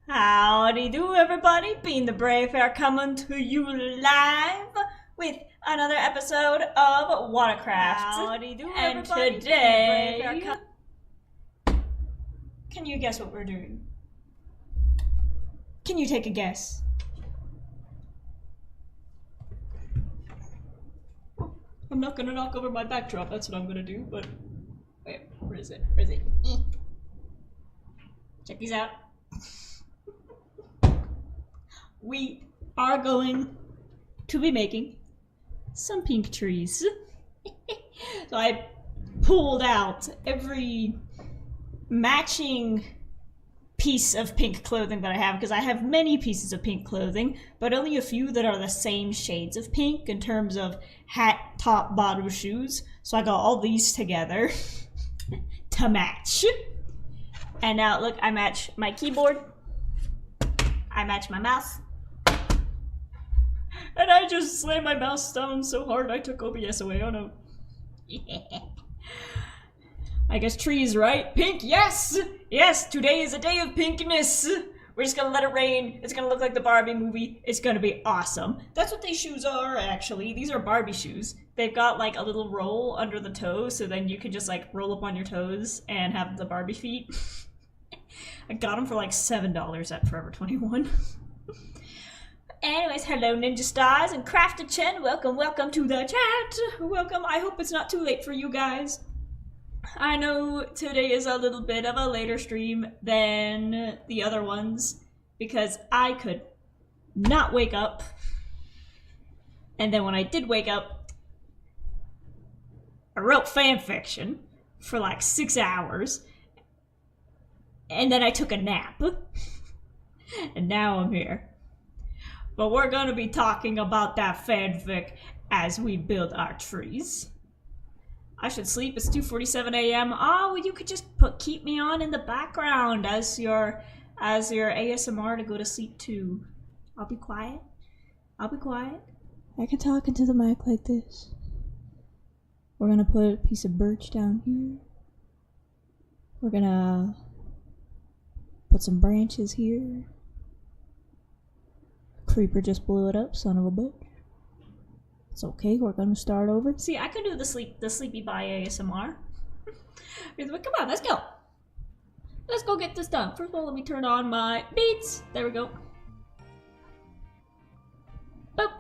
Howdy do, everybody. Being the Brave Hair coming to you live with another episode of Watercraft. Howdy do, and everybody. Today, can you guess what we're doing? Can you take a guess? I'm not gonna knock over my backdrop, that's what I'm gonna do, but... Wait, where is it? Where is it? Check these out. We are going to be making some pink trees. So I pulled out every matching piece of pink clothing that I have, because I have many pieces of pink clothing, but only a few that are the same shades of pink in terms of hat, top, bottom, shoes. So I got all these together to match. And now look, I match my keyboard, I match my mouse, and I just slammed my mouse down so hard I took OBS away. Oh no. I guess trees, right? Pink, yes! Yes, today is a day of pinkness. We're just gonna let it rain. It's gonna look like the Barbie movie. It's gonna be awesome. That's what these shoes are, actually. These are Barbie shoes. They've got like a little roll under the toe, so then you can just like roll up on your toes and have the Barbie feet. I got them for like $7 at Forever 21. Anyways, hello Ninja Stars and Crafted Chen. Welcome to the chat. Welcome. I hope it's not too late for you guys. I know today is a little bit of a later stream than the other ones because I could not wake up. And then when I did wake up, I wrote fan fiction for like 6 hours. And then I took a nap. And now I'm here. But we're going to be talking about that fanfic as we build our trees. I should sleep. It's 2:47 a.m. Oh, well, you could just keep me on in the background as your ASMR to go to sleep too. I'll be quiet. I'll be quiet. I can talk into the mic like this. We're going to put a piece of birch down here. We're going to put some branches here. Creeper just blew it up, son of a bitch. It's okay, we're gonna start over. See, I could do the sleepy bye ASMR. Come on, let's go. Let's go get this done. First of all, let me turn on my beats. There we go. Boop.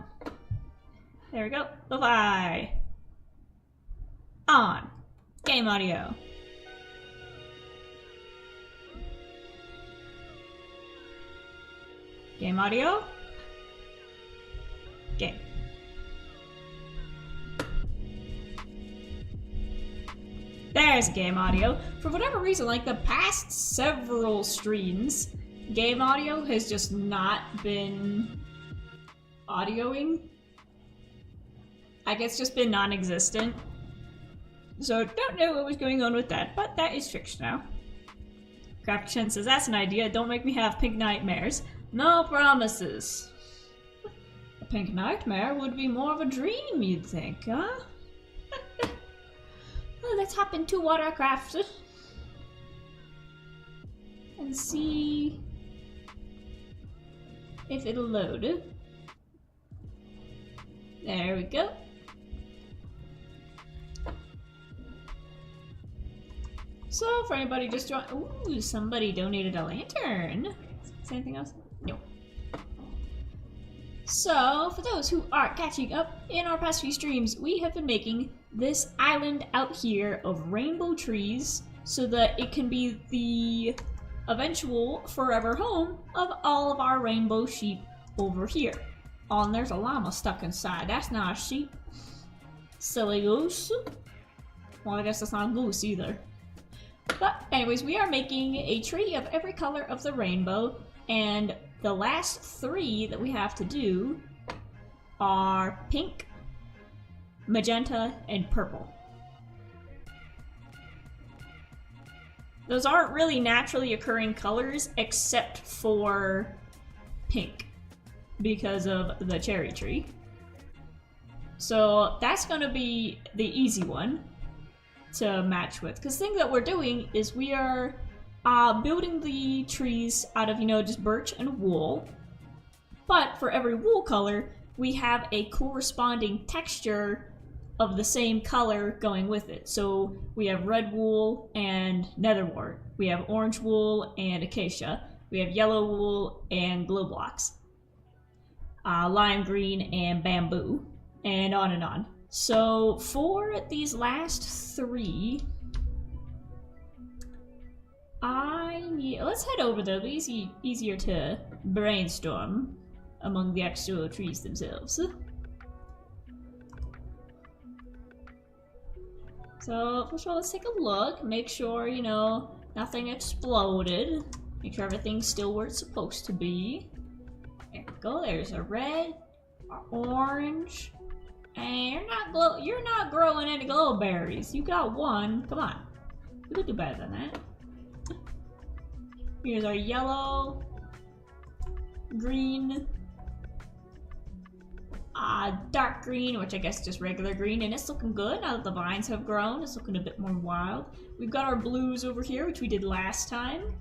There we go. Bye-bye. On. Game audio. Game audio. Game. There's game audio. For whatever reason, like the past several streams, game audio has just not been audioing. Like it's just been non-existent. So don't know what was going on with that, but that is fixed now. Craft Chen says, that's an idea. Don't make me have pink nightmares. No promises. A pink nightmare would be more of a dream, you'd think, huh? Well, let's hop into Watercraft and see if it'll load. There we go. So, for anybody just joined, ooh, somebody donated a lantern. Is there anything else? No. So, for those who are catching up, in our past few streams, we have been making this island out here of rainbow trees so that it can be the eventual forever home of all of our rainbow sheep over here. Oh, and there's a llama stuck inside. That's not a sheep. Silly goose. Well, I guess that's not a goose either. But anyways, we are making a tree of every color of the rainbow, and the last 3 that we have to do are pink, magenta, and purple. Those aren't really naturally occurring colors except for pink because of the cherry tree. So that's gonna be the easy one to match with. Because the thing that we're doing is we are building the trees out of, you know, just birch and wool. But for every wool color, we have a corresponding texture of the same color going with it. So we have red wool and netherwort. We have orange wool and acacia. We have yellow wool and glow blocks. Lime green and bamboo, and on and on. So for these last three, let's head over there. It'll be easier to brainstorm among the actual trees themselves. So first of all, let's take a look, make sure, you know, nothing exploded. Make sure everything's still where it's supposed to be. There we go, there's a red, a orange, and you're not growing any glowberries. You got one, come on. We could do better than that. Here's our yellow, green, dark green, which I guess is just regular green, and it's looking good now that the vines have grown. It's looking a bit more wild. We've got our blues over here, which we did last time.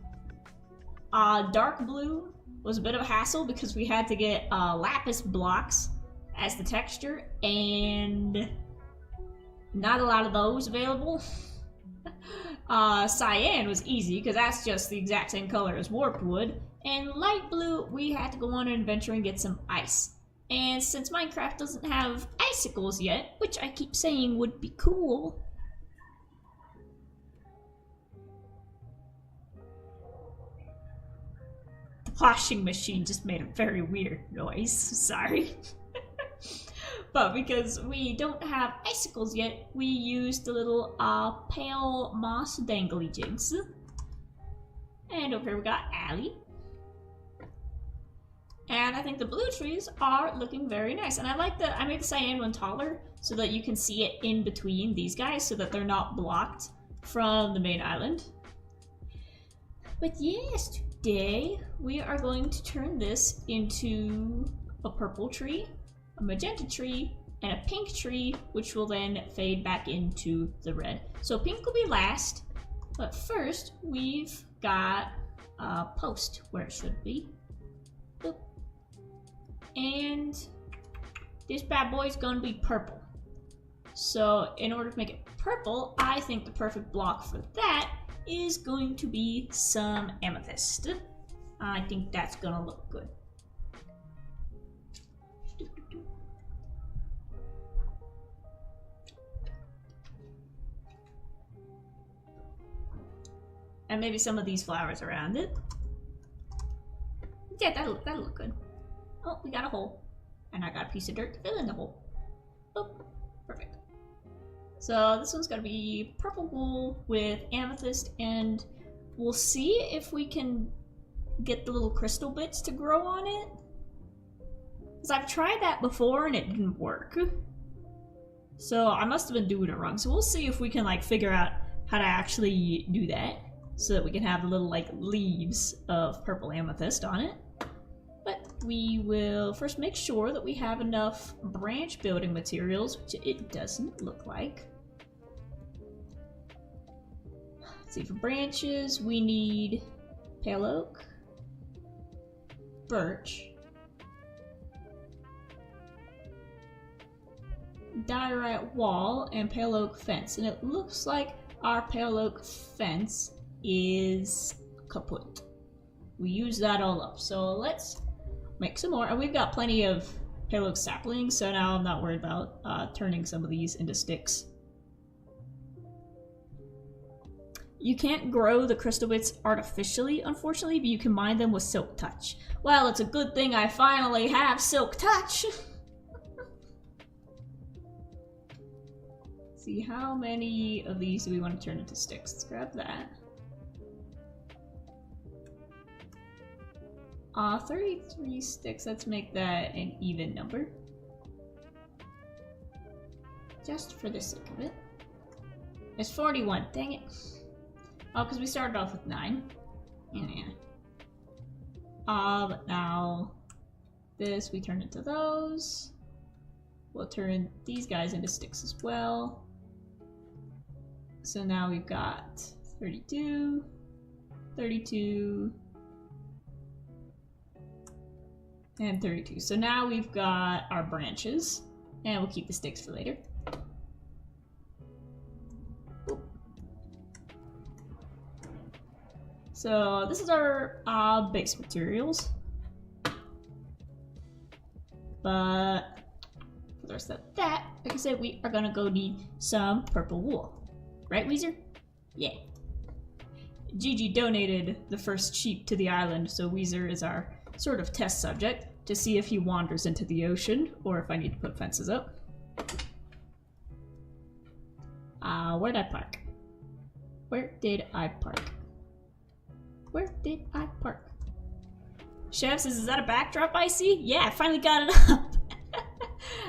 Dark blue was a bit of a hassle because we had to get lapis blocks as the texture, and not a lot of those available. Cyan was easy because that's just the exact same color as warped wood, and light blue we had to go on an adventure and get some ice. And since Minecraft doesn't have icicles yet, which I keep saying would be cool, the washing machine just made a very weird noise, sorry. But because we don't have icicles yet, we use the little pale moss dangly jigs. And over here we got Allie. And I think the blue trees are looking very nice. And I like that I made the cyan one taller so that you can see it in between these guys so that they're not blocked from the main island. But yes, today we are going to turn this into a purple tree, a magenta tree, and a pink tree, which will then fade back into the red. So pink will be last, but first we've got a post where it should be. Boop. And this bad boy is going to be purple. So in order to make it purple, I think the perfect block for that is going to be some amethyst. I think that's going to look good. And maybe some of these flowers around it. Yeah, that'll look good. Oh, we got a hole. And I got a piece of dirt to fill in the hole. Oh, perfect. So this one's gonna be purple wool with amethyst, and we'll see if we can get the little crystal bits to grow on it. Because I've tried that before and it didn't work. So I must have been doing it wrong. So we'll see if we can like figure out how to actually do that so that we can have the little like leaves of purple amethyst on it. But we will first make sure that we have enough branch building materials, which it doesn't look like. Let's see, for branches we need pale oak, birch, diorite wall, and pale oak fence. And it looks like our pale oak fence is kaput. We use that all up. So let's make some more. And we've got plenty of pale oak saplings, so now I'm not worried about turning some of these into sticks. You can't grow the crystal bits artificially, unfortunately, but you can mine them with silk touch. Well, it's a good thing I finally have silk touch. See, how many of these do we want to turn into sticks? Let's grab that. 33 sticks, let's make that an even number. Just for the sake of it. It's 41, dang it. Oh, because we started off with 9. Yeah. But now, this we turn into those. We'll turn these guys into sticks as well. So now we've got 32. 32, and 32. So now we've got our branches, and we'll keep the sticks for later. So this is our base materials. But for the rest of that, like I said, we are gonna go need some purple wool. Right, Weezer? Yeah. Gigi donated the first sheep to the island, so Weezer is our sort of test subject to see if he wanders into the ocean or if I need to put fences up. Where'd I park? Where did I park? Where did I park? Chef says, is that a backdrop I see? Yeah, I finally got it up.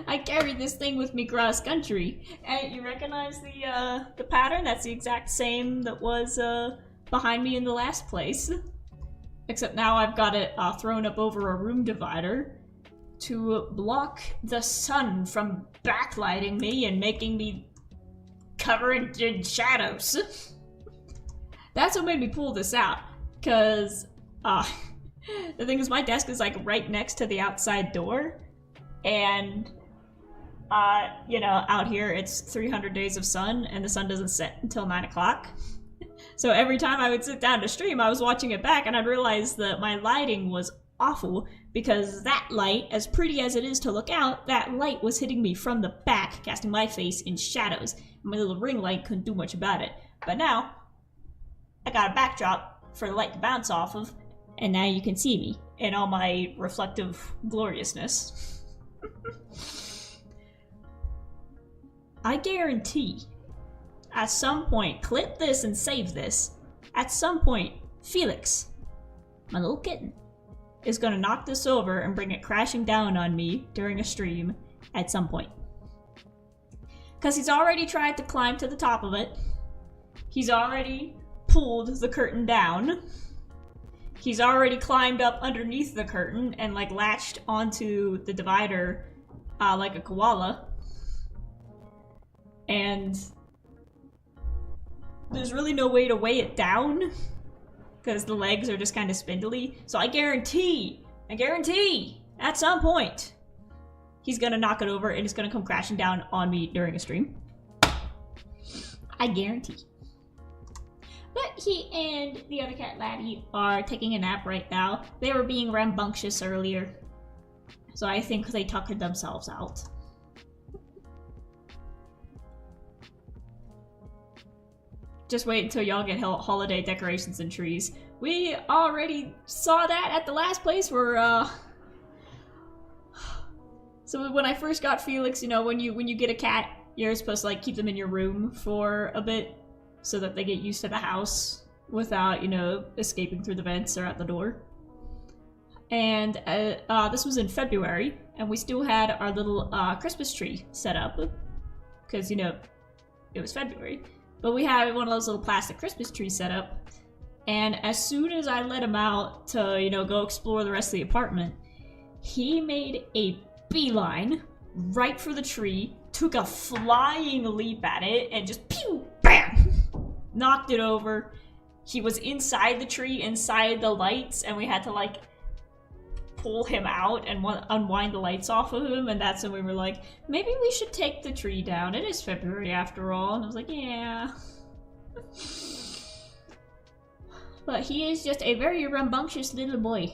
I carried this thing with me cross country. And you recognize the pattern? That's the exact same that was behind me in the last place. Except now I've got it thrown up over a room divider to block the sun from backlighting me and making me covered in shadows. That's what made me pull this out. Because the thing is, my desk is like right next to the outside door. And, you know, out here it's 300 days of sun and the sun doesn't set until 9 o'clock. So every time I would sit down to stream, I was watching it back and I'd realize that my lighting was awful because that light, as pretty as it is to look out, that light was hitting me from the back, casting my face in shadows. My little ring light couldn't do much about it. But now, I got a backdrop for the light to bounce off of, and now you can see me in all my reflective gloriousness. I guarantee, at some point, clip this and save this, at some point, Felix, my little kitten, is gonna knock this over and bring it crashing down on me during a stream at some point. Because he's already tried to climb to the top of it. He's already pulled the curtain down. He's already climbed up underneath the curtain and like latched onto the divider like a koala. And there's really no way to weigh it down because the legs are just kind of spindly. So I guarantee, at some point, he's gonna knock it over and it's gonna come crashing down on me during a stream. I guarantee. But he and the other cat laddie are taking a nap right now. They were being rambunctious earlier. So I think they tuckered themselves out. Just wait until y'all get holiday decorations and trees. We already saw that at the last place where, So when I first got Felix, you know, when you get a cat, you're supposed to like keep them in your room for a bit so that they get used to the house without, you know, escaping through the vents or out the door. And this was in February, and we still had our little Christmas tree set up because, you know, it was February. But we had one of those little plastic Christmas trees set up, and as soon as I let him out to, you know, go explore the rest of the apartment, he made a beeline right for the tree, took a flying leap at it, and just pew, bam, knocked it over. He was inside the tree, inside the lights, and we had to like pull him out and unwind the lights off of him, and that's when we were like, maybe we should take the tree down. It is February after all. And I was like, yeah. But he is just a very rambunctious little boy.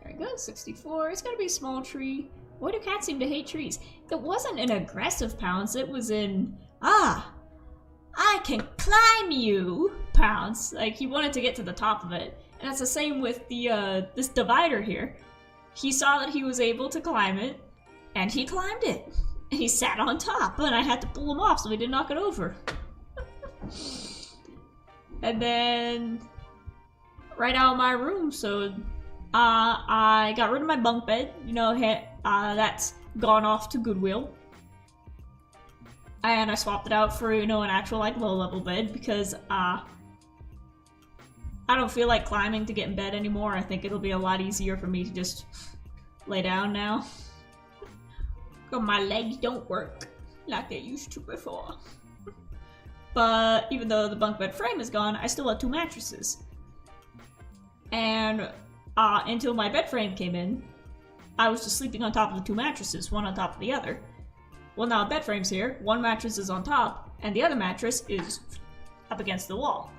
There we go, 64. It's gonna be a small tree. Why do cats seem to hate trees? It wasn't an aggressive pounce, it was in, I can climb you pounce. Like, he wanted to get to the top of it. And that's the same with the this divider here. He saw that he was able to climb it, and he climbed it. And he sat on top, and I had to pull him off so he didn't knock it over. And then, right out of my room, so I got rid of my bunk bed. You know, that's gone off to Goodwill. And I swapped it out for, you know, an actual, like, low-level bed because, I don't feel like climbing to get in bed anymore. I think it'll be a lot easier for me to just lay down now. My legs don't work. like they used to before. But even though the bunk bed frame is gone, I still have 2 mattresses. And until my bed frame came in, I was just sleeping on top of the 2 mattresses, one on top of the other. Well, now a bed frame's here, 1 mattress is on top, and the other mattress is up against the wall.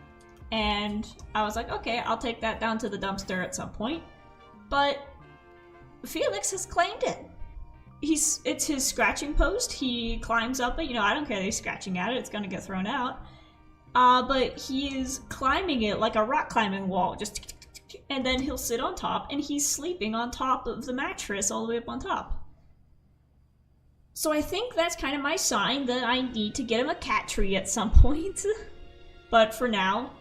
And I was like, okay, I'll take that down to the dumpster at some point. But Felix has claimed it. It's his scratching post. He climbs up it. You know, I don't care that he's scratching at it. It's gonna get thrown out. But he is climbing it like a rock climbing wall. Just, and then he'll sit on top, and he's sleeping on top of the mattress all the way up on top. So I think that's kind of my sign that I need to get him a cat tree at some point. But for now,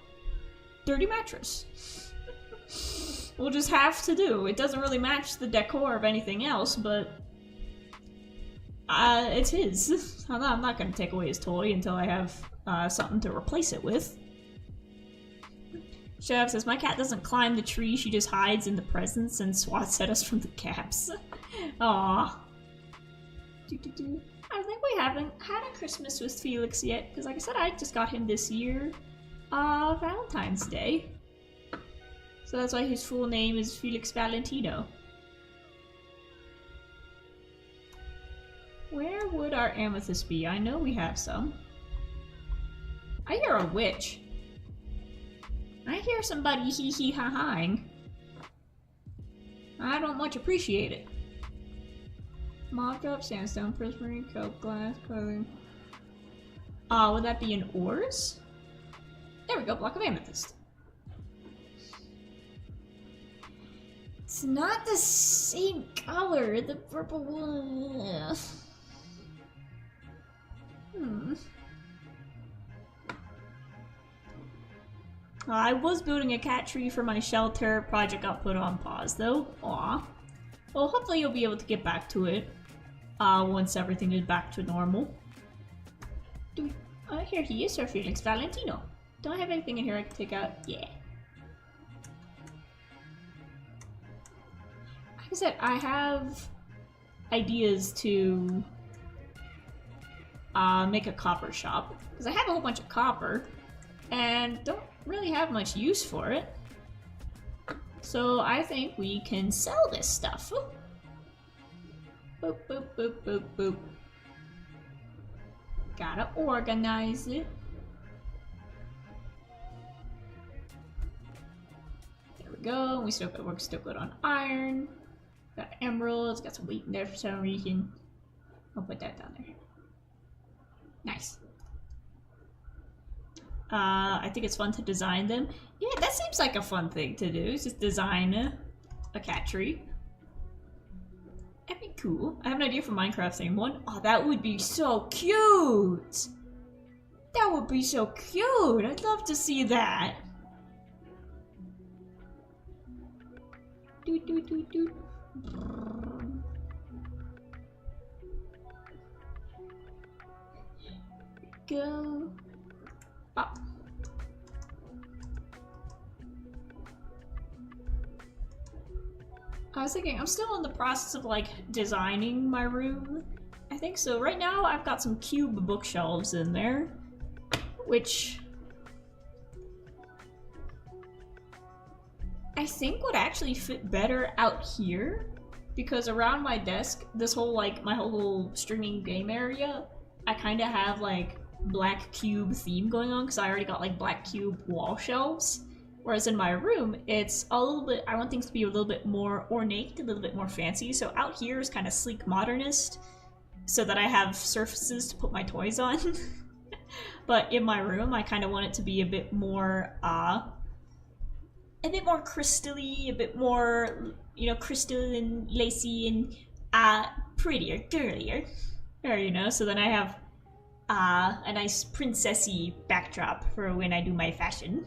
dirty mattress. We'll just have to do. It doesn't really match the decor of anything else, but it's his. I'm not going to take away his toy until I have something to replace it with. Chef says, my cat doesn't climb the tree, she just hides in the presents and swats at us from the caps. Aww. I think we haven't had a Christmas with Felix yet, because like I said, I just got him this year, Valentine's Day. So that's why his full name is Felix Valentino. Where would our amethyst be? I know we have some. I hear a witch. I hear somebody hee-hee-ha-haing. I don't much appreciate it. Mob drop, sandstone, prismarine, kelp, glass, clothing. Would that be in ores? There we go, block of amethyst. It's not the same color, the purple one. I was building a cat tree for my shelter. Project got put on pause though. Aw. Well, hopefully you'll be able to get back to it once everything is back to normal. Here he is, Sir Felix Valentino. Do I have anything in here I can take out? Yeah. Like I said, I have ideas to make a copper shop. Because I have a whole bunch of copper and don't really have much use for it. So I think we can sell this stuff. Boop, boop, boop, boop, boop. Gotta organize it. There we go. We still got, we're still good on iron. Got emeralds. Got some wheat in there for some reason. I'll put that down there. Nice. I think it's fun to design them. Yeah, that seems like a fun thing to do. Is just design a cat tree. That'd be cool. I have an idea for Minecraft theme one. Oh, that would be so cute! That would be so cute! I'd love to see that. Doot, doot, doot, doot. Go. Oh. I was thinking, I'm still in the process of like designing my room. I think so. Right now I've got some cube bookshelves in there, which I think would actually fit better out here, because around my desk, this whole like my whole little streaming game area, I kind of have like black cube theme going on because I already got like black cube wall shelves. Whereas in my room, it's a little bit, I want things to be a little bit more ornate, a little bit more fancy. So out here is kind of sleek modernist, so that I have surfaces to put my toys on. But in my room, I kind of want it to be a bit more crystally, a bit more, you know, crystal and lacy and prettier, girlier. Or, you know, so then I have a nice princessy backdrop for when I do my fashion.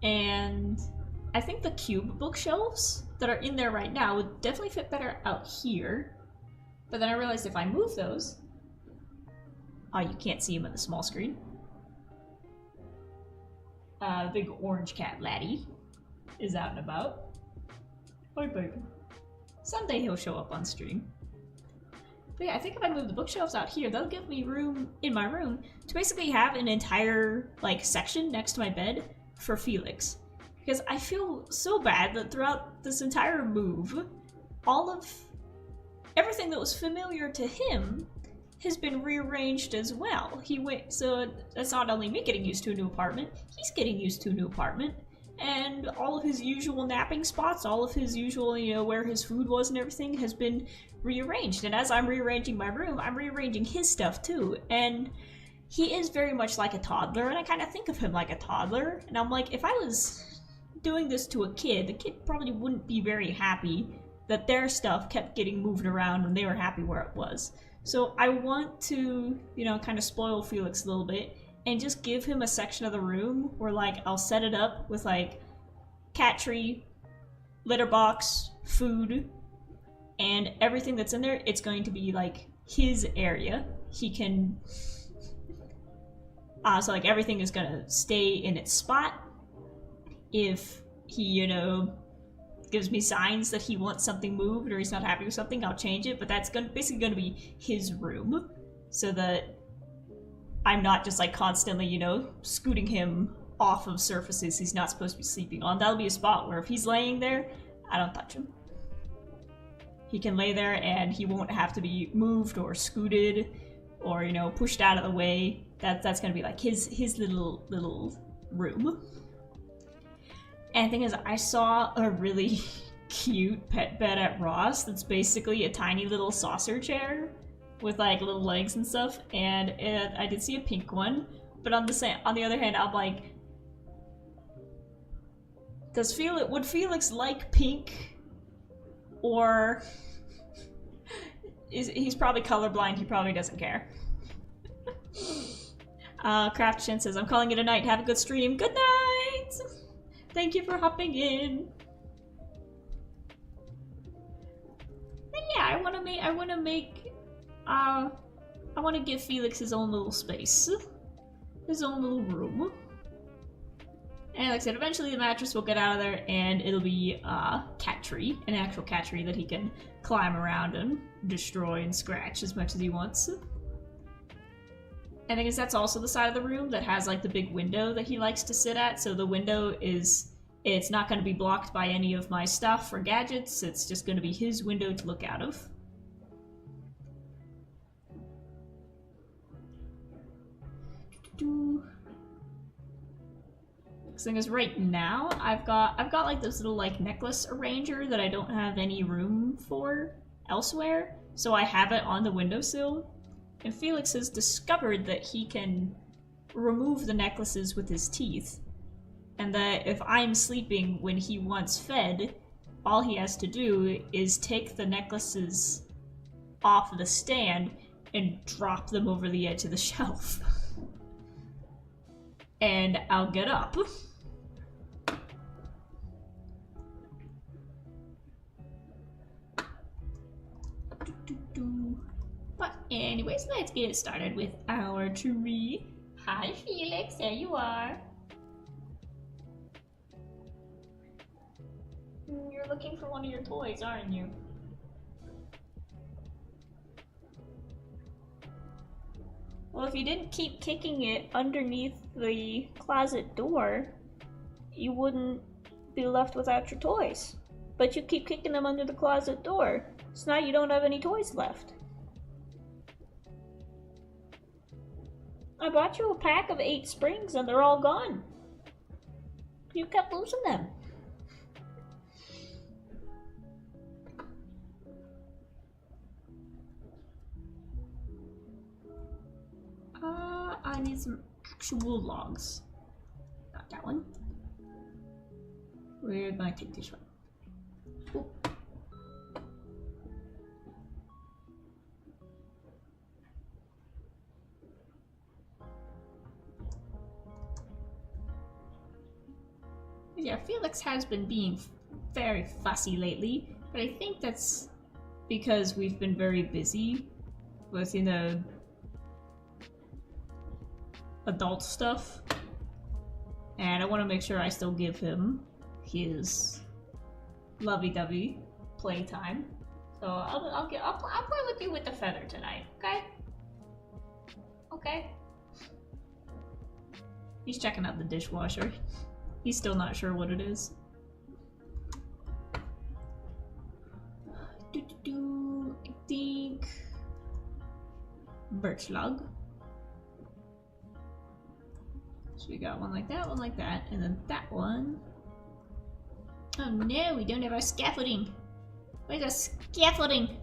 And I think the cube bookshelves that are in there right now would definitely fit better out here. But then I realized if I move those... Oh, you can't see him on the small screen. The big orange cat laddie is out and about. Hi, baby. Someday he'll show up on stream. But yeah, I think if I move the bookshelves out here, they'll give me room in my room to basically have an entire, like, section next to my bed for Felix. Because I feel so bad that throughout this entire move, all of everything that was familiar to him has been rearranged as well. So that's not only me getting used to a new apartment, he's getting used to a new apartment. And all of his usual napping spots, all of his usual, you know, where his food was and everything has been rearranged. And as I'm rearranging my room, I'm rearranging his stuff too. And he is very much like a toddler, and I kind of think of him like a toddler. And I'm like, if I was doing this to a kid, the kid probably wouldn't be very happy that their stuff kept getting moved around and they were happy where it was. So I want to, you know, kind of spoil Felix a little bit and just give him a section of the room where, like, I'll set it up with, like, cat tree, litter box, food, and everything that's in there. It's going to be, like, his area. He can... so, like, everything is gonna stay in its spot. If he, you know, gives me signs that he wants something moved or he's not happy with something, I'll change it. But that's basically gonna be his room, so that I'm not just, like, constantly, you know, scooting him off of surfaces he's not supposed to be sleeping on. That'll be a spot where if he's laying there, I don't touch him. He can lay there and he won't have to be moved or scooted or, you know, pushed out of the way. That's gonna be, like, his little room. And the thing is, I saw a really cute pet bed at Ross that's basically a tiny little saucer chair with, like, little legs and stuff, and I did see a pink one, but on the other hand, I'm like, would Felix like pink, or he's probably colorblind, he probably doesn't care. Craft Shin says, I'm calling it a night, have a good stream. Good night! Thank you for hopping in. But yeah, I want to give Felix his own little space. His own little room. And like I said, eventually the mattress will get out of there and it'll be a cat tree. An actual cat tree that he can climb around and destroy and scratch as much as he wants. And I guess that's also the side of the room that has, like, the big window that he likes to sit at. So the window it's not going to be blocked by any of my stuff or gadgets. It's just going to be his window to look out of. The thing is, right now I've got like this little, like, necklace arranger that I don't have any room for elsewhere. So I have it on the windowsill. And Felix has discovered that he can remove the necklaces with his teeth. And that if I'm sleeping when he wants fed, all he has to do is take the necklaces off the stand and drop them over the edge of the shelf. And I'll get up. But anyways, let's get started with our tree. Hi Felix, there you are. You're looking for one of your toys, aren't you? Well, if you didn't keep kicking it underneath the closet door, you wouldn't be left without your toys. But you keep kicking them under the closet door, so now you don't have any toys left. I bought you a pack of 8 springs and they're all gone. You kept losing them. I need some actual logs. Not that one. We're gonna take this one. Ooh. Yeah, Felix has been being very fussy lately, but I think that's because we've been very busy with, you know, adult stuff, and I want to make sure I still give him his lovey-dovey playtime. So I'll play with you with the feather tonight, okay? Okay. He's checking out the dishwasher. He's still not sure what it is. I think birch log. So we got one like that, and then that one. Oh no, we don't have our scaffolding. Where's our scaffolding?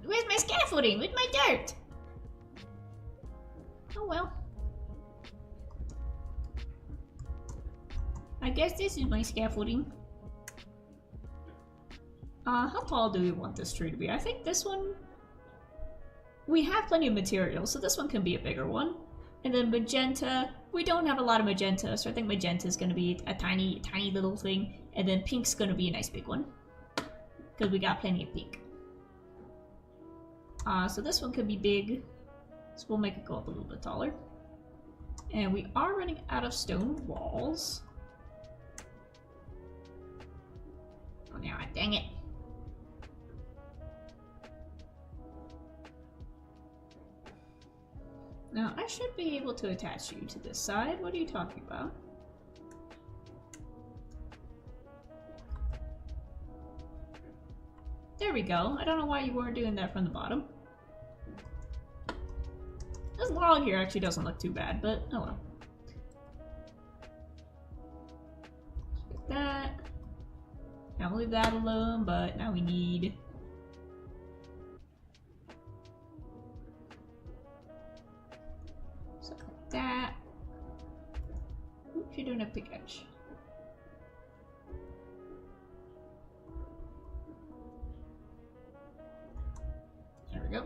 Where's my scaffolding? Where's my dirt? Oh well. I guess this is my scaffolding. How tall do we want this tree to be? I think this one... We have plenty of material, so this one can be a bigger one. And then magenta, we don't have a lot of magenta, so I think magenta is going to be a tiny, tiny little thing. And then pink's going to be a nice big one. Because we got plenty of pink. So this one could be big. So we'll make it go up a little bit taller. And we are running out of stone walls. Oh, now, dang it. Now, I should be able to attach you to this side. What are you talking about? There we go. I don't know why you weren't doing that from the bottom. This log here actually doesn't look too bad, but oh well. Get that. Now we'll leave that alone, but now we need... something like that. Oops, you don't have pickaxe. There we go.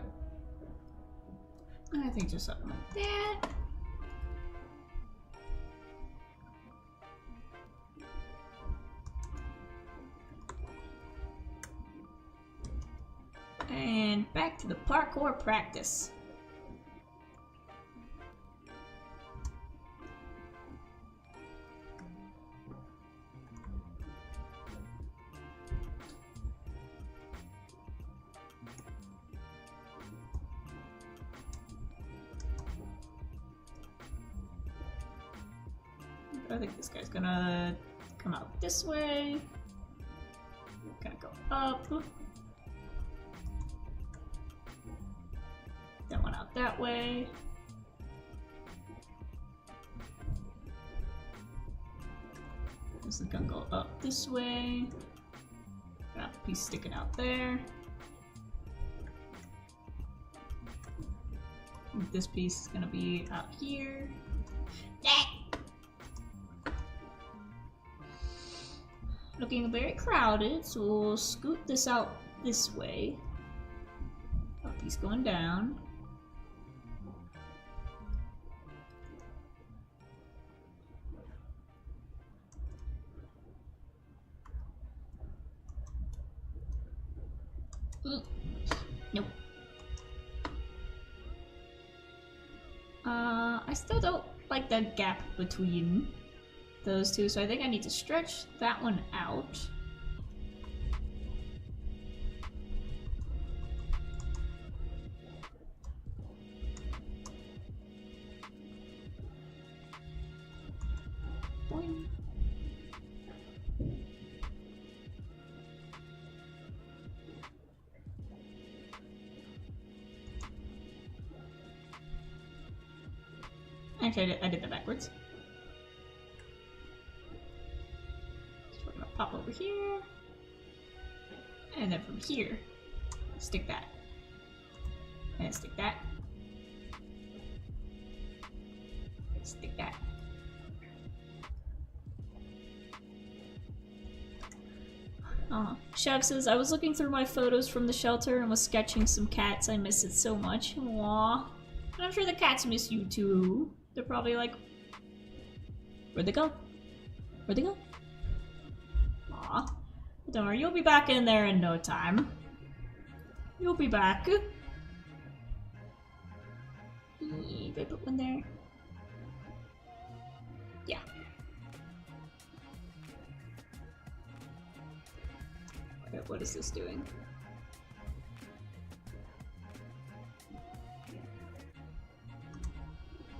I think just something like that. And back to the parkour practice. I think this guy's gonna come out this way. Gonna go up. That one out that way. This is gonna go up this way. Got a piece sticking out there. This piece is gonna be out here. Looking very crowded, so we'll scoot this out this way. Oh, piece going down. Nope. I still don't like the gap between those two, so I think I need to stretch that one out. Boing. Actually, I did that backwards. Pop over here, and then from here, stick that, and stick that, stick that. Shav says, I was looking through my photos from the shelter and was sketching some cats. I miss it so much. Aww. And I'm sure the cats miss you too. They're probably like, where'd they go? Where'd they go? Don't worry, you'll be back in there in no time. You'll be back. Did I put one there? Yeah. What is this doing?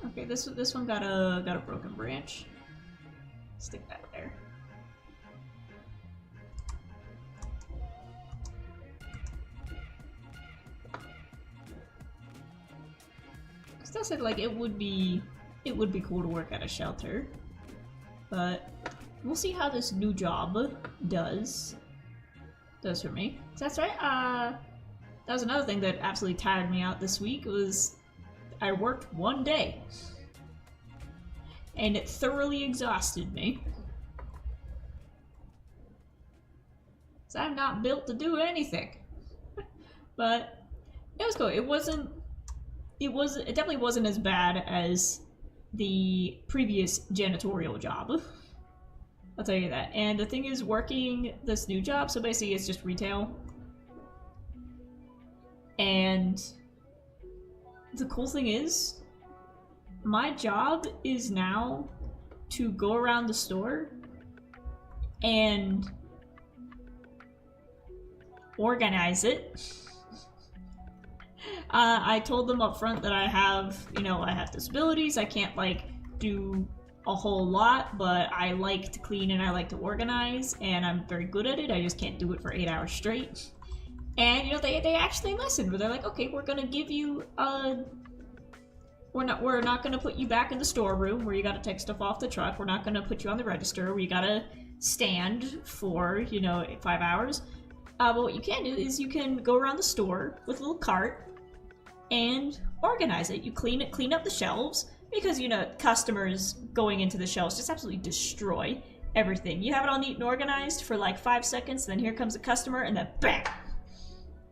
Okay, this one got a broken branch. Stick that there. Still said like it would be cool to work at a shelter, but we'll see how this new job does for me. So that's right. That was another thing that absolutely tired me out this week. Was I worked one day and it thoroughly exhausted me. So I'm not built to do anything. But it was cool. It definitely wasn't as bad as the previous janitorial job. I'll tell you that. And the thing is, working this new job, so basically it's just retail. And the cool thing is, my job is now to go around the store and organize it. I told them up front that I have, I have disabilities. I can't, like, do a whole lot, but I like to clean and I like to organize, and I'm very good at it. I just can't do it for 8 hours straight. And, they actually listened, but they're like, okay, we're gonna give you, we're not gonna put you back in the storeroom where you gotta take stuff off the truck. We're not gonna put you on the register where you gotta stand for, 5 hours. But what you can do is you can go around the store with a little cart and organize it. You clean up the shelves, because, customers going into the shelves just absolutely destroy everything. You have it all neat and organized for like 5 seconds, then here comes the customer, and then bam!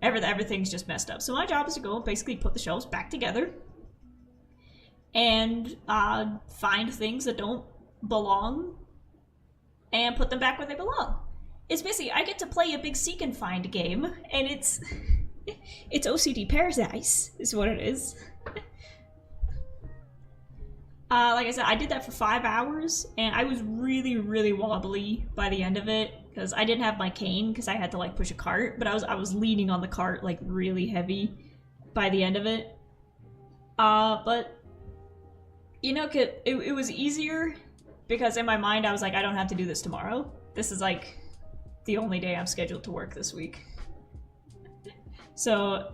Everything's just messed up. So my job is to go and basically put the shelves back together and find things that don't belong and put them back where they belong. It's basically, I get to play a big seek and find game, and it's OCD Paradise, is what it is. Like I said, I did that for 5 hours, and I was really, really wobbly by the end of it, because I didn't have my cane, because I had to, like, push a cart, but I was leaning on the cart, like, really heavy by the end of it. But, it was easier, because in my mind, I was like, I don't have to do this tomorrow. This is, like, the only day I'm scheduled to work this week. So,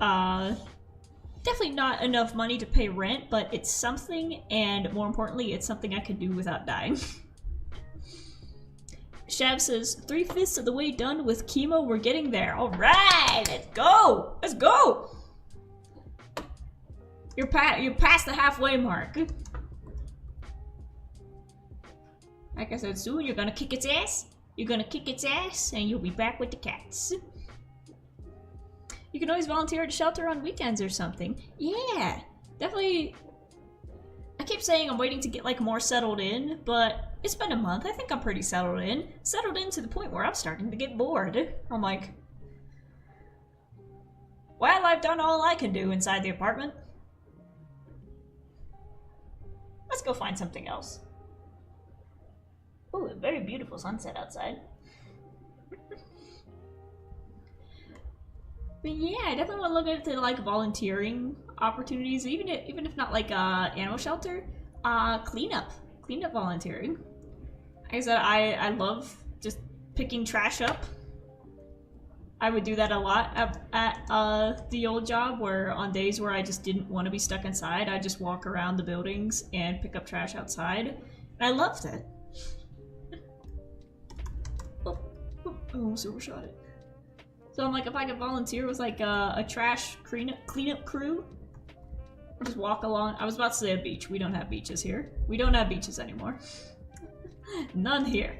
definitely not enough money to pay rent, but it's something, and more importantly, it's something I can do without dying. Shab says, 3/5 of the way done with chemo, we're getting there. Alright, let's go! Let's go! You're past the halfway mark. Like I said, soon you're gonna kick its ass. You're gonna kick its ass, and you'll be back with the cats. You can always volunteer at a shelter on weekends or something. Yeah, definitely. I keep saying I'm waiting to get, like, more settled in, but it's been a month. I think I'm pretty settled in. Settled in to the point where I'm starting to get bored. I'm like, well, I've done all I can do inside the apartment. Let's go find something else. Oh, a very beautiful sunset outside. But yeah, I definitely want to look into, like, volunteering opportunities, even if not, like, animal shelter, cleanup volunteering. Like I said, I love just picking trash up. I would do that a lot at the old job, where on days where I just didn't want to be stuck inside, I'd just walk around the buildings and pick up trash outside. And I loved it. Oh, I almost overshot it. So I'm like, if I could volunteer with, like, a trash cleanup crew, or just walk along. I was about to say a beach. We don't have beaches here. We don't have beaches anymore. None here.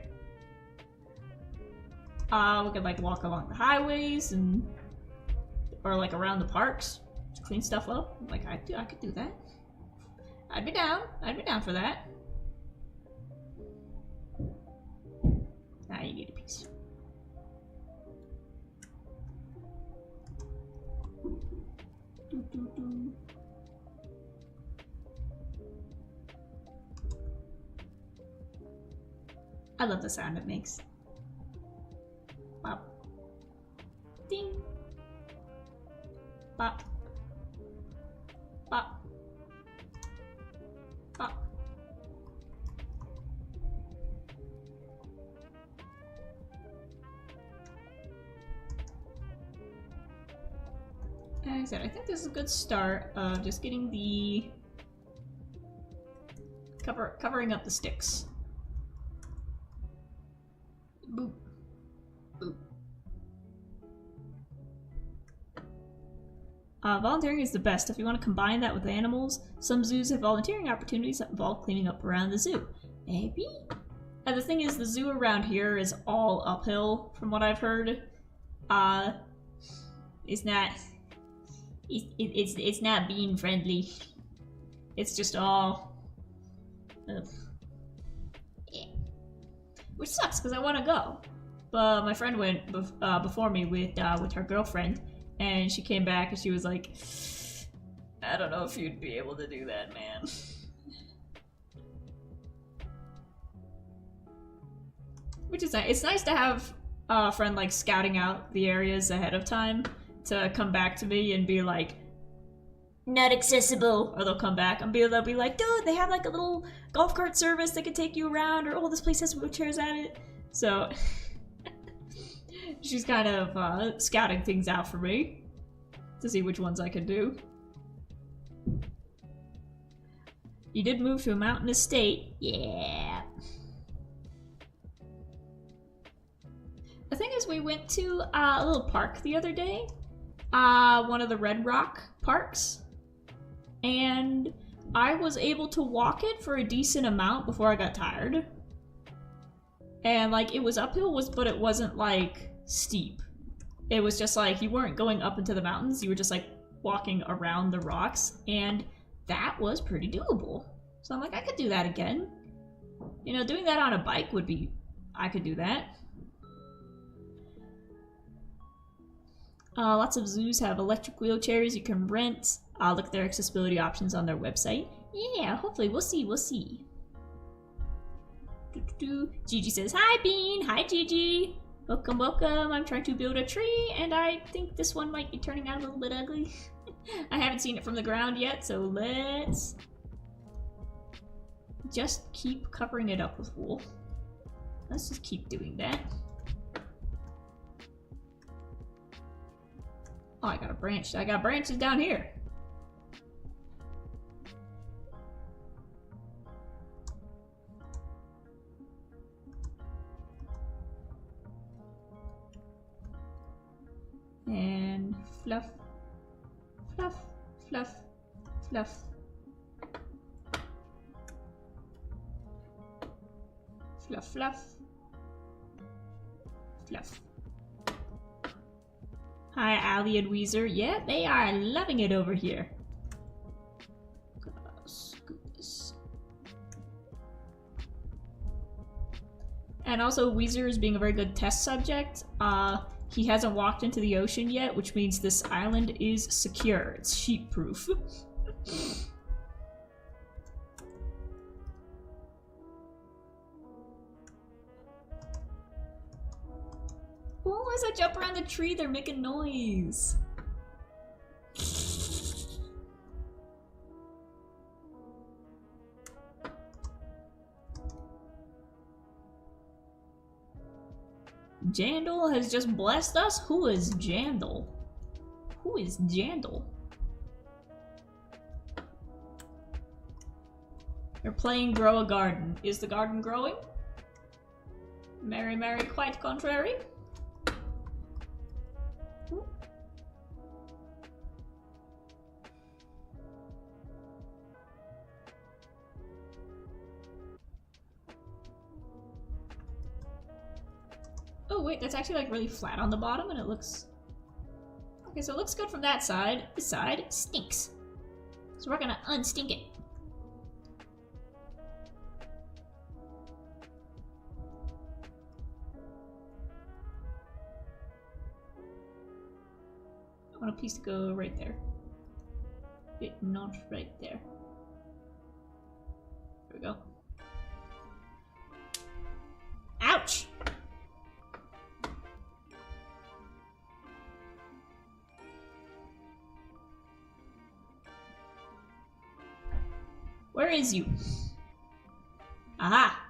We could, like, walk along the highways or, like, around the parks to clean stuff up. Like, I could do that. I'd be down. I'd be down for that. Nah, you need a piece. I love the sound it makes. Wow. Bop. Bop. Bop. Like I said, I think this is a good start of just getting the covering up the sticks. Boop. Boop. Volunteering is the best if you want to combine that with animals. Some zoos have volunteering opportunities that involve cleaning up around the zoo. Maybe? And the thing is, the zoo around here is all uphill, from what I've heard. It's not... It's not being friendly. It's just all... Ugh. Yeah. Which sucks, because I want to go. But my friend went before me with her girlfriend, and she came back and she was like, I don't know if you'd be able to do that, man. Which is nice. It's nice to have a friend like scouting out the areas ahead of time to come back to me and be like, not accessible. Or they'll come back and they'll be like, dude, they have like a little golf cart service that can take you around, or oh, this place has wheelchairs at it. So she's kind of scouting things out for me to see which ones I can do. You did move to a mountainous state. Yeah. The thing is, we went to a little park the other day. One of the Red Rock parks. And I was able to walk it for a decent amount before I got tired. And like, it was uphill, but it wasn't like steep. It was just like, you weren't going up into the mountains, you were just like walking around the rocks, and that was pretty doable. So I'm like, I could do that again. You know, doing that on a bike would be, I could do that. Lots of zoos have electric wheelchairs you can rent. Look at their accessibility options on their website. Yeah, hopefully, we'll see. Gigi says, hi Bean, hi Gigi. Welcome. I'm trying to build a tree, and I think this one might be turning out a little bit ugly. I haven't seen it from the ground yet, so let's just keep covering it up with wool. Let's just keep doing that. Oh, I got a branch. I got branches down here. And fluff, fluff, fluff, fluff. Fluff, fluff, fluff. Hi, Ali and Weezer. Yeah, they are loving it over here. Scoop this. And also, Weezer is being a very good test subject. He hasn't walked into the ocean yet, which means this island is secure. It's sheep-proof. Oh, as I jump around the tree, they're making noise. Jandal has just blessed us? Who is Jandal? Who is Jandal? You're playing Grow a Garden. Is the garden growing? Mary, quite contrary. Oh wait, that's actually like really flat on the bottom and it looks... Okay, so it looks good from that side. This side stinks. So we're gonna unstink it. I want a piece to go right there. But not right there. There we go. Ouch! Where is you? Aha!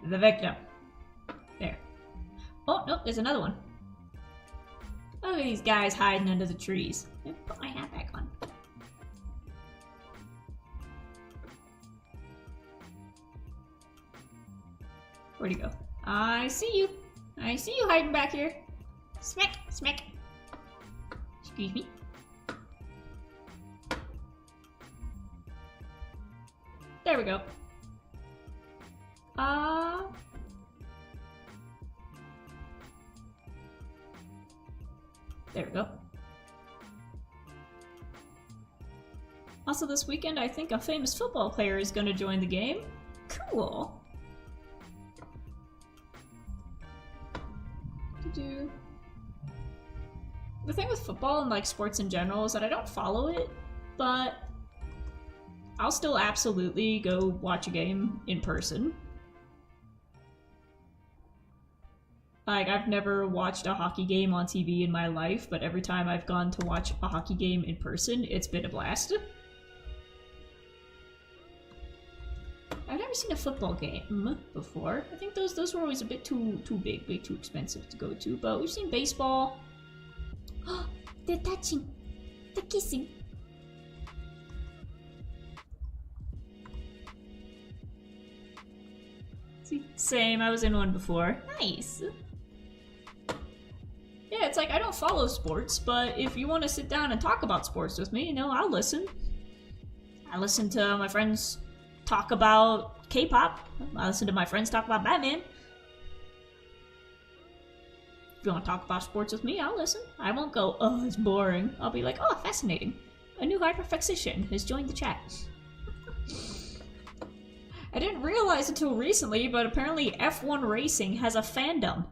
The victim. There. Oh, nope, there's another one. Look at these guys hiding under the trees. Let me put my hat back on. Where'd he go? I see you. I see you hiding back here. Smack, smack. Excuse me. There we go. There we go. Also this weekend, I think a famous football player is going to join the game. Cool. The thing with football and like sports in general is that I don't follow it, but I'll still absolutely go watch a game in person. Like, I've never watched a hockey game on TV in my life, but every time I've gone to watch a hockey game in person, it's been a blast. I've never seen a football game before. I think those were always a bit too big, way too expensive to go to, but we've seen baseball. They're touching. They're kissing. See, same, I was in one before. Nice. Yeah, it's like, I don't follow sports, but if you want to sit down and talk about sports with me, you know, I'll listen. I listen to my friends talk about K-pop. I listen to my friends talk about Batman. If you want to talk about sports with me, I'll listen. I won't go, oh, it's boring. I'll be like, oh, fascinating. A new hyperfixation has joined the chat. I didn't realize until recently, but apparently F1 racing has a fandom.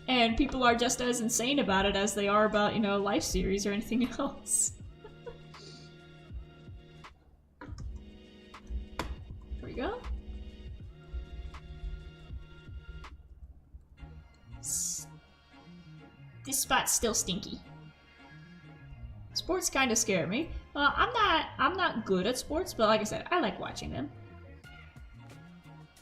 And people are just as insane about it as they are about, you know, life series or anything else. There we go. This spot's still stinky. Sports kind of scare me. Well, I'm not good at sports, but like I said, I like watching them.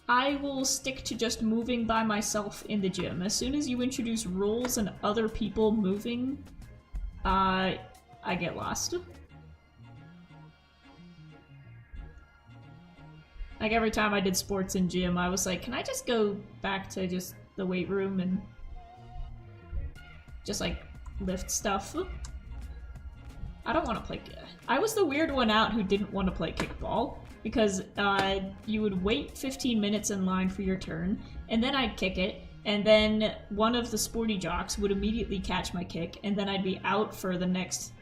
I will stick to just moving by myself in the gym. As soon as you introduce rules and other people moving, I get lost. Like every time I did sports in gym, I was like, can I just go back to just the weight room and just like lift stuff? I don't want to play. I was the weird one out who didn't want to play kickball because you would wait 15 minutes in line for your turn, and then I'd kick it, and then one of the sporty jocks would immediately catch my kick, and then I'd be out for the next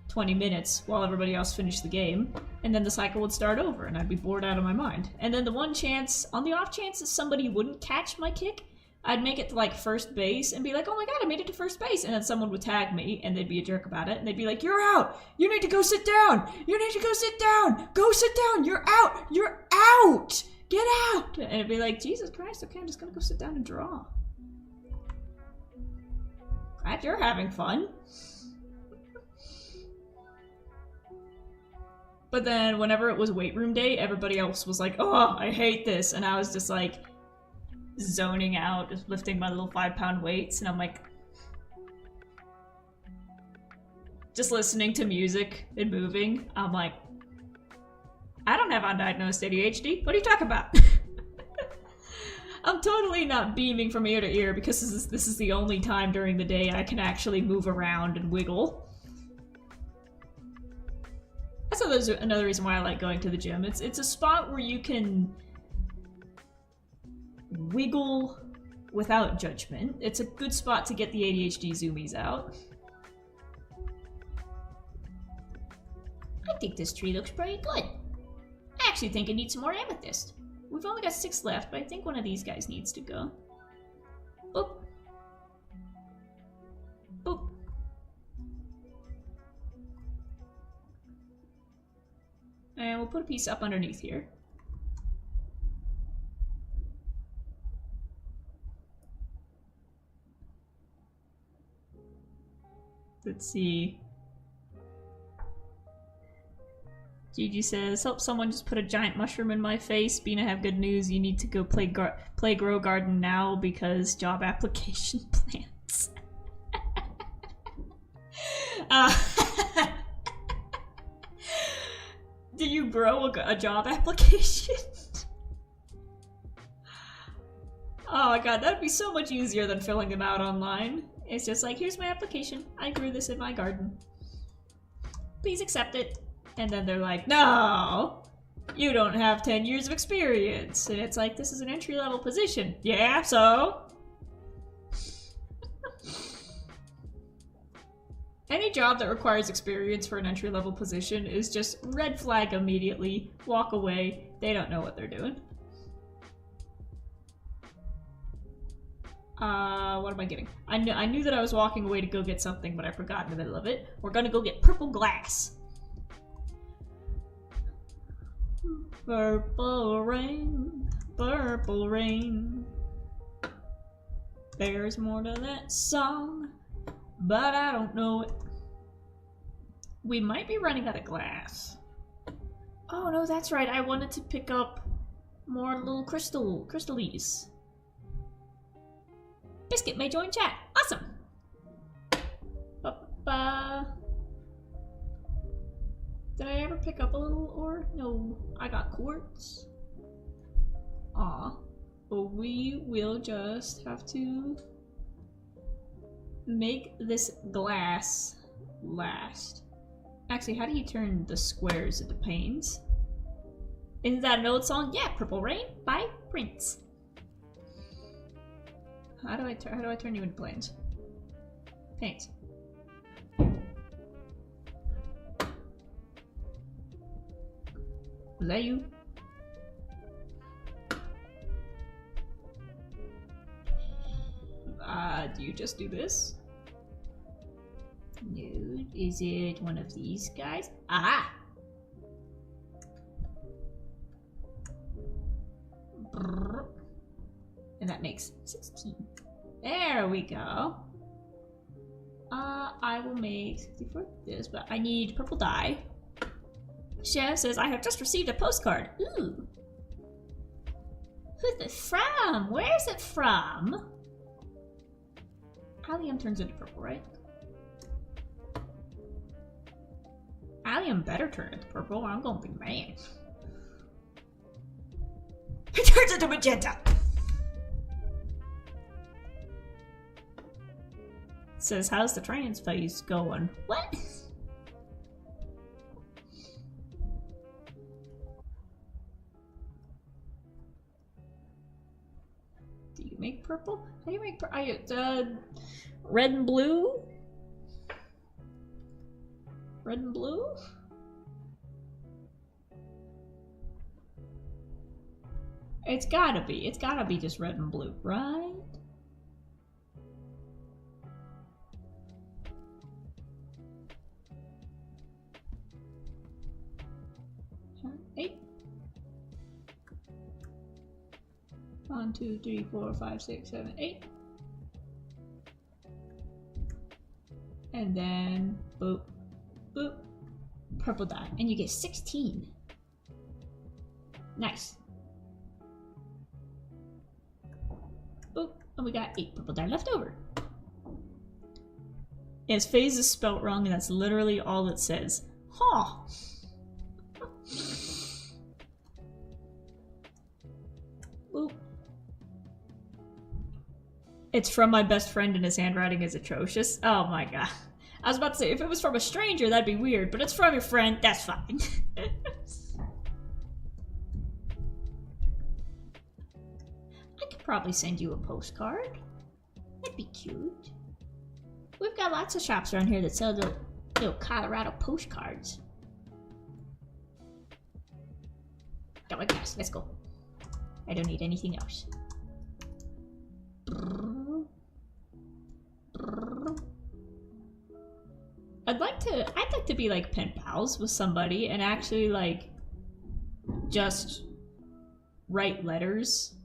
20 minutes while everybody else finished the game, and then the cycle would start over, and I'd be bored out of my mind. And then the one chance, on the off chance that somebody wouldn't catch my kick, I'd make it to like first base and be like, oh my god, I made it to first base. And then someone would tag me and they'd be a jerk about it. And they'd be like, you're out. You need to go sit down. You need to go sit down. Go sit down. You're out. You're out. Get out. And it'd be like, Jesus Christ, okay, I'm just gonna go sit down and draw. Glad you're having fun. But then whenever it was weight room day, everybody else was like, oh, I hate this. And I was just like, zoning out, just lifting my little 5-pound weights, and I'm like just listening to music and moving. I'm like, I don't have undiagnosed ADHD. What are you talking about? I'm totally not beaming from ear to ear because this is the only time during the day I can actually move around and wiggle. That's another reason why I like going to the gym. It's a spot where you can wiggle without judgment. It's a good spot to get the ADHD zoomies out. I think this tree looks pretty good. I actually think it needs some more amethyst. We've only got 6 left, but I think one of these guys needs to go. Boop. Boop. And we'll put a piece up underneath here. Let's see. Gigi says, help someone just put a giant mushroom in my face. Bean, I have good news. You need to go play Grow Garden now because job application plans. Do you grow a job application? Oh my god, that would be so much easier than filling them out online. It's just like, here's my application. I grew this in my garden. Please accept it. And then they're like, no, you don't have 10 years of experience. And it's like, this is an entry-level position. Yeah, so? Any job that requires experience for an entry-level position is just red flag immediately, walk away, they don't know what they're doing. What am I getting? I knew that I was walking away to go get something, but I forgot in the middle of it. We're gonna go get purple glass. Purple rain, purple rain. There's more to that song, but I don't know it. We might be running out of glass. Oh no, that's right. I wanted to pick up more little crystalies. Biscuit may join chat. Awesome. Ba-ba. Did I ever pick up a little ore? No, I got quartz. Aw. But we will just have to make this glass last. Actually, how do you turn the squares into panes? Isn't that an old song? Yeah, Purple Rain by Prince. How do I turn you into planes? Panes. Was that you? Do you just do this? No, is it one of these guys? Aha! Brrr. And that makes 16. There we go. I will make 64 this, but I need purple dye. Chef says, I have just received a postcard. Ooh. Who's it from? Where is it from? Allium turns into purple, right? Allium better turn into purple, or I'm gonna be mad. It turns into magenta! Says, how's the trans phase going? What? Do you make purple? How do you make purple? Red and blue? Red and blue? It's gotta be just red and blue, right? Eight. 1, 2, 3, 4, 5, 6, 7, 8. And then boop, boop, purple dye, and you get 16. Nice. Boop, and we got 8 purple dye left over. Yes, phase is spelt wrong, and that's literally all it says. Huh. Boop. It's from my best friend and his handwriting is atrocious. Oh my god. I was about to say, if it was from a stranger, that'd be weird, but it's from your friend, that's fine. I could probably send you a postcard. That'd be cute. We've got lots of shops around here that sell the little Colorado postcards. Got my gas, let's go. I don't need anything else. I'd like to be like pen pals with somebody and actually like just write letters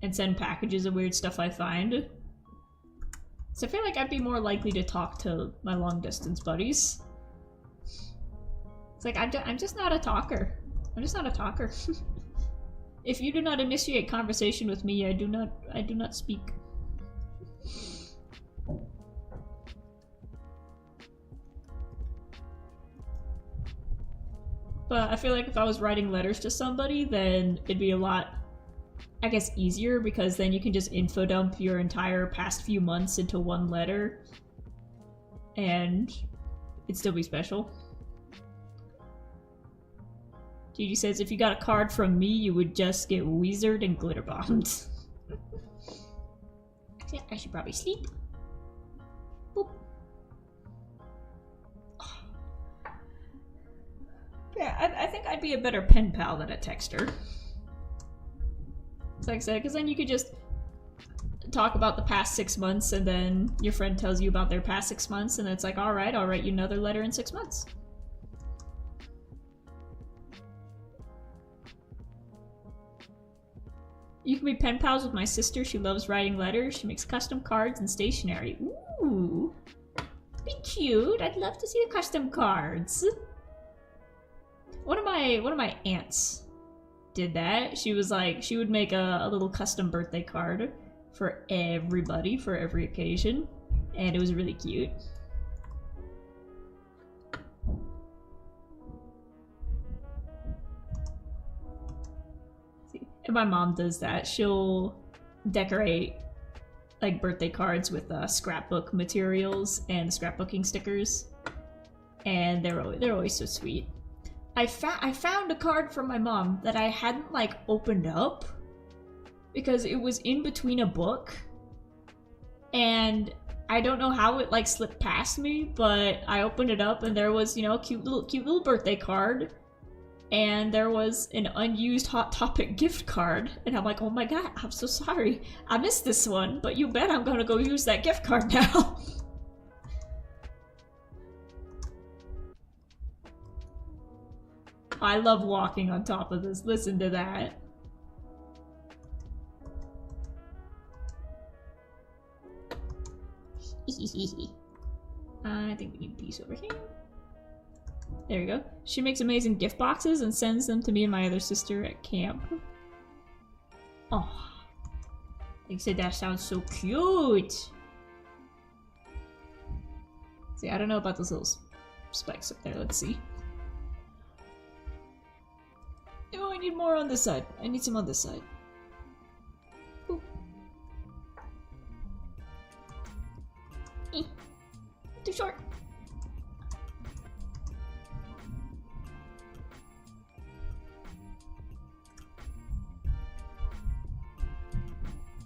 and send packages of weird stuff I find. So I feel like I'd be more likely to talk to my long distance buddies. It's like, I'm just not a talker. I'm just not a talker. If you do not initiate conversation with me, I do not speak. But I feel like if I was writing letters to somebody, then it'd be a lot, I guess, easier, because then you can just info dump your entire past few months into one letter, and it'd still be special. Gigi says, if you got a card from me, you would just get wizard and glitter bombed. Yeah, I should probably sleep. Boop. Yeah, I think I'd be a better pen pal than a texter. Like I said, because then you could just talk about the past 6 months, and then your friend tells you about their past 6 months, and it's like, alright, I'll write you another letter in 6 months. You can be pen pals with my sister. She loves writing letters. She makes custom cards and stationery. Ooh. Be cute. I'd love to see the custom cards. One of my aunts did that. She was like, she would make a little custom birthday card for everybody for every occasion, and it was really cute. And my mom does that. She'll decorate like birthday cards with scrapbook materials and scrapbooking stickers, and they're always so sweet. I found a card from my mom that I hadn't like opened up because it was in between a book, and I don't know how it like slipped past me, but I opened it up and there was, you know, a cute little birthday card, and there was an unused Hot Topic gift card, and I'm like, oh my god, I'm so sorry, I missed this one, but you bet I'm gonna go use that gift card now. I love walking on top of this. Listen to that. I think we need a piece over here. There we go. She makes amazing gift boxes and sends them to me and my other sister at camp. Oh, they said that sounds so cute. See, I don't know about those little spikes up there. Let's see. Oh, I need more on this side. I need some on this side. Ooh. Too short.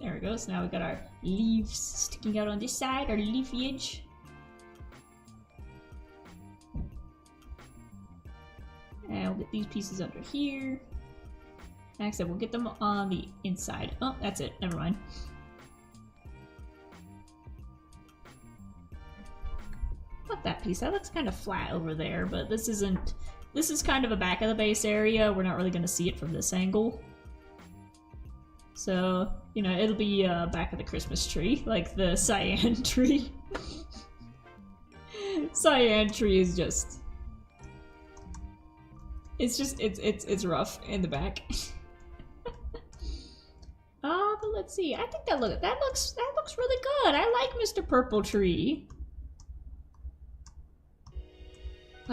There we go. So now we got our leaves sticking out on this side, our leafage. And we'll get these pieces under here. Like I said, we'll get them on the inside. Oh, that's it. Never mind. Fuck that piece. That looks kind of flat over there, but this isn't... This is kind of a back of the base area. We're not really going to see it from this angle. So, you know, it'll be back of the Christmas tree, like the cyan tree. Cyan tree is just... It's rough in the back. Oh, but let's see. I think that looks really good. I like Mr. Purple Tree.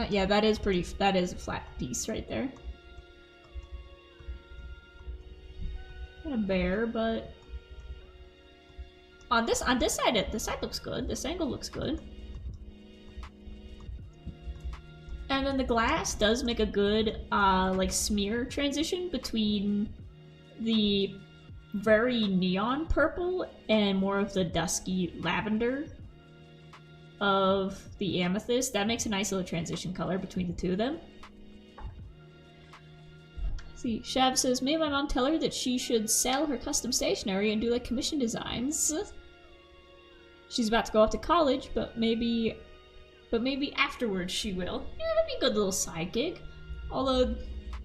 Yeah, that is a flat piece right there. Kind of bare, but on this side, this side looks good. This angle looks good. And then the glass does make a good, like, smear transition between the very neon purple and more of the dusky lavender of the amethyst. That makes a nice little transition color between the two of them. Let's see, Shav says, may my mom tell her that she should sell her custom stationery and do, like, commission designs. She's about to go off to college, but maybe afterwards she will. Yeah, that'd be a good little side gig. Although,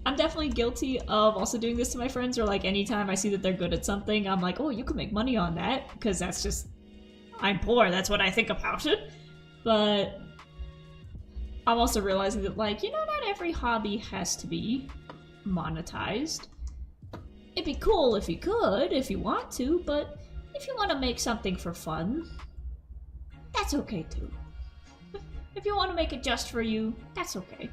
I'm definitely guilty of also doing this to my friends, or like anytime I see that they're good at something, I'm like, oh, you can make money on that, because that's just... I'm poor, that's what I think about it. But I'm also realizing that, like, you know, not every hobby has to be monetized. It'd be cool if you could, if you want to, but if you want to make something for fun, that's okay too. If you want to make it just for you, that's okay.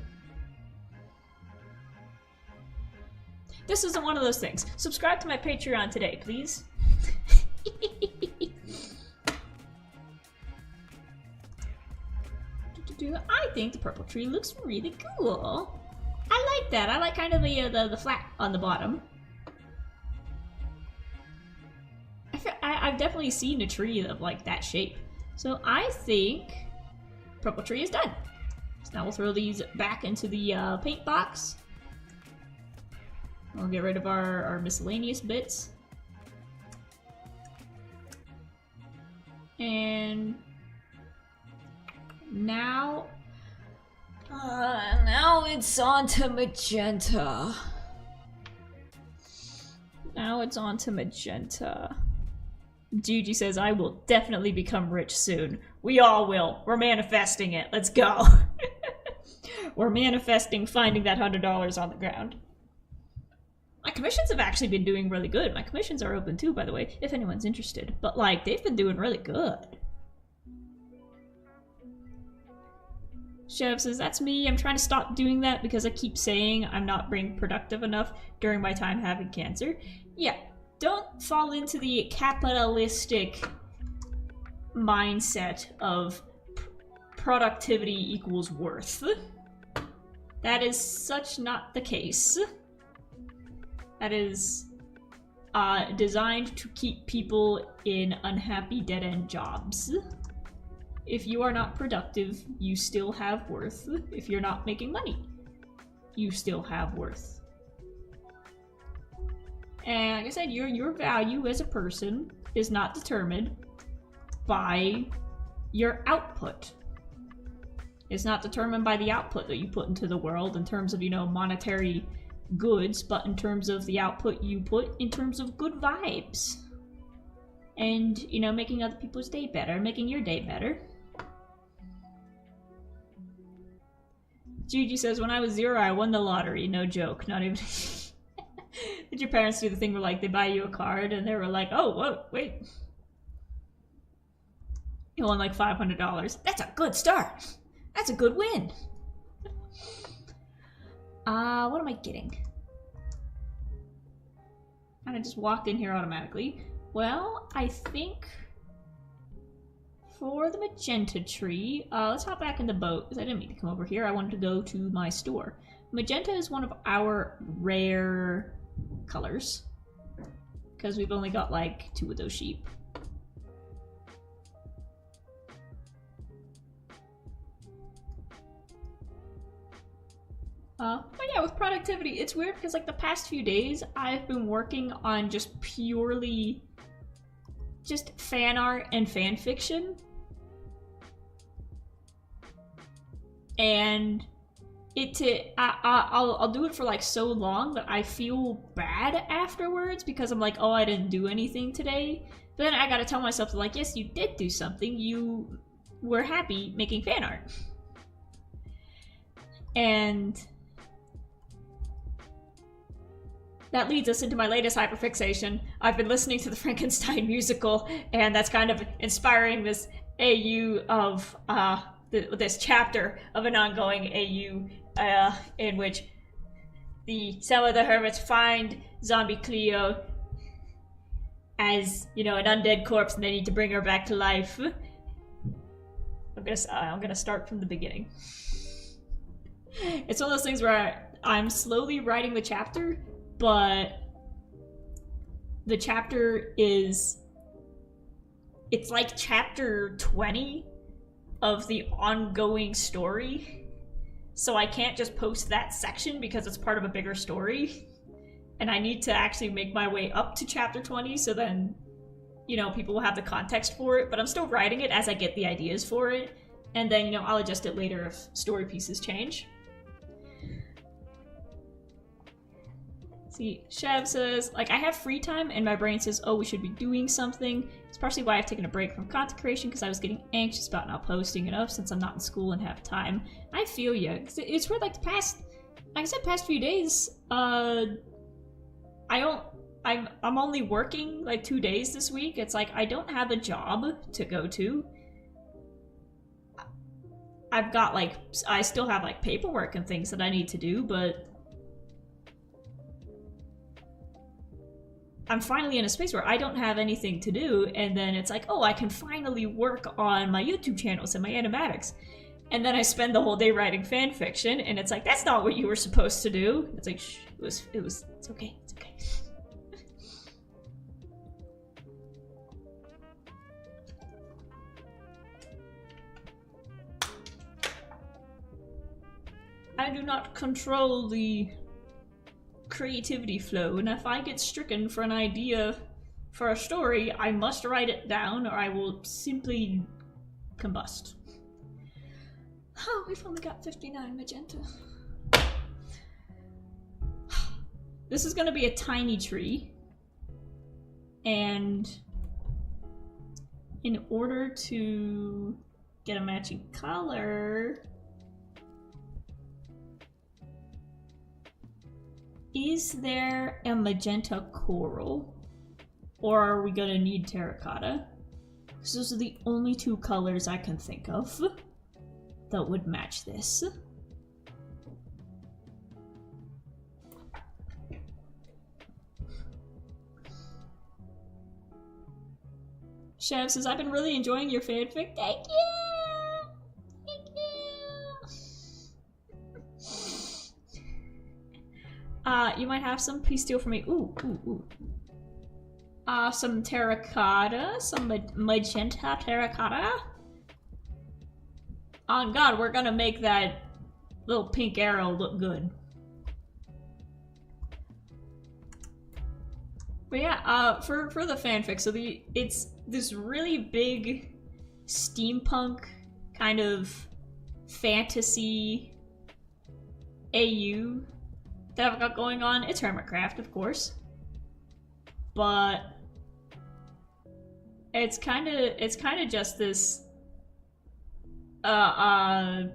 This isn't one of those things. Subscribe to my Patreon today, please. I think the purple tree looks really cool. I like that. I like kind of the flat on the bottom. I've definitely seen a tree of like that shape. So I think purple tree is done. So now we'll throw these back into the paint box. We'll get rid of our miscellaneous bits. And now it's on to magenta. Now it's on to magenta. Gigi says, I will definitely become rich soon. We all will. We're manifesting it. Let's go. We're manifesting finding that $100 on the ground. My commissions have actually been doing really good. My commissions are open too, by the way, if anyone's interested. But, like, they've been doing really good. Chev says, that's me. I'm trying to stop doing that because I keep saying I'm not being productive enough during my time having cancer. Yeah, don't fall into the capitalistic mindset of productivity equals worth. That is such not the case. That is designed to keep people in unhappy dead-end jobs. If you are not productive, you still have worth. If you're not making money, you still have worth. And like I said, your value as a person is not determined by your output. It's not determined by the output that you put into the world in terms of, you know, monetary goods, but in terms of the output you put in terms of good vibes. And, you know, making other people's day better, making your day better. Gigi says, when I was 0, I won the lottery. No joke. Not even... Did your parents do the thing where, like, they buy you a card and they were like, oh, whoa, wait. You won, like, $500. That's a good start. That's a good win. What am I getting? Kind of just walked in here automatically. Well, I think... for the magenta tree, let's hop back in the boat, because I didn't mean to come over here. I wanted to go to my store. Magenta is one of our rare colors, because we've only got like 2 of those sheep. But yeah, with productivity, it's weird because like the past few days, I've been working on just purely just fan art and fan fiction. And I'll do it for like so long that I feel bad afterwards because I'm like, oh, I didn't do anything today. But then I gotta tell myself like, yes, you did do something. You were happy making fan art. And that leads us into my latest hyperfixation. I've been listening to the Frankenstein musical, and that's kind of inspiring this AU of this chapter of an ongoing AU in which some of the hermits find zombie Cleo as, you know, an undead corpse, and they need to bring her back to life. I'm gonna start from the beginning. It's one of those things where I'm slowly writing the chapter, but the chapter is... it's like chapter 20 of the ongoing story. So I can't just post that section because it's part of a bigger story. And I need to actually make my way up to chapter 20 so then, you know, people will have the context for it. But I'm still writing it as I get the ideas for it. And then, you know, I'll adjust it later if story pieces change. See, Chev says, like, I have free time and my brain says, oh, we should be doing something. It's partially why I've taken a break from content creation because I was getting anxious about not posting enough since I'm not in school and have time. I feel you. It's weird, like, the past like I said, past few days, I'm only working like 2 days this week. It's like I don't have a job to go to. I've got like, I still have like paperwork and things that I need to do, but I'm finally in a space where I don't have anything to do, and then it's like, oh, I can finally work on my YouTube channels and my animatics. And then I spend the whole day writing fan fiction, and it's like, that's not what you were supposed to do. It's like, shh, it's okay, it's okay. I do not control the creativity flow, and if I get stricken for an idea for a story, I must write it down or I will simply combust. Oh, we've only got 59 magenta. This is gonna be a tiny tree, and in order to get a matching color, is there a magenta coral? Or are we gonna need terracotta? Because those are the only two colors I can think of that would match this. Chev says, I've been really enjoying your fanfic. Thank you! Thank you! You might have some. Please steal from me. Ooh, ooh, ooh. Some terracotta. Some magenta terracotta. On God, we're gonna make that little pink arrow look good. But yeah, for the fanfic, so it's this really big steampunk kind of fantasy AU that I've got going on. It's Hermitcraft, of course, but it's kind of just this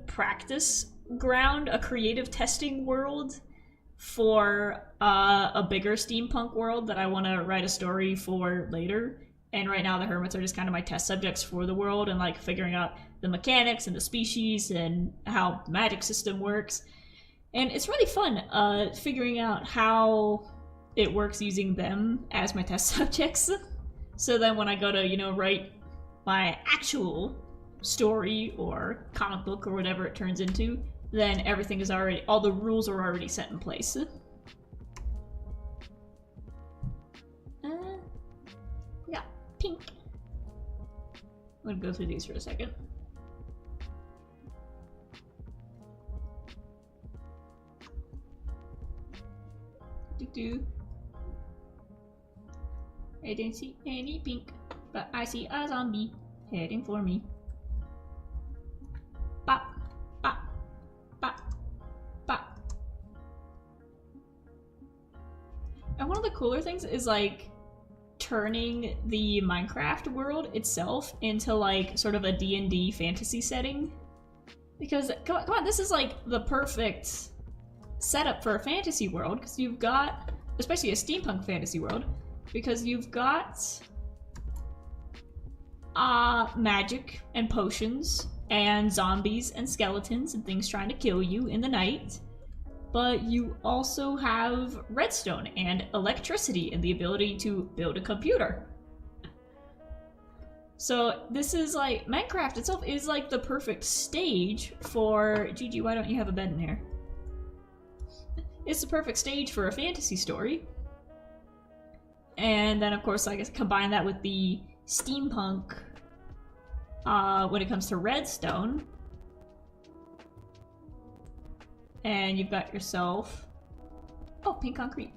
practice ground, a creative testing world for a bigger steampunk world that I want to write a story for later. And right now the hermits are just kind of my test subjects for the world and like figuring out the mechanics and the species and how the magic system works. And it's really fun figuring out how it works using them as my test subjects. So then when I go to, you know, write my actual story or comic book or whatever it turns into, then everything is already, all the rules are already set in place. Yeah, pink. I'm gonna go through these for a second. Do-do. I didn't see any pink, but I see a zombie heading for me. Bop, bop, bop, bop. And one of the cooler things is like turning the Minecraft world itself into like sort of a D&D fantasy setting. Because come on, this is like the perfect setup for a fantasy world, because you've got, especially a steampunk fantasy world, because you've got magic and potions and zombies and skeletons and things trying to kill you in the night, but you also have redstone and electricity and the ability to build a computer. So this is like, Minecraft itself is like the perfect stage for, Gigi, why don't you have a bed in here? It's the perfect stage for a fantasy story. And then of course I guess combine that with the steampunk when it comes to redstone. And you've got yourself, oh, pink concrete.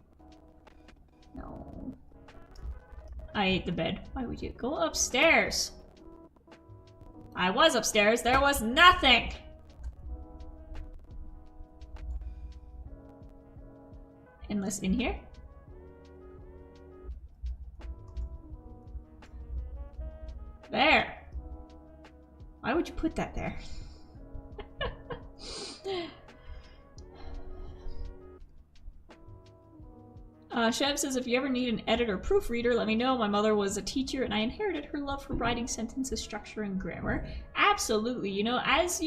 No. I ate the bed. Why would you go upstairs? I was upstairs, there was nothing! Unless in here? There! Why would you put that there? Chev says, if you ever need an editor proofreader, let me know. My mother was a teacher and I inherited her love for writing sentences, structure, and grammar. Absolutely. You know, as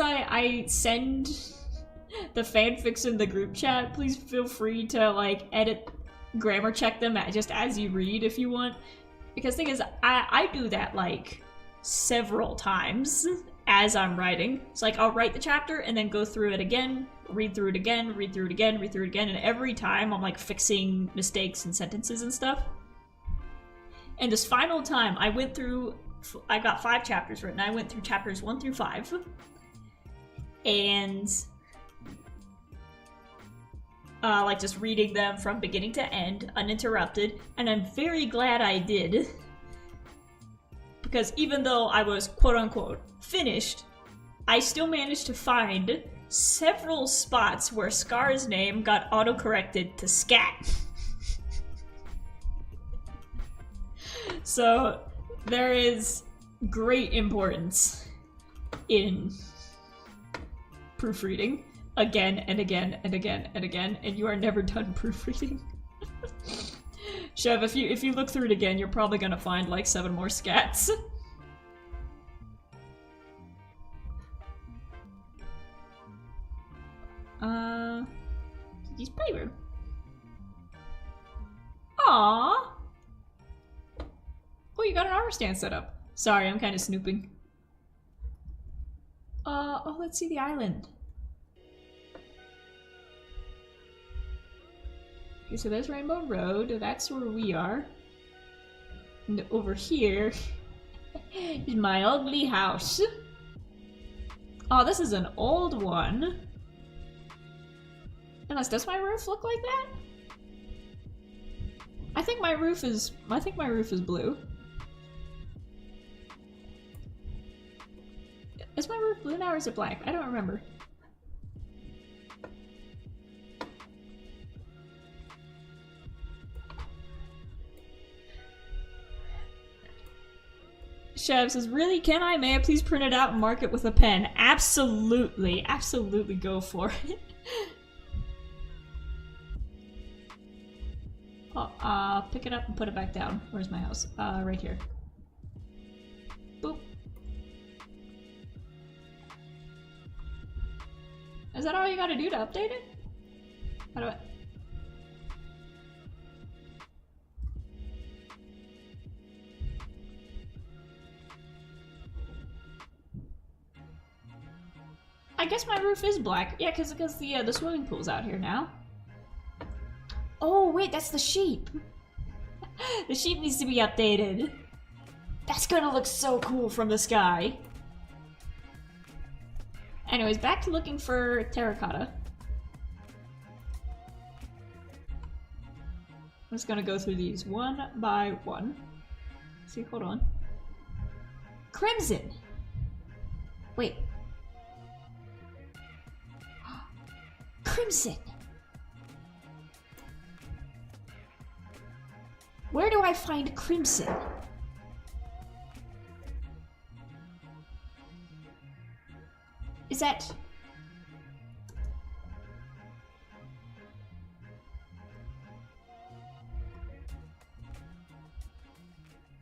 I send the fanfics in the group chat, please feel free to, like, edit, grammar check them just as you read if you want. Because the thing is, I do that, like, several times as I'm writing. It's like, I'll write the chapter and then go through it again, read through it again, read through it again, read through it again, and every time I'm, like, fixing mistakes and sentences and stuff. And this final time, I got 5 chapters written. I went through chapters 1 through 5. And like just reading them from beginning to end, uninterrupted, and I'm very glad I did. Because even though I was quote-unquote finished, I still managed to find several spots where Scar's name got auto-corrected to Scat. So there is great importance in proofreading again and again and again and again, and you are never done proofreading. Chev, if you look through it again, you're probably gonna find like 7 more scats. He's paper. Aww. Oh, you got an armor stand set up. Sorry, I'm kind of snooping. Oh, let's see the island. Okay, so there's Rainbow Road. That's where we are. And over here is my ugly house. Oh, this is an old one. Unless, does my roof look like that? I think my roof is blue. Is my roof blue now or is it black? I don't remember. Chev says, really? Can I? May I please print it out and mark it with a pen? Absolutely. Absolutely go for it. Pick it up and put it back down. Where's my house? Right here. Boop. Is that all you gotta do to update it? How do I guess my roof is black. Yeah, because the swimming pool's out here now. Oh, wait, that's the sheep. The sheep needs to be updated. That's gonna look so cool from the sky. Anyways, back to looking for terracotta. I'm just gonna go through these one by one. See, hold on. Crimson! Wait. Crimson! Where do I find crimson? Is that...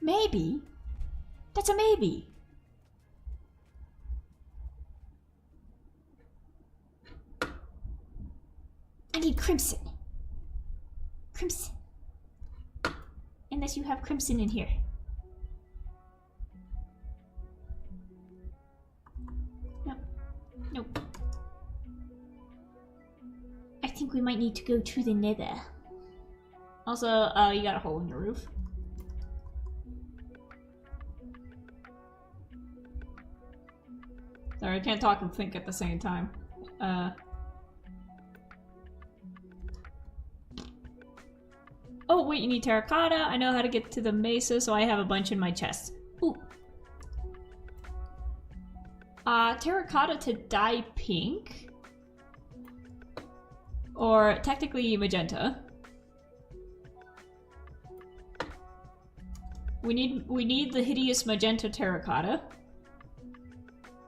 Maybe. That's a maybe. I need crimson. Crimson. Unless you have crimson in here. No. Nope. I think we might need to go to the nether. Also, you got a hole in your roof. Sorry, I can't talk and think at the same time. Oh, wait, you need terracotta. I know how to get to the mesa, so I have a bunch in my chest. Ooh. Terracotta to dye pink. Or technically magenta. We need the hideous magenta terracotta.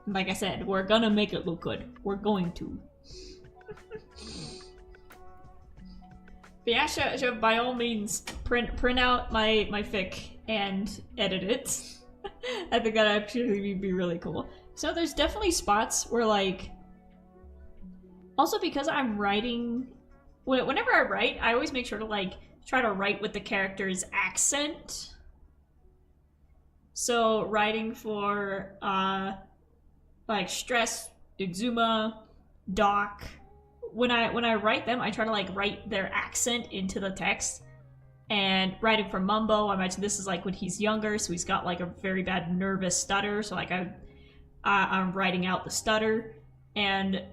Like I said, we're gonna make it look good. We're going to. But yeah, by all means, print out my fic and edit it. I think that'd actually be really cool. So there's definitely spots where, like... Also, because I'm writing... Whenever I write, I always make sure to, like, try to write with the character's accent. So, writing for, like, Stress, Exuma, Doc... When I write them, I try to, like, write their accent into the text. And writing for Mumbo, I imagine this is, like, when he's younger, so he's got, like, a very bad nervous stutter. So, like, I'm writing out the stutter. And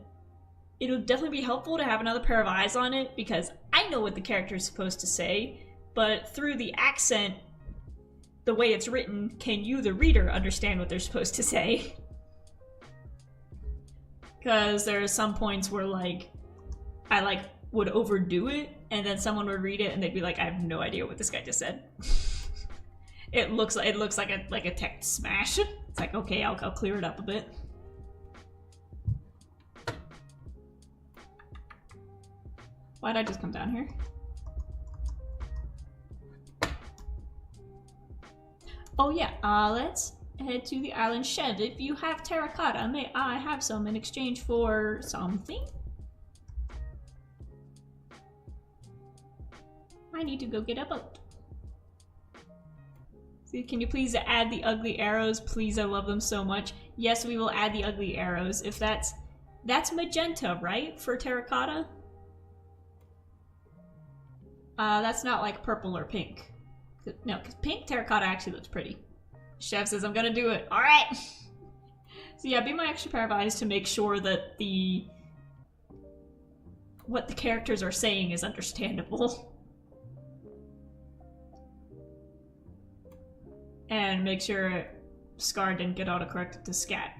it'll definitely be helpful to have another pair of eyes on it, because I know what the character is supposed to say, but through the accent, the way it's written, can you, the reader, understand what they're supposed to say? Because there are some points where, like, I, like, would overdo it, and then someone would read it and they'd be like, I have no idea what this guy just said. It looks like a text smash. It's like, okay, I'll clear it up a bit. Why'd I just come down here? Oh yeah, let's head to the island shed. If you have terracotta, may I have some in exchange for something? I need to go get a boat. See, can you please add the ugly arrows? Please, I love them so much. Yes, we will add the ugly arrows. If that's magenta, right? For terracotta? That's not like purple or pink. No, because pink terracotta actually looks pretty. Chef says I'm gonna do it. Alright! So yeah, be my extra pair of eyes to make sure that what the characters are saying is understandable. And make sure Scar didn't get autocorrected to scat.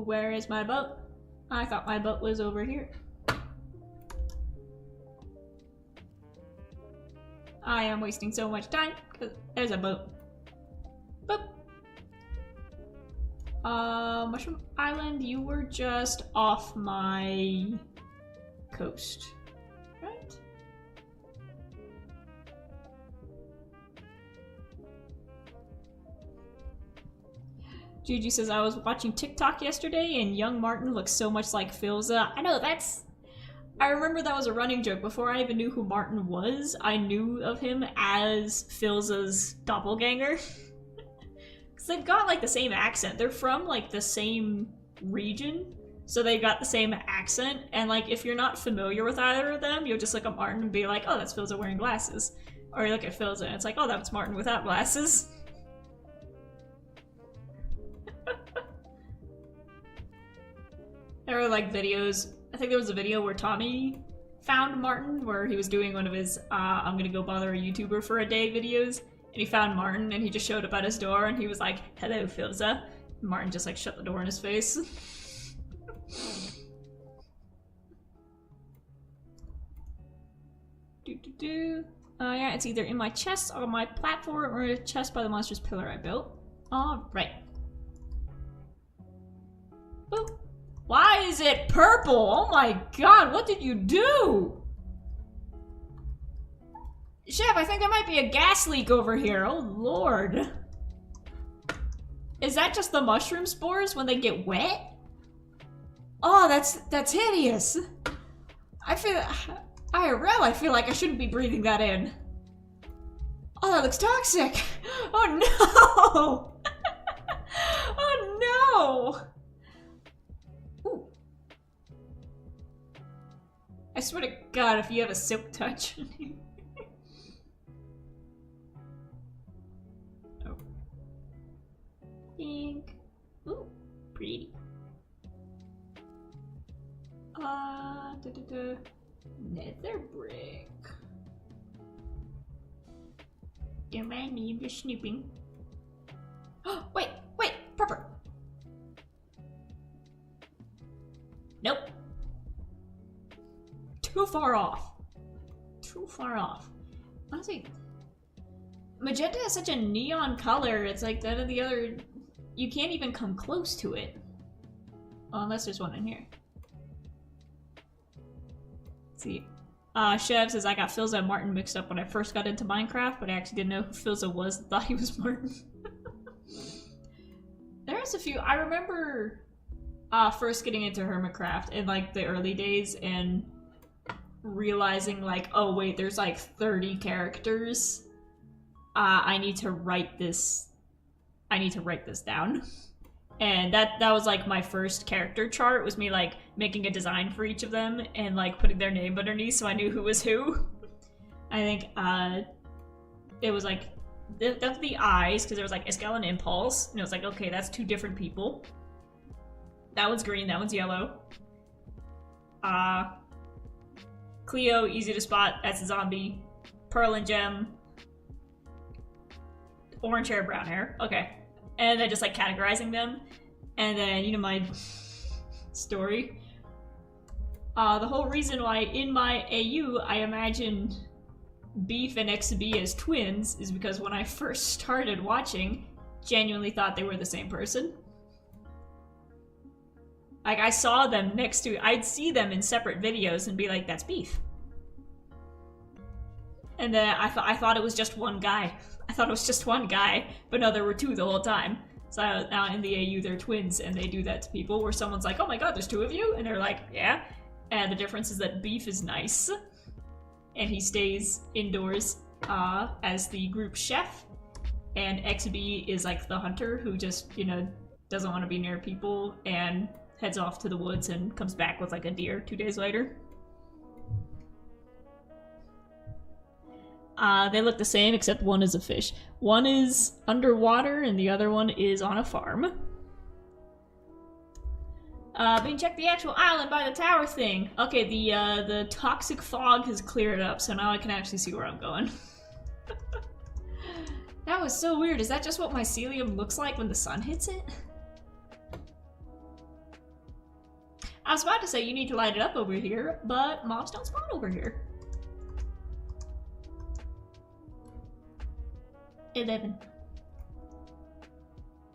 Where is my boat? I thought my boat was over here. I am wasting so much time. There's a boat. Boop. Mushroom Island, you were just off my coast, right? Juju says, I was watching TikTok yesterday and young Martin looks so much like Filza. I know, I remember that was a running joke. Before I even knew who Martin was, I knew of him as Filza's doppelganger. Because they've got, like, the same accent. They're from, like, the same region. So they got the same accent, and like if you're not familiar with either of them, you'll just look at Martin and be like, oh, that's Filza wearing glasses. Or you look at Filza and it's like, oh, that's Martin without glasses. There were like videos, I think there was a video where Tommy found Martin, where he was doing one of his I'm gonna go bother a YouTuber for a day videos, and he found Martin and he just showed up at his door and he was like, hello Filza. And Martin just like shut the door in his face. Yeah, it's either in my chest on my platform or a chest by the monstrous pillar I built. Alright. Boop. Why is it purple? Oh my god, what did you do? Chef, I think there might be a gas leak over here. Oh lord. Is that just the mushroom spores when they get wet? Oh, that's hideous. IRL, I feel like I shouldn't be breathing that in. Oh, that looks toxic. Oh no. Oh no. Ooh. I swear to God, if you have a silk touch. Oh. Pink. Ooh, pretty. Nether brick. Don't mind me, I'm just snooping. Oh, wait, purple. Nope. Too far off. Honestly, magenta is such a neon color. It's like none of the other. You can't even come close to it. Oh, unless there's one in here. Let's see. Chev says, I got Philza and Martin mixed up when I first got into Minecraft, but I actually didn't know who Philza was and thought he was Martin. There's a few. I remember first getting into Hermitcraft in like the early days and realizing like, oh wait, there's like 30 characters. I need to write this down. And that was like my first character chart, was me like making a design for each of them and like putting their name underneath so I knew who was who. I think it was like the eyes, because there was like Eskel and Impulse, and it was like, okay, that's two different people. That one's green, that one's yellow. Cleo, easy to spot, that's a zombie. Pearl and Gem, orange hair, brown hair. Okay. And then just like categorizing them. And then, you know, my story. The whole reason why in my AU I imagined Beef and XB as twins is because when I first started watching, genuinely thought they were the same person. Like, I saw them next to, I'd see them in separate videos and be like, that's Beef. And then I thought it was just one guy. I thought it was just one guy, but no, there were two the whole time. So now in the AU, they're twins, and they do that to people, where someone's like, oh my god, there's two of you? And they're like, yeah. And the difference is that Beef is nice, and he stays indoors as the group chef, and XB is like the hunter who just, you know, doesn't want to be near people and heads off to the woods and comes back with like a deer 2 days later. They look the same, except one is a fish. One is underwater, and the other one is on a farm. Being check the actual island by the tower thing. Okay, the toxic fog has cleared up, so now I can actually see where I'm going. That was so weird. Is that just what mycelium looks like when the sun hits it? I was about to say you need to light it up over here, but mobs don't spawn over here. 11.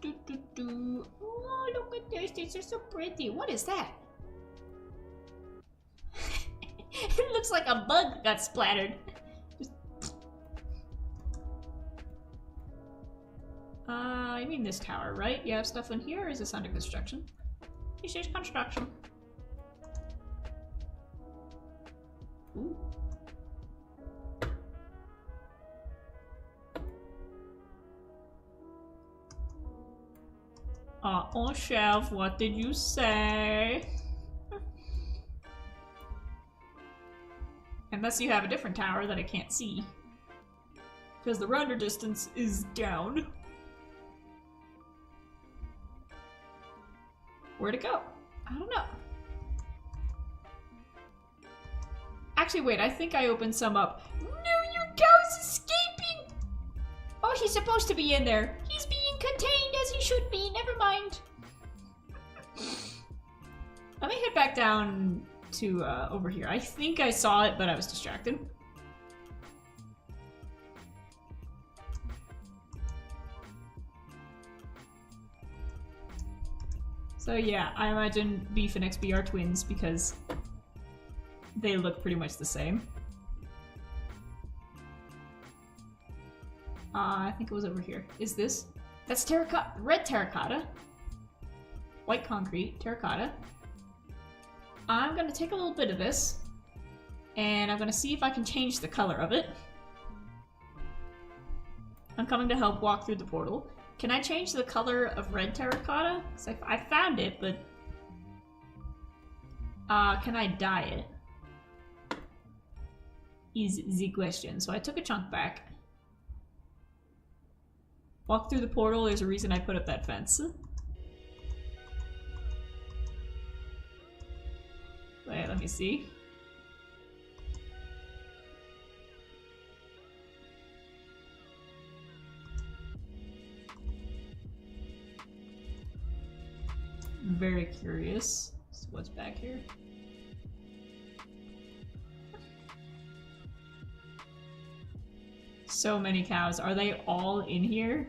Oh, look at this. These are so pretty. What is that? It looks like a bug got splattered. I mean this tower, right? You have stuff in here, or is this under construction? This is construction. Ooh. Oh, Chef, what did you say? Unless you have a different tower that I can't see. Because the render distance is down. Where'd it go? I don't know. Actually, wait, I think I opened some up. No, your cow's escaping! Oh, he's supposed to be in there. He's being contained as he should be. Never mind. Let me head back down to over here. I think I saw it, but I was distracted. So yeah, I imagine Beef and XB are twins because they look pretty much the same. I think it was over here. Is this? That's terracotta. Red terracotta. White concrete. Terracotta. I'm gonna take a little bit of this, and I'm gonna see if I can change the color of it. I'm coming to help walk through the portal. Can I change the color of red terracotta? Because I found it, but... can I dye it? Is the question. So I took a chunk back. Walk through the portal, there's a reason I put up that fence. Wait, let me see. I'm very curious as to what's back here. So many cows. Are they all in here?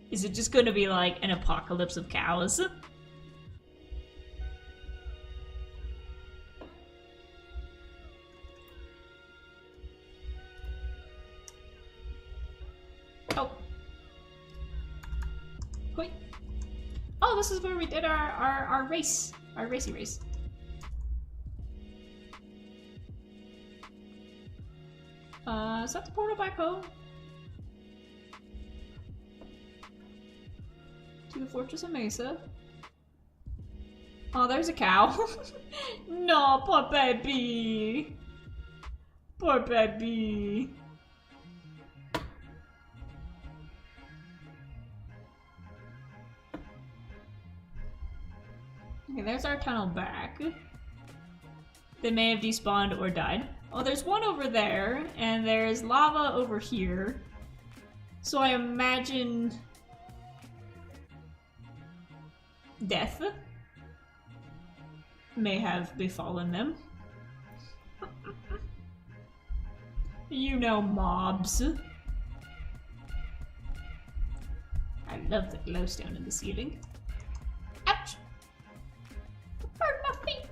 Is it just gonna be like an apocalypse of cows? Oh. Wait. Oh, this is where we did our race. Our racy race. Is that the portal back home? To the Fortress of Mesa. Oh, there's a cow. No, poor baby. Poor baby. Okay, there's our tunnel back. They may have despawned or died. Oh, there's one over there, and there's lava over here. So I imagine death may have befallen them. You know, mobs. I love the glowstone in the ceiling. Ouch! Burn my feet!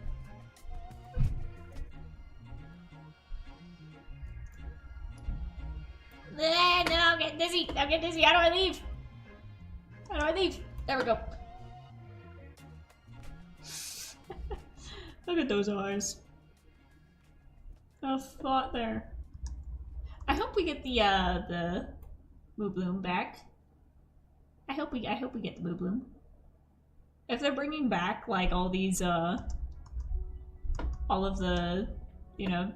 No, I'm getting dizzy. I'm getting dizzy. How do I leave? How do I leave? There we go. Look at those eyes. No thought there. I hope we get the Moo Bloom back. I hope we get the Moo Bloom. If they're bringing back like all these all of the, you know,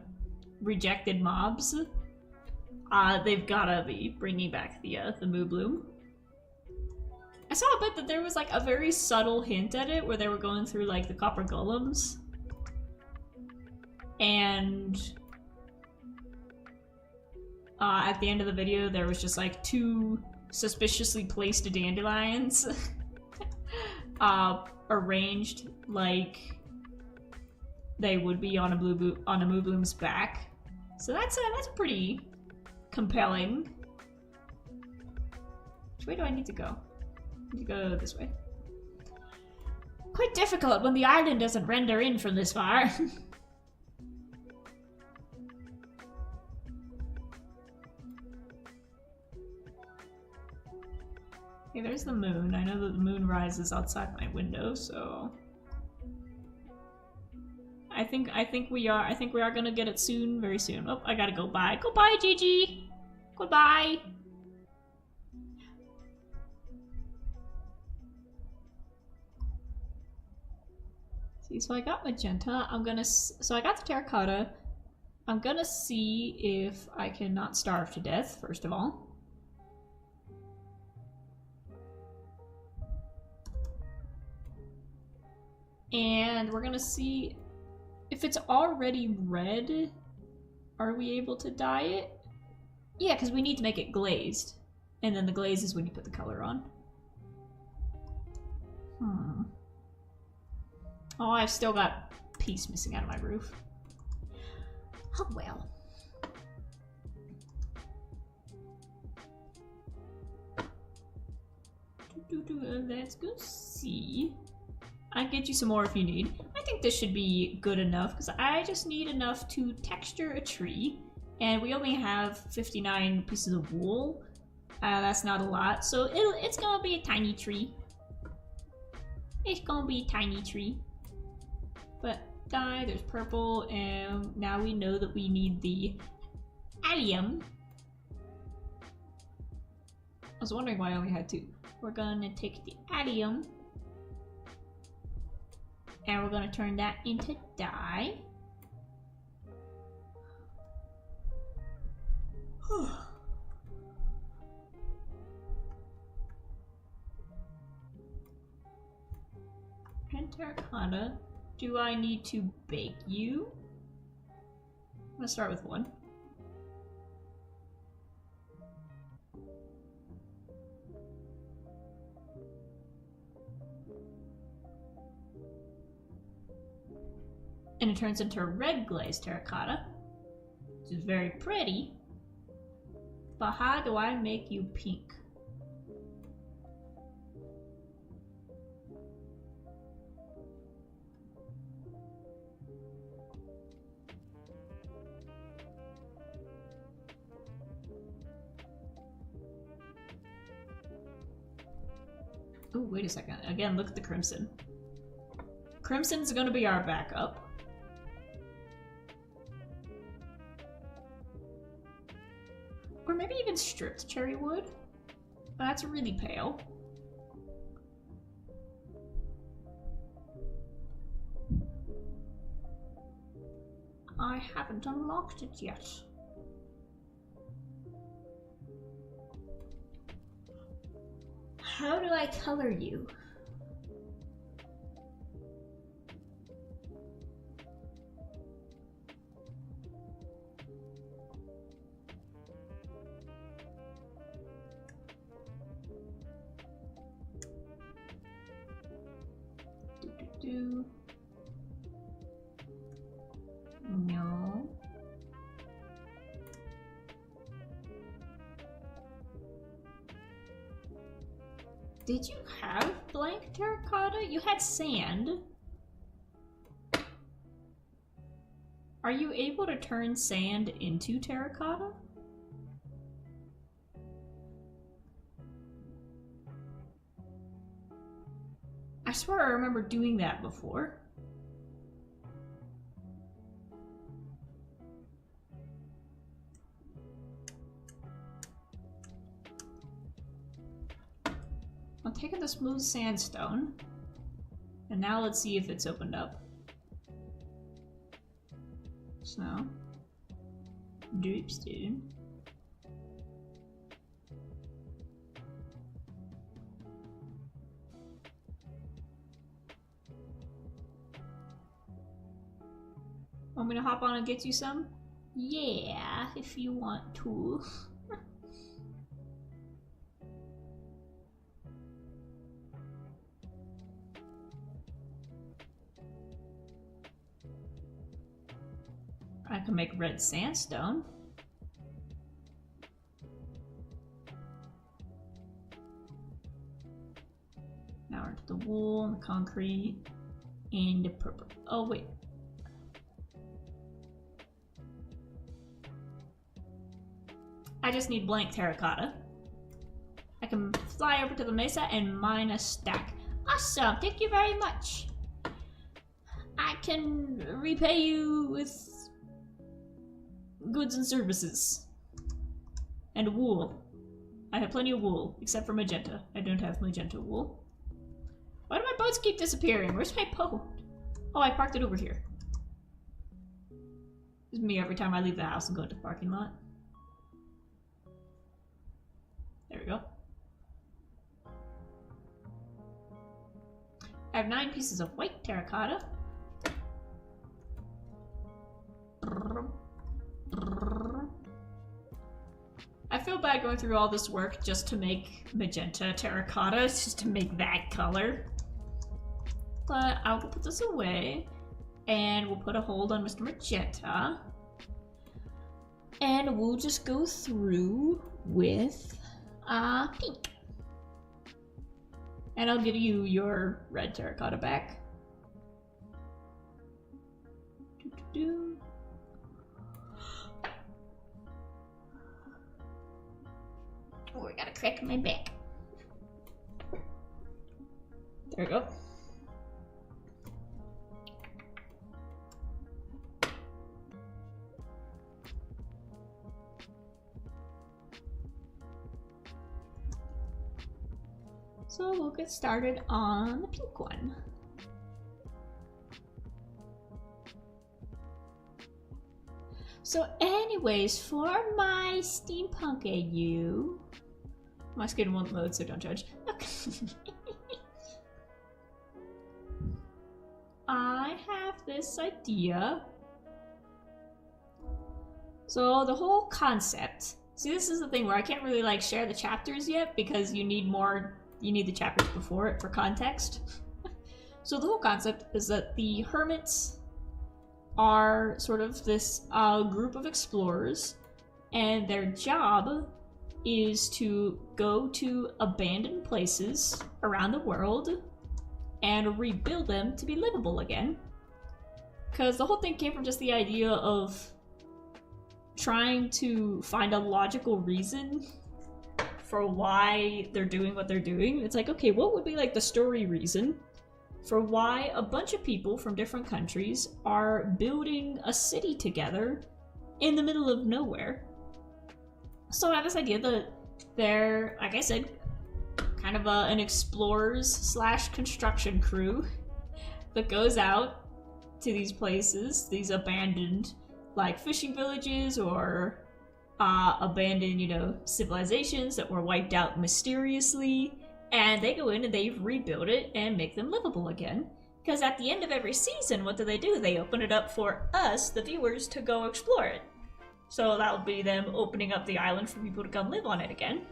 rejected mobs, they've gotta be bringing back the Moo Bloom. I saw a bit that there was like a very subtle hint at it where they were going through like the copper golems. And at the end of the video there was just like 2 suspiciously placed dandelions arranged like they would be on a Moo Bloom's back. So that's pretty compelling. Which way do I need to go? I need to go this way. Quite difficult when the island doesn't render in from this far. Okay, there's the moon. I know that the moon rises outside my window, so I think we are gonna get it soon, very soon. Oh, I gotta go. Bye. Goodbye, Gigi. Goodbye. See, so I got magenta. So I got the terracotta. I'm gonna see if I can not starve to death, first of all. And we're gonna see if it's already red. Are we able to dye it? Yeah, because we need to make it glazed. And then the glaze is when you put the color on. Oh, I've still got a piece missing out of my roof. Oh well. Let's go see. I'll get you some more if you need. I think this should be good enough because I just need enough to texture a tree. And we only have 59 pieces of wool. That's not a lot. So it's gonna be a tiny tree. It's gonna be a tiny tree. But dye, there's purple, and now we know that we need the allium. I was wondering why I only had 2. We're gonna take the allium. And we're gonna turn that into dye. And terracotta. Do I need to bake you? I'm gonna start with 1. And it turns into red glazed terracotta, which is very pretty. But how do I make you pink? Oh, wait a second. Again, look at the Crimson. Crimson's gonna be our backup. Or maybe even stripped cherry wood. But that's really pale. I haven't unlocked it yet. How do I color you? No. Did you have blank terracotta? You had sand. Are you able to turn sand into terracotta? I swear I remember doing that before. I'm taking the smooth sandstone, and now let's see if it's opened up. So, dripstone. Want me to hop on and get you some? Yeah, if you want to. I can make red sandstone. Now we're into the wool and the concrete and the purple. Oh wait. I just need blank terracotta. I can fly over to the mesa and mine a stack. Awesome, thank you very much. I can repay you with goods and services. And wool. I have plenty of wool, except for magenta. I don't have magenta wool. Why do my boats keep disappearing? Where's my boat? Oh, I parked it over here. This is me every time I leave the house and go into the parking lot. There we go. I have 9 pieces of white terracotta. I feel bad going through all this work just to make magenta terracotta, just to make that color. But I'll put this away, and we'll put a hold on Mr. Magenta. And we'll just go through with pink. And I'll give you your red terracotta back. Doo-doo-doo. Oh, I gotta crack my back. There we go. So we'll get started on the pink one. So anyways, for my steampunk AU, my skin won't load, so don't judge. I have this idea. So the whole concept, see, this is the thing where I can't really like share the chapters yet because you need the chapters before it for context. So the whole concept is that the hermits are sort of this group of explorers, and their job is to go to abandoned places around the world and rebuild them to be livable again. Because the whole thing came from just the idea of trying to find a logical reason for why they're doing what they're doing. It's like, okay, what would be like the story reason for why a bunch of people from different countries are building a city together in the middle of nowhere? So I have this idea that they're, like I said, kind of an explorers slash construction crew that goes out to these places, these abandoned like fishing villages or abandoned, you know, civilizations that were wiped out mysteriously, and they go in and they rebuild it and make them livable again. Because at the end of every season, what do? They open it up for us, the viewers, to go explore it. So that'll be them opening up the island for people to come live on it again.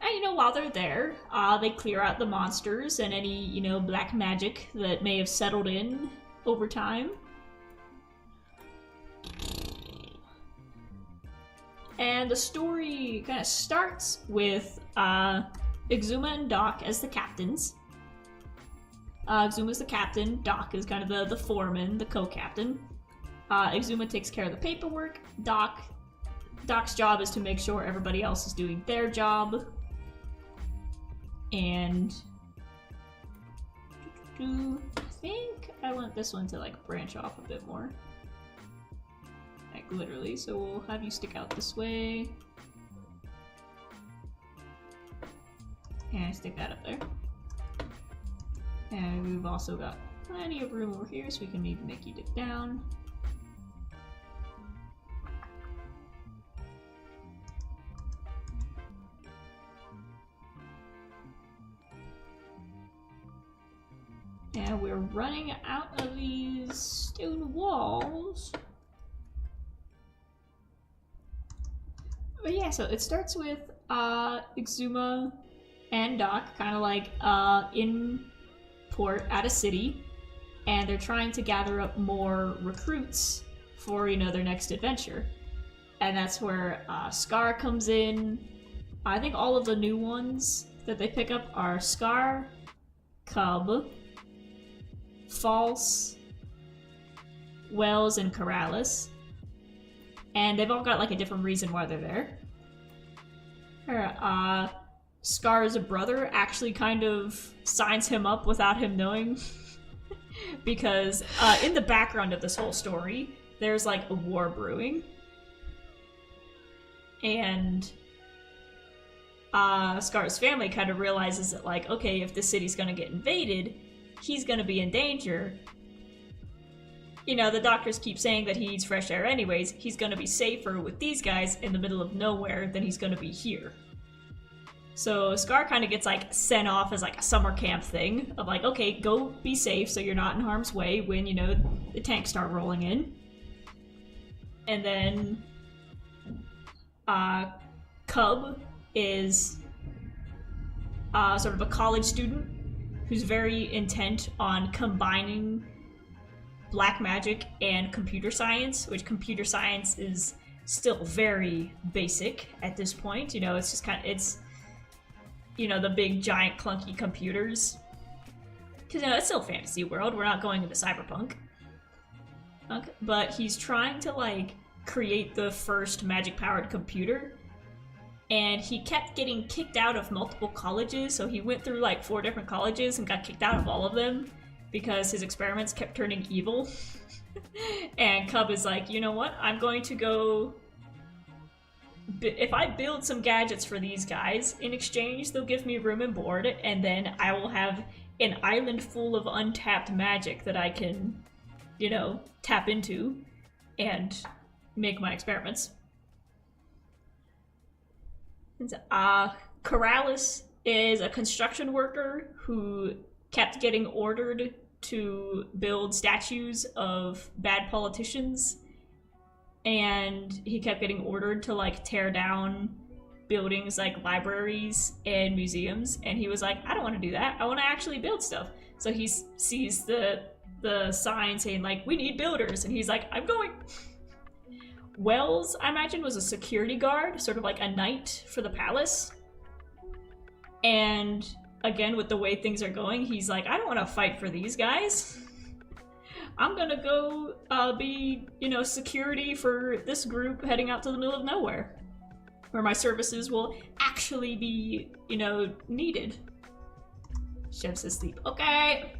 And, you know, while they're there, they clear out the monsters and any, you know, black magic that may have settled in over time. And the story kind of starts with Exuma and Doc as the captains. Exuma's the captain, Doc is kind of the foreman, the co-captain. Exuma takes care of the paperwork. Doc's job is to make sure everybody else is doing their job. And I think I want this one to like branch off a bit more. Like literally, so we'll have you stick out this way. And stick that up there. And we've also got plenty of room over here, so we can maybe make you dip down. And we're running out of these stone walls. But yeah, so it starts with Exuma and Doc kind of like in port at a city, and they're trying to gather up more recruits for, you know, their next adventure. And that's where Scar comes in. I think all of the new ones that they pick up are Scar, Cub, False, Wells, and Corrales. And they've all got like a different reason why they're there. Scar's brother actually kind of signs him up without him knowing. Because in the background of this whole story, there's like a war brewing. And Scar's family kind of realizes that, like, okay, if the city's gonna get invaded, he's gonna be in danger. You know, the doctors keep saying that he needs fresh air anyways. He's gonna be safer with these guys in the middle of nowhere than he's gonna be here. So Scar kind of gets like sent off as like a summer camp thing of like, okay, go be safe so you're not in harm's way when, you know, the tanks start rolling in. And then Cub is sort of a college student who's very intent on combining black magic and computer science, which computer science is still very basic at this point. You know, it's just kind of, it's, you know, the big giant clunky computers. Because, you know, it's still a fantasy world. We're not going into cyberpunk. Okay. But he's trying to, like, create the first magic-powered computer. And he kept getting kicked out of multiple colleges. So he went through, like, 4 different colleges and got kicked out of all of them because his experiments kept turning evil. And Cub is like, you know what? I'm going to go... If I build some gadgets for these guys, in exchange they'll give me room and board, and then I will have an island full of untapped magic that I can, you know, tap into and make my experiments. Corrales is a construction worker who kept getting ordered to build statues of bad politicians. And he kept getting ordered to, like, tear down buildings like libraries and museums. And he was like, I don't want to do that. I want to actually build stuff. So he sees the sign saying, like, we need builders. And he's like, I'm going. Wells, I imagine, was a security guard, sort of like a knight for the palace. And again, with the way things are going, he's like, I don't want to fight for these guys. I'm gonna go be, you know, security for this group heading out to the middle of nowhere, where my services will actually be, you know, needed. Chef's asleep. Okay.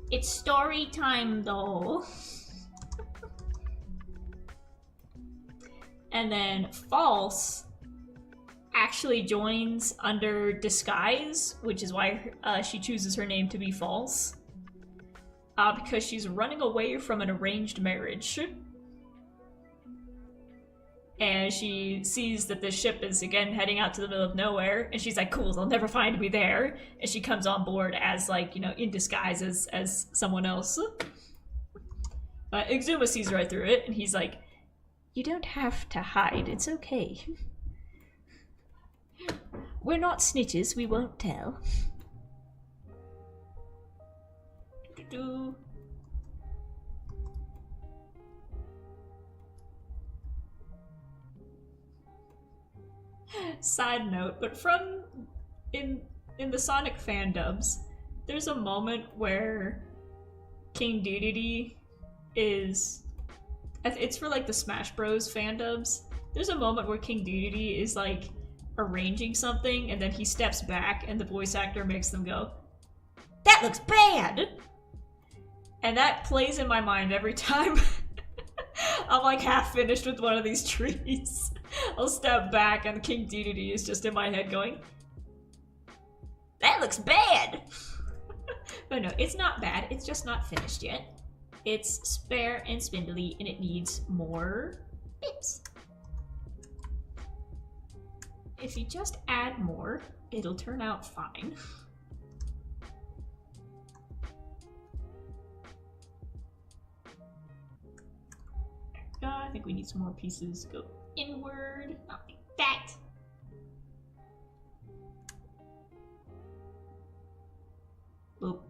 It's story time though. And then False actually joins under disguise, which is why she chooses her name to be False. Because she's running away from an arranged marriage. And she sees that this ship is again heading out to the middle of nowhere, and she's like, cool, they'll never find me there. And she comes on board as, like, you know, in disguise as someone else. But Exuma sees right through it, and he's like, you don't have to hide, it's okay. We're not snitches, we won't tell. Side note, but from in the Sonic fan dubs, there's a moment where King Dedede is, it's for like the Smash Bros fan dubs. There's a moment where King Dedede is like arranging something, and then he steps back, and the voice actor makes them go, "That looks bad," and that plays in my mind every time. I'm like half finished with one of these trees. I'll step back and King Dedede is just in my head going, "That looks bad!" But no, it's not bad, it's just not finished yet. It's spare and spindly and it needs more bits. If you just add more, it'll turn out fine. I think we need some more pieces. Go inward. Not like that. Boop.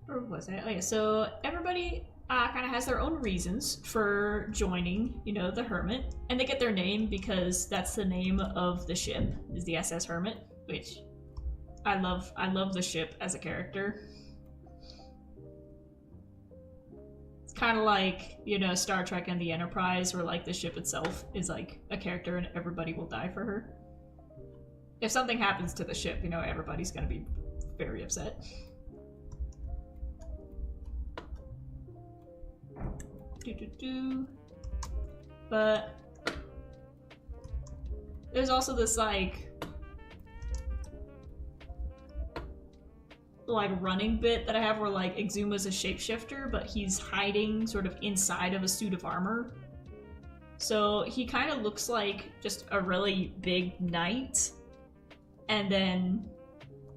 Where was I? Oh yeah, so everybody kind of has their own reasons for joining, you know, the Hermit. And they get their name because that's the name of the ship, is the SS Hermit, which I love the ship as a character. Kind of like, you know, Star Trek and the Enterprise, where like the ship itself is like a character and everybody will die for her. If something happens to the ship, you know, everybody's gonna be very upset. But there's also this like running bit that I have where like Exuma's a shapeshifter, but he's hiding sort of inside of a suit of armor. So he kind of looks like just a really big knight, and then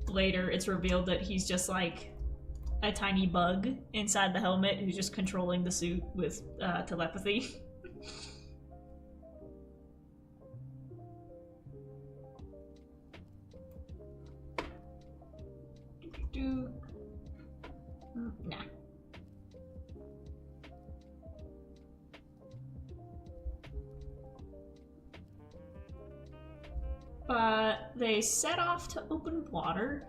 later it's revealed that he's just like a tiny bug inside the helmet who's just controlling the suit with telepathy. Nah. But they set off to open water.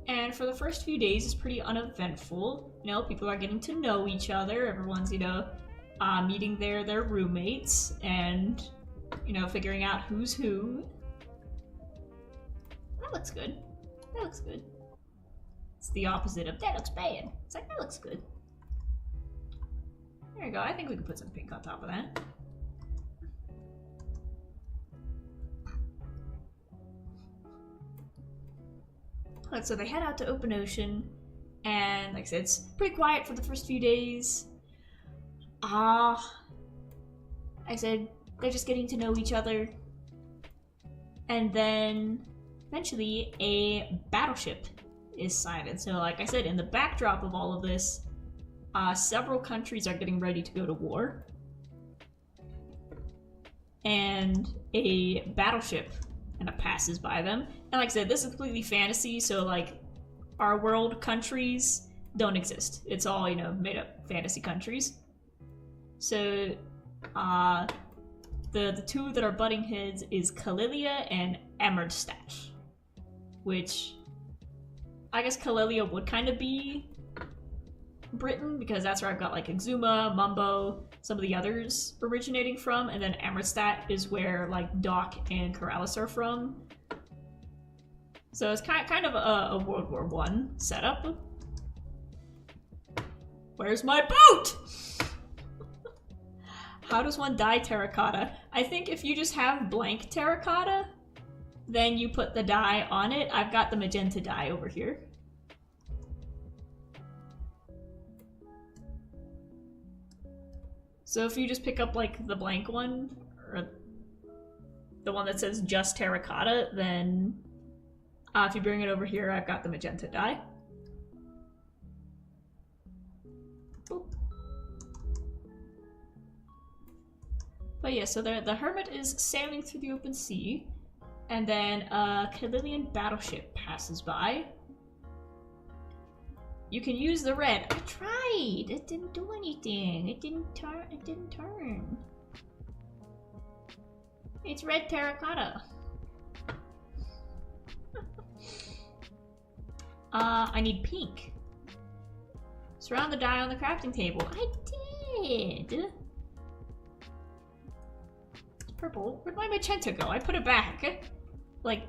And for the first few days, it's pretty uneventful. You know, people are getting to know each other. Everyone's, you know, meeting their roommates and, you know, figuring out who's who. That looks good. That looks good. It's the opposite of that looks bad. It's like, that looks good. There you go. I think we can put some pink on top of that. Alright, so they head out to open ocean, and like I said, it's pretty quiet for the first few days. Like I said, they're just getting to know each other. And then eventually a battleship is sighted. So like I said, in the backdrop of all of this, several countries are getting ready to go to war. And a battleship kind of passes by them. And like I said, this is completely fantasy, so like our world countries don't exist. It's all, you know, made up fantasy countries. So the two that are butting heads is Kalilia and Emerstadt, which I guess Kalilia would kind of be Britain, because that's where I've got like Exuma, Mumbo, some of the others originating from, and then Amritstat is where like Doc and Corrales are from. So it's kind of a World War I setup. Where's my boat? How does one dye terracotta? I think if you just have blank terracotta, then you put the dye on it. I've got the magenta dye over here. So if you just pick up like the blank one, or the one that says just terracotta, then if you bring it over here, I've got the magenta dye. Boop. But yeah, so the Hermit is sailing through the open sea, and then a Kalilian battleship passes by. You can use the red. I tried! It didn't do anything. It didn't turn. It's red terracotta. I need pink. Surround the dye on the crafting table. I did! It's purple. Where'd my magenta go? I put it back. Like...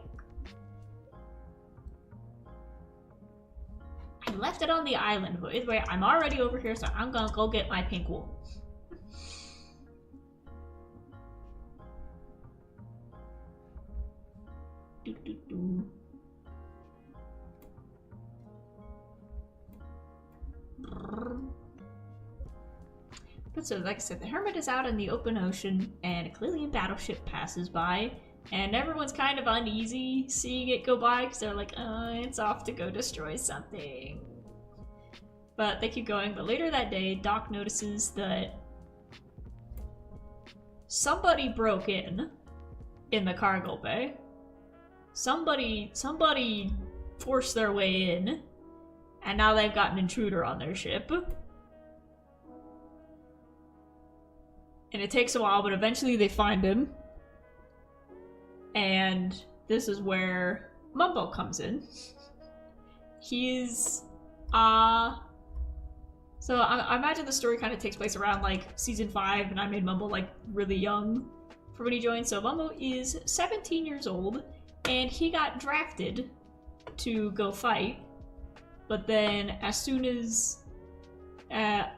I left it on the island, but either way, I'm already over here, so I'm gonna go get my pink wool. Do. But so, like I said, the Hermit is out in the open ocean, and a Kalilian battleship passes by, and everyone's kind of uneasy seeing it go by, because they're like, oh, it's off to go destroy something. But they keep going, but later that day, Doc notices that somebody broke in the cargo bay. Somebody forced their way in, and now they've got an intruder on their ship. And it takes a while, but eventually they find him. And this is where Mumbo comes in. He's, so I imagine the story kind of takes place around, like, Season 5, and I made Mumbo, like, really young for when he joined. So Mumbo is 17 years old, and he got drafted to go fight. But then as soon as,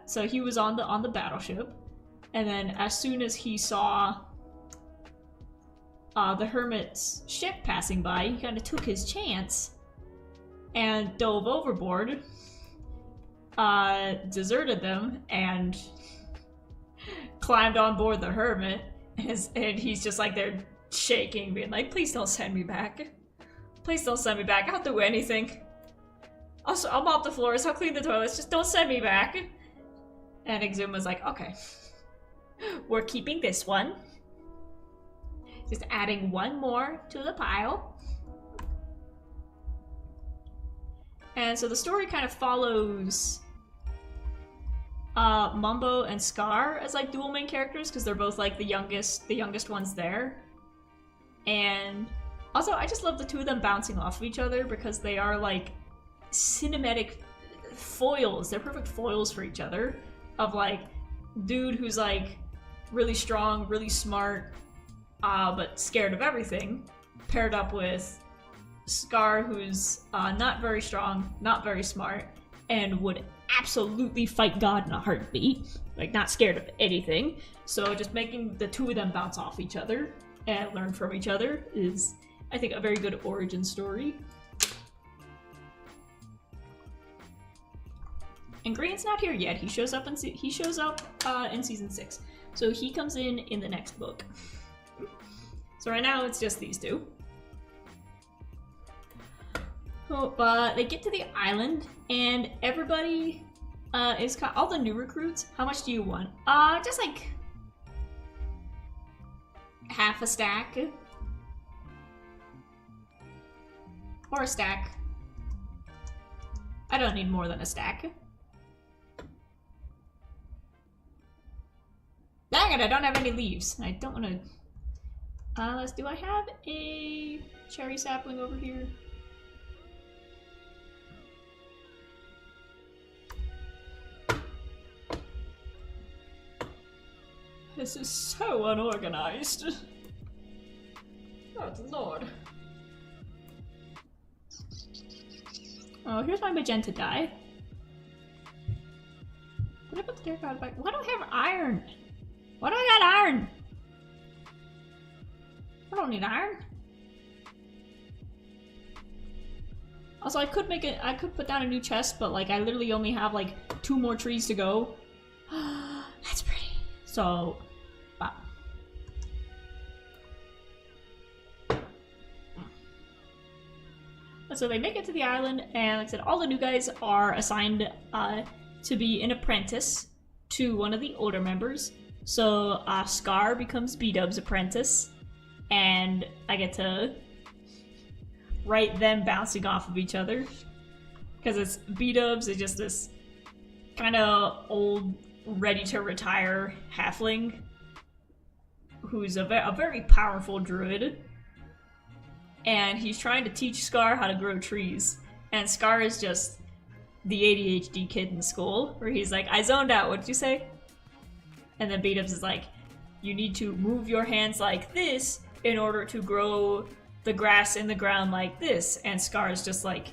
so he was on the battleship, and then as soon as he saw the Hermit's ship passing by, he kind of took his chance and dove overboard, deserted them, and climbed on board the Hermit, and he's just like there shaking, being like, please don't send me back. Please don't send me back. I'll do anything. I'll mop the floors, I'll clean the toilets, just don't send me back. And Exuma's like, okay. We're keeping this one. Just adding one more to the pile. And so the story kind of follows Mumbo and Scar as like dual main characters, because they're both like the youngest ones there. And also I just love the two of them bouncing off of each other, because they are like cinematic foils. They're perfect foils for each other, of like dude who's like really strong, really smart, but scared of everything, paired up with Scar, who's not very strong, not very smart, and would absolutely fight God in a heartbeat, like not scared of anything. So just making the two of them bounce off each other and learn from each other is, I think, a very good origin story. And Green's not here yet. He shows up in season 6, so he comes in the next book. So right now it's just these two. Oh, but they get to the island, and everybody is all the new recruits. How much do you want? Just like half a stack, or a stack. I don't need more than a stack. Dang it, I don't have any leaves. I don't want to... do I have a cherry sapling over here? This is so unorganized. Oh, Lord. Oh, here's my magenta dye. What about the dark out back? Why do I have iron? Why do I got iron? I don't need iron. Also, I could put down a new chest, but like I literally only have like 2 more trees to go. That's pretty. So, wow. So they make it to the island, and like I said, all the new guys are assigned to be an apprentice to one of the older members. So Scar becomes B-Dub's apprentice, and I get to write them bouncing off of each other. Because it's B-Dubs is just this kind of old, ready-to-retire halfling who's a very powerful druid. And he's trying to teach Scar how to grow trees. And Scar is just the ADHD kid in school, where he's like, I zoned out, what'd you say? And then B-Dubs is like, you need to move your hands like this in order to grow the grass in the ground like this. And Scar is just like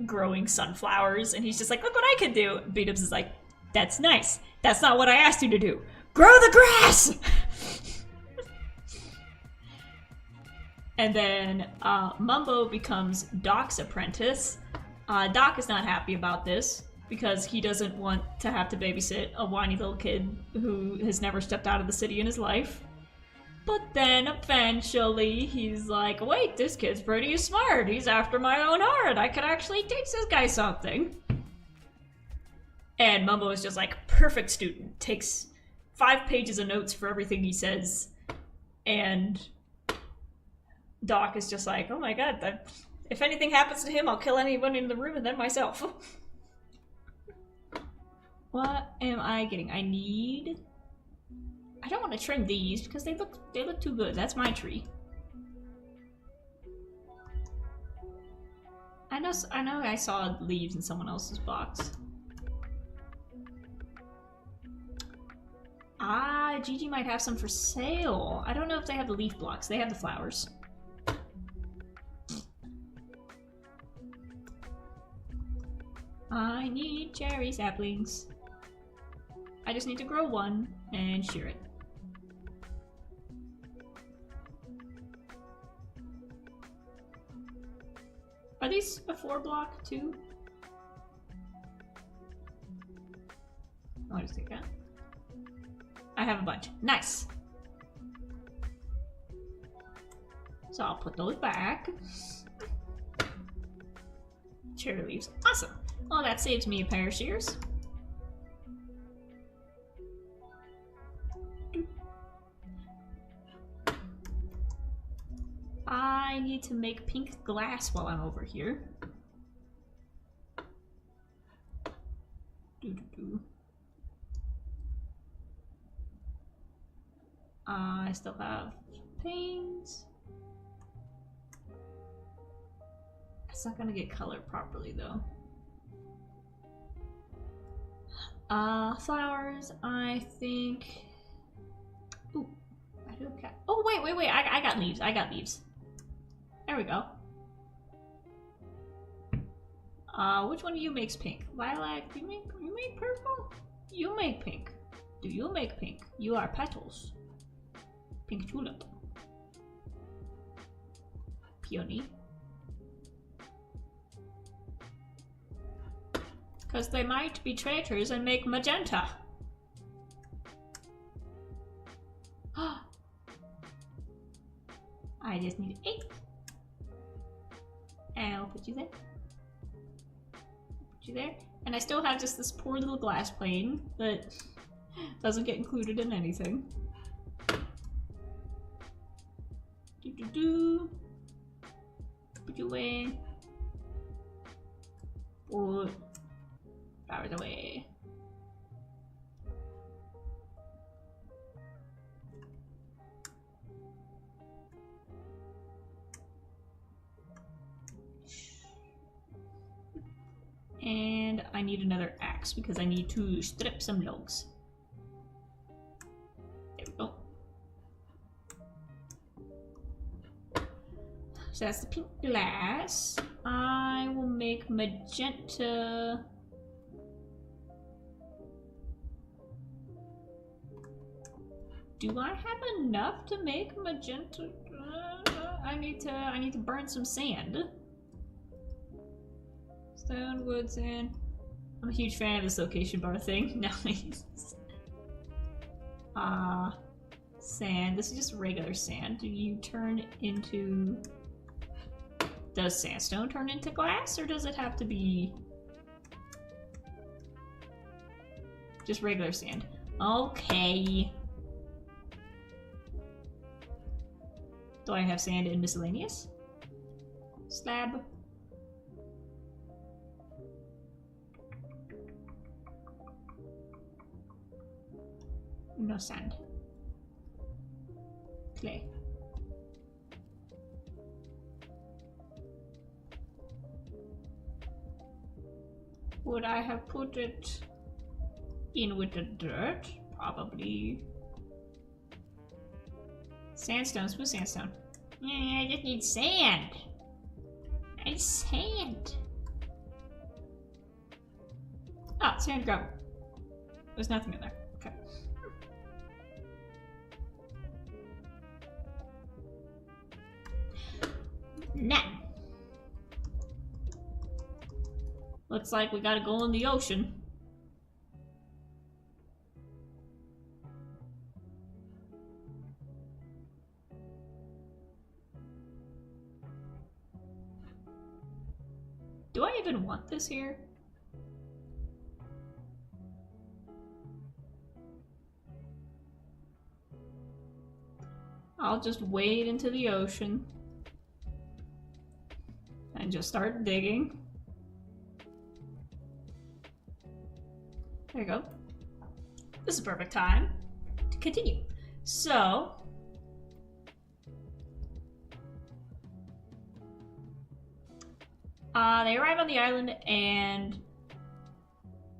growing sunflowers, and he's just like, look what I can do. B-Dubs is like, that's nice. That's not what I asked you to do. Grow the grass! And then Mumbo becomes Doc's apprentice. Doc is not happy about this because he doesn't want to have to babysit a whiny little kid who has never stepped out of the city in his life. But then eventually he's like, wait, this kid's pretty smart. He's after my own heart. I could actually teach this guy something. And Mumbo is just like, perfect student. Takes 5 pages of notes for everything he says. And Doc is just like, oh my god, if anything happens to him, I'll kill anyone in the room and then myself. What am I getting? I don't want to trim these because they look too good. That's my tree. I know I saw leaves in someone else's box. Ah, Gigi might have some for sale. I don't know if they have the leaf blocks. They have the flowers. I need cherry saplings. I just need to grow one and shear it. Are these a 4 block too? I'll just take that. I have a bunch. Nice. So I'll put those back. Cherry leaves. Awesome. Well, that saves me a pair of shears. I need to make pink glass while I'm over here. I still have paints. It's not gonna get colored properly though. Flowers, I think. Ooh, I do have. Oh, wait, I got leaves. I got leaves. There we go. Which one of you makes pink? Lilac, you make purple? You make pink. Do you make pink? You are petals. Pink tulip. Peony. Because they might be traitors and make magenta. I just need 8. And I'll put you there. Put you there. And I still have just this poor little glass plane that doesn't get included in anything. Put you away. Put flowers away. And I need another axe because I need to strip some logs. There we go. So that's the pink glass. I will make magenta. Do I have enough to make magenta? I need to burn some sand. Stone, wood, sand. I'm a huge fan of this location bar thing. Nice. Sand. This is just regular sand. Do you turn into... Does sandstone turn into glass, or does it have to be just regular sand? Okay. Do I have sand in miscellaneous? Slab. No sand. Clay. Would I have put it in with the dirt? Probably. Sandstone, smooth sandstone. Yeah, I just need sand. I need sand. Ah, sand gravel. There's nothing in there. Okay. Nah. Looks like we gotta go in the ocean. Do I even want this here? I'll just wade into the ocean and just start digging. There you go. This is a perfect time to continue. So, they arrive on the island, and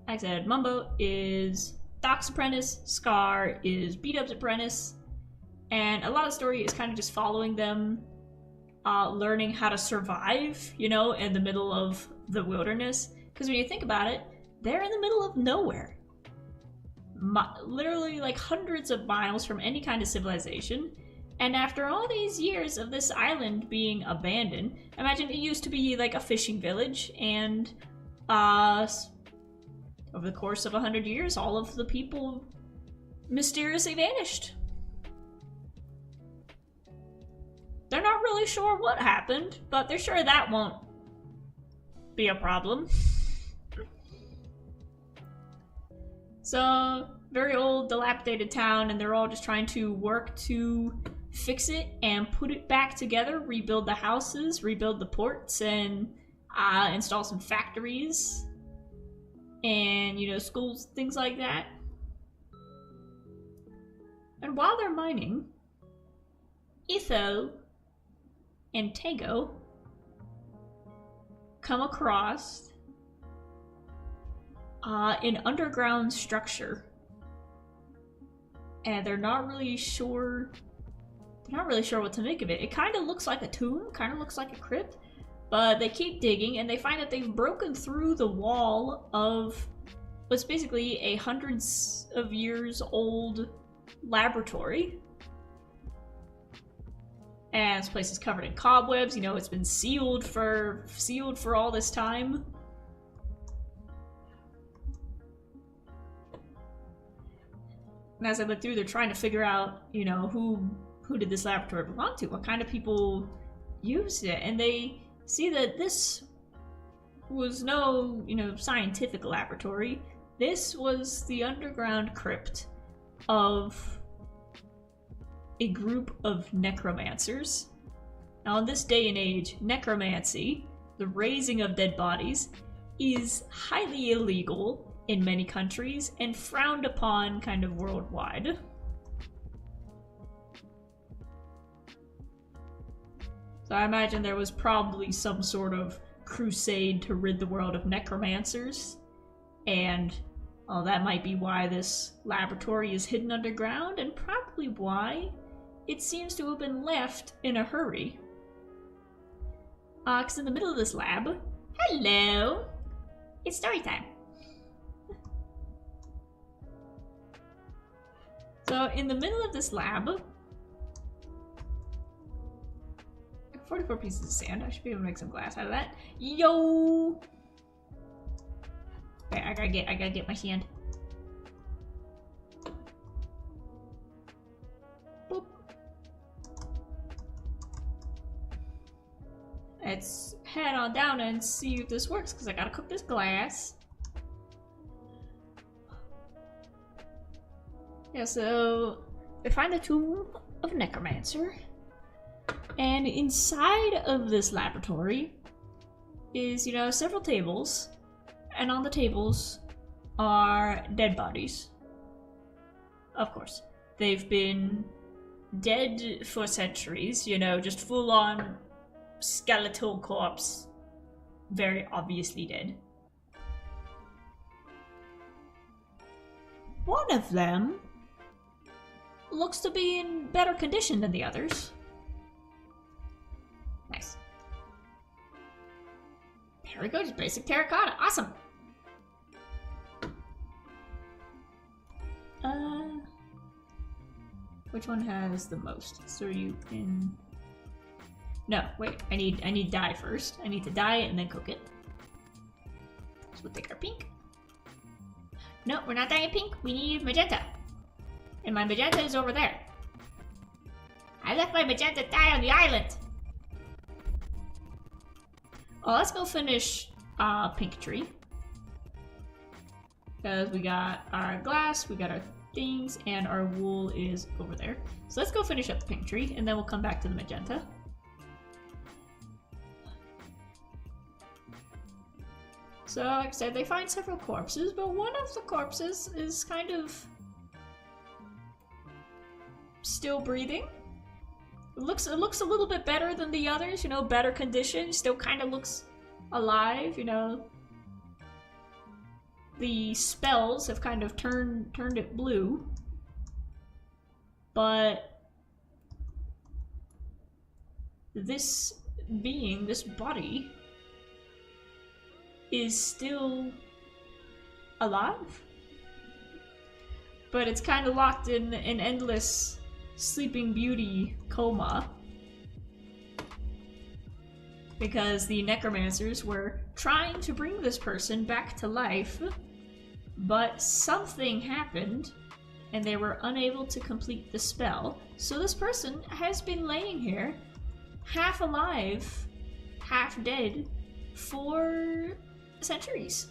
like I said, Mumbo is Doc's apprentice, Scar is Beat-Up's apprentice, and a lot of the story is kind of just following them, learning how to survive, you know, in the middle of the wilderness. Because when you think about it, they're in the middle of nowhere. Literally like hundreds of miles from any kind of civilization. And after all these years of this island being abandoned, imagine it used to be like a fishing village, and over the course of 100 years, all of the people mysteriously vanished. They're not really sure what happened, but they're sure that won't be a problem. So, very old, dilapidated town, and they're all just trying to work to fix it and put it back together, rebuild the houses, rebuild the ports, and install some factories and, you know, schools, things like that. And while they're mining, Etho and Tego come across an underground structure, and they're not really sure what to make of it. It kind of looks like a tomb, kind of looks like a crypt, but they keep digging and they find that they've broken through the wall of what's basically a hundreds of years old laboratory. And this place is covered in cobwebs, you know, it's been sealed for all this time. And as I look through, they're trying to figure out, you know, who did this laboratory belong to? What kind of people used it? And they see that this was no, you know, scientific laboratory. This was the underground crypt of a group of necromancers. Now, in this day and age, necromancy, the raising of dead bodies, is highly illegal in many countries and frowned upon kind of worldwide. So I imagine there was probably some sort of crusade to rid the world of necromancers, and Oh, that might be why this laboratory is hidden underground, and probably why it seems to have been left in a hurry. Because in the middle of this lab... Hello! It's story time. So, in the middle of this lab... 44 pieces of sand. I should be able to make some glass out of that. Yo! Okay, I gotta get my sand. Boop. Let's head on down and see if this works, because I gotta cook this glass. Yeah, so we find the tomb of a necromancer. And inside of this laboratory is, you know, several tables. And on the tables are dead bodies. Of course. They've been dead for centuries, you know, just full-on skeletal corpse. Very obviously dead. One of them looks to be in better condition than the others. Nice. There we go, just basic terracotta. Awesome. Which one has the most? So you can... No, wait, I need dye first. I need to dye it and then cook it. So we'll take our pink. No, we're not dyeing pink. We need magenta. And my magenta is over there. I left my magenta dye on the island. Well, let's go finish pink tree. Because we got our glass, we got our things, and our wool is over there. So let's go finish up the pink tree, and then we'll come back to the magenta. So, like I said, they find several corpses, but one of the corpses is kind of still breathing. It looks a little bit better than the others, you know, better condition, still kind of looks alive, you know. The spells have kind of turned it blue. But this being, this body, is still alive. But it's kind of locked in an endless Sleeping Beauty coma. Because the necromancers were trying to bring this person back to life, but something happened and they were unable to complete the spell. So this person has been laying here, half alive, half dead, for centuries.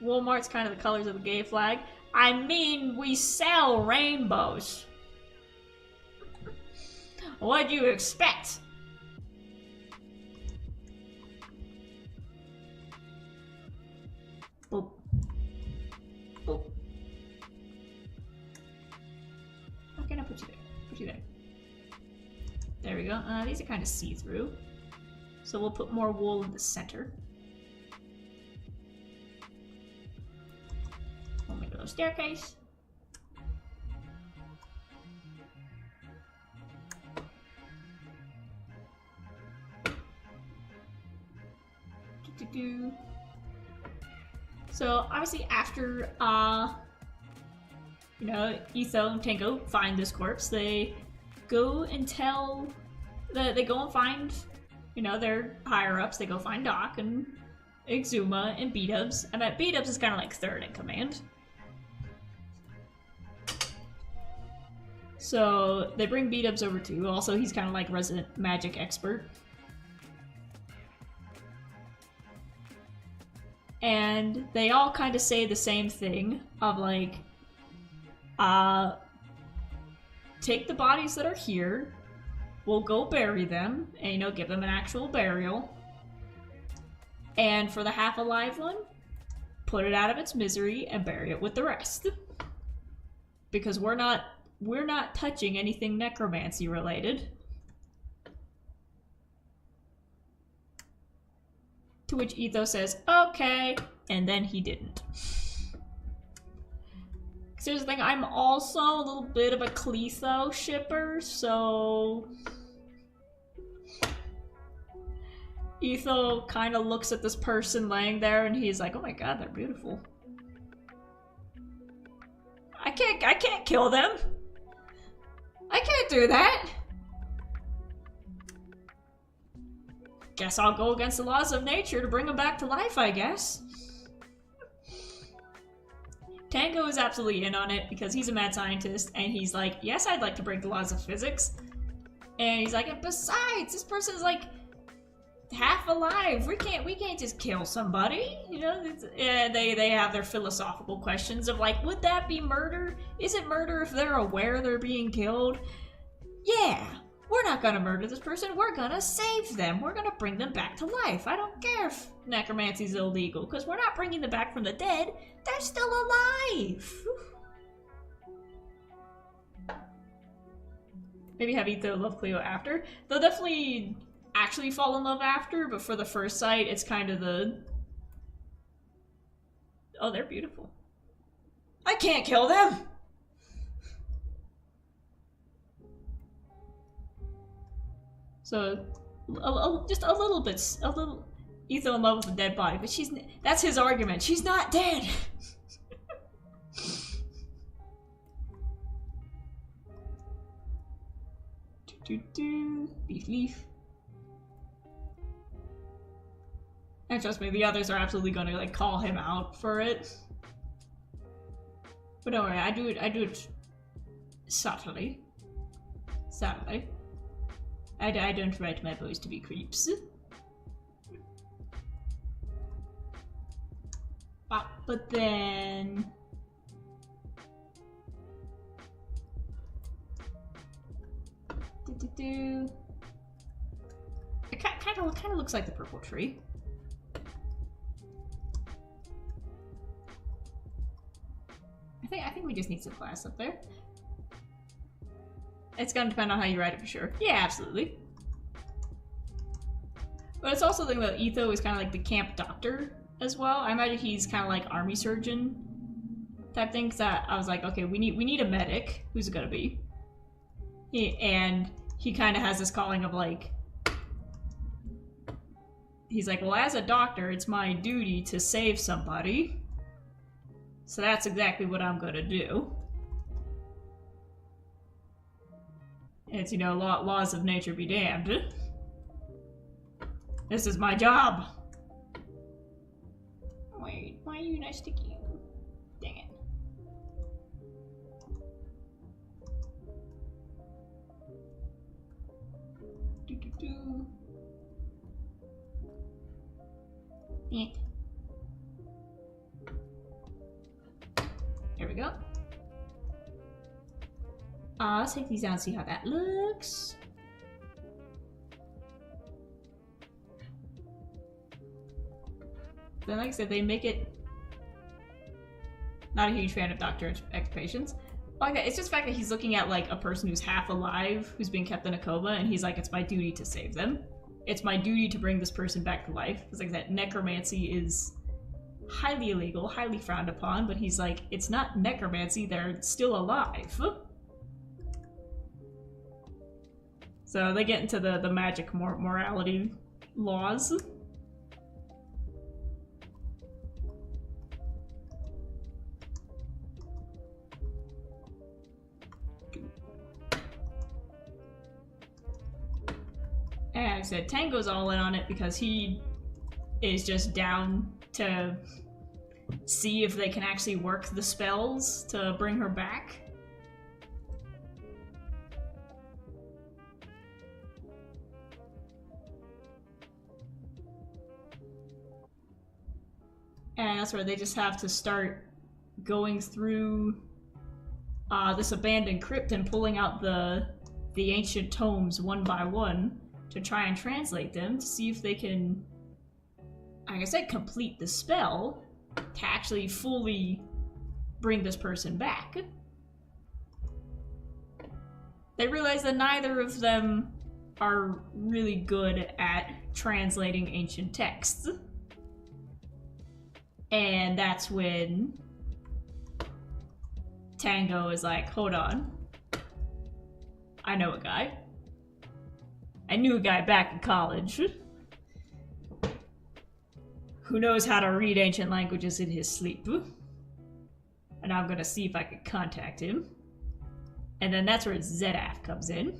Walmart's kind of the colors of the gay flag. I mean, we sell rainbows. What'd you expect? Boop. Boop. How can I put you there? Put you there. There we go. These are kind of see-through. So we'll put more wool in the center. We'll make a little staircase. So obviously after you know, Etho and Tango find this corpse, they go and tell they go and find, you know, their higher ups. They go find Doc and Exuma and B-Dubs, and that B-Dubs is kind of like third in command. So they bring B-Dubs over too. Also, he's kind of like resident magic expert. And they all kind of say the same thing of like, take the bodies that are here, we'll go bury them, and, you know, give them an actual burial. And for the half alive one, put it out of its misery and bury it with the rest. Because we're not touching anything necromancy related. To which Etho says, okay, and then he didn't. Here's the thing, I'm also a little bit of a Cletho shipper, so... Etho kind of looks at this person laying there and he's like, oh my god, they're beautiful. I can't kill them. I can't do that. Guess I'll go against the laws of nature to bring them back to life, I guess. Tango is absolutely in on it because he's a mad scientist and he's like, yes, I'd like to break the laws of physics. And he's like, and besides, this person's like half alive. We can't just kill somebody. You know, they have their philosophical questions of like, would that be murder? Is it murder if they're aware they're being killed? Yeah. We're not gonna murder this person, we're gonna save them. We're gonna bring them back to life. I don't care if necromancy's illegal, because we're not bringing them back from the dead. They're still alive. Maybe have Etho love Cleo after. They'll definitely actually fall in love after, but for the first sight, it's kind of the... Oh, they're beautiful. I can't kill them! So, just a little bit, Etho in love with a dead body, but that's his argument. She's not dead! Beef leaf. And trust me, the others are absolutely gonna like call him out for it. But don't worry, I do it subtly. Subtly. I don't write my boys to be creeps. But then... It kind of looks like the purple tree. I think we just need some glass up there. It's gonna depend on how you write it for sure. Yeah, absolutely. But it's also the thing that Etho is kind of like the camp doctor as well. I imagine he's kind of like army surgeon type thing. Cause I was like, okay, we need a medic. Who's it gonna be? And he kind of has this calling of like, he's like, well, as a doctor, it's my duty to save somebody. So that's exactly what I'm gonna do. It's, you know, laws of nature be damned. This is my job. Wait, why are you not sticking? Dang it. Yeah. There we go. Let's take these down and see how that looks. Then, like I said, they make it... Not a huge fan of Dr. X patients. Like that, it's just the fact that he's looking at like a person who's half alive, who's being kept in a coma, and he's like, it's my duty to save them. It's my duty to bring this person back to life. Because like that, necromancy is highly illegal, highly frowned upon, but he's like, it's not necromancy, they're still alive. So they get into the magic morality laws. And like I said, Tango's all in on it because he is just down to see if they can actually work the spells to bring her back. And that's where they just have to start going through this abandoned crypt and pulling out the ancient tomes one by one to try and translate them to see if they can, like I said, complete the spell to actually fully bring this person back. They realize that neither of them are really good at translating ancient texts. And that's when Tango is like, hold on. I know a guy. I knew a guy back in college who knows how to read ancient languages in his sleep. And I'm gonna see if I can contact him. And then that's where ZF comes in.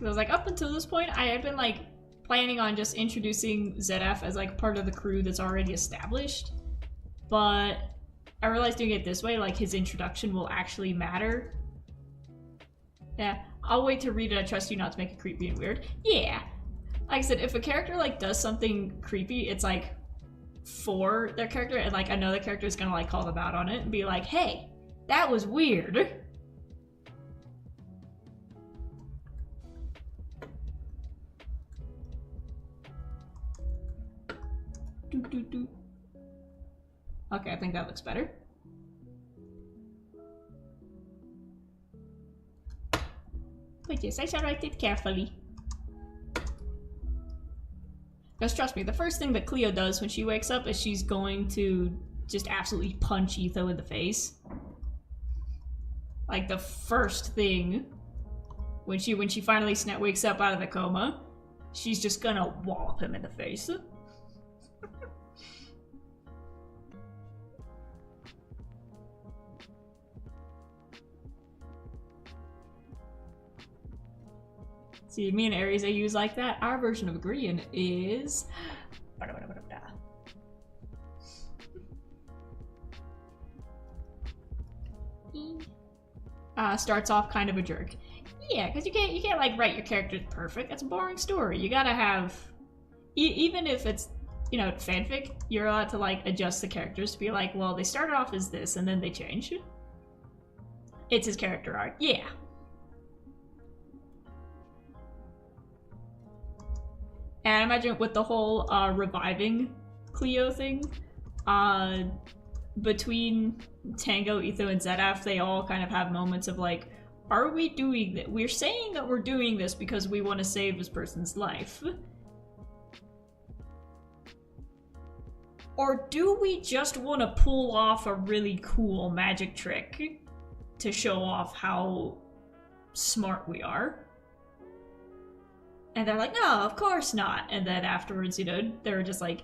I was like, up until this point, I had been like planning on just introducing ZF as like part of the crew that's already established. But I realized doing it this way, like his introduction will actually matter. Yeah, I'll wait to read it. I trust you not to make it creepy and weird. Yeah. Like I said, if a character like does something creepy, it's like for their character, and like another character is gonna like call them out on it and be like, hey, that was weird. Okay, I think that looks better. But yes, I shall write it carefully. Because trust me, the first thing that Cleo does when she wakes up is she's going to just absolutely punch Etho in the face. Like the first thing when she finally wakes up out of the coma, she's just gonna wallop him in the face. See, me and Aries, I use like that. Our version of agreeing is... starts off kind of a jerk. Yeah, because you can't like write your characters perfect. That's a boring story. You gotta have... even if it's, you know, fanfic, you're allowed to like adjust the characters to be like, well, they started off as this and then they change. It's his character arc. Yeah. And I imagine with the whole reviving Cleo thing, between Tango, Etho, and ZF, they all kind of have moments of like, are we doing that? We're saying that we're doing this because we want to save this person's life. Or do we just want to pull off a really cool magic trick to show off how smart we are? And they're like, no, of course not. And then afterwards, you know, they're just like,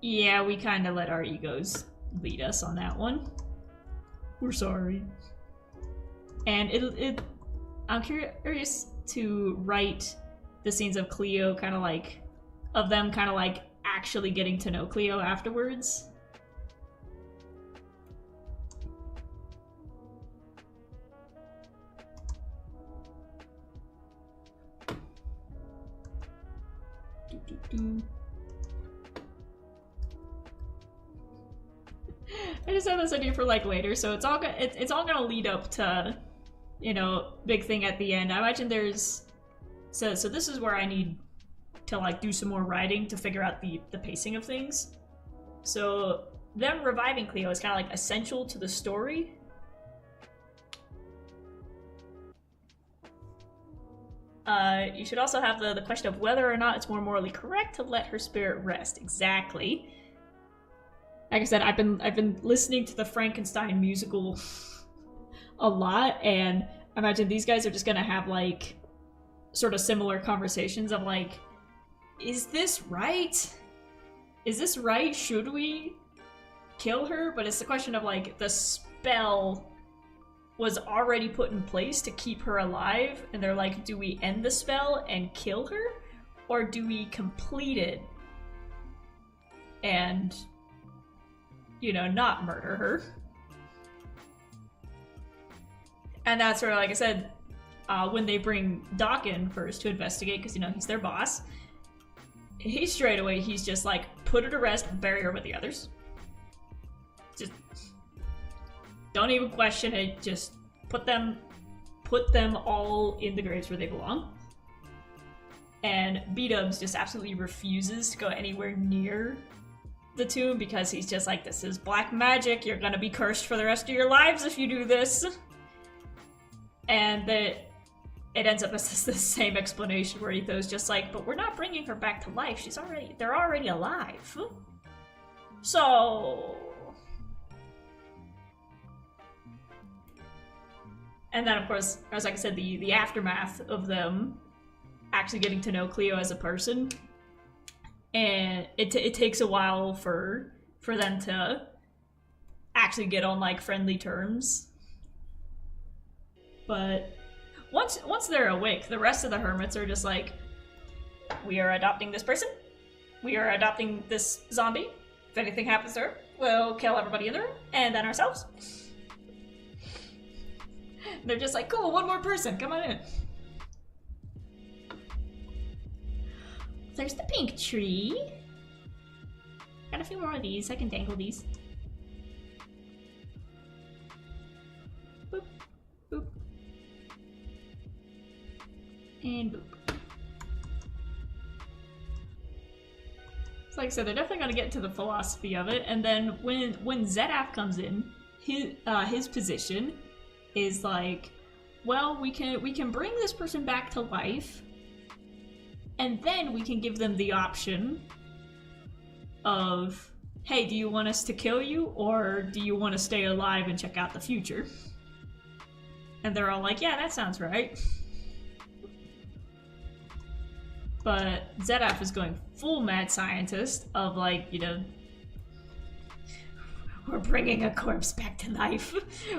yeah, we kind of let our egos lead us on that one. We're sorry. And I'm curious to write the scenes of Cleo kind of like, of them kind of like actually getting to know Cleo afterwards. I just have this idea for like later, so it's all gonna lead up to, you know, big thing at the end. I imagine there's so this is where I need to like do some more writing to figure out the pacing of things. So them reviving Cleo is kind of like essential to the story. You should also have the question of whether or not it's more morally correct to let her spirit rest. Exactly. Like I said, I've been listening to the Frankenstein musical a lot, and I imagine these guys are just gonna have like sort of similar conversations of like, is this right? Is this right? Should we kill her? But it's the question of like, the spell was already put in place to keep her alive, and they're like, do we end the spell and kill her? Or do we complete it and, you know, not murder her? And that's where, like I said, when they bring Doc in first to investigate, because, you know, he's their boss, he's just like, put her to rest, bury her with the others. Just don't even question it, just put them all in the graves where they belong. And B-Dubs just absolutely refuses to go anywhere near the tomb because he's just like, this is black magic, you're gonna be cursed for the rest of your lives if you do this. And it ends up as the same explanation where Etho's just like, but we're not bringing her back to life. They're already alive. So... And then, of course, as like I said, the aftermath of them actually getting to know Cleo as a person. And it takes a while for them to actually get on, like, friendly terms. But once they're awake, the rest of the hermits are just like, we are adopting this person. We are adopting this zombie. If anything happens to her, we'll kill everybody in the room, and then ourselves. They're just like, cool, one more person, come on in. There's the pink tree. Got a few more of these, I can dangle these. Boop, boop. And boop. So like I said, they're definitely gonna get into the philosophy of it, and then when Zedaf comes in, his position is like, well, we can bring this person back to life, and then we can give them the option of, hey, do you want us to kill you, or do you want to stay alive and check out the future? And they're all like, yeah, that sounds right. But Zedaf is going full mad scientist of like, you know, we're bringing a corpse back to life.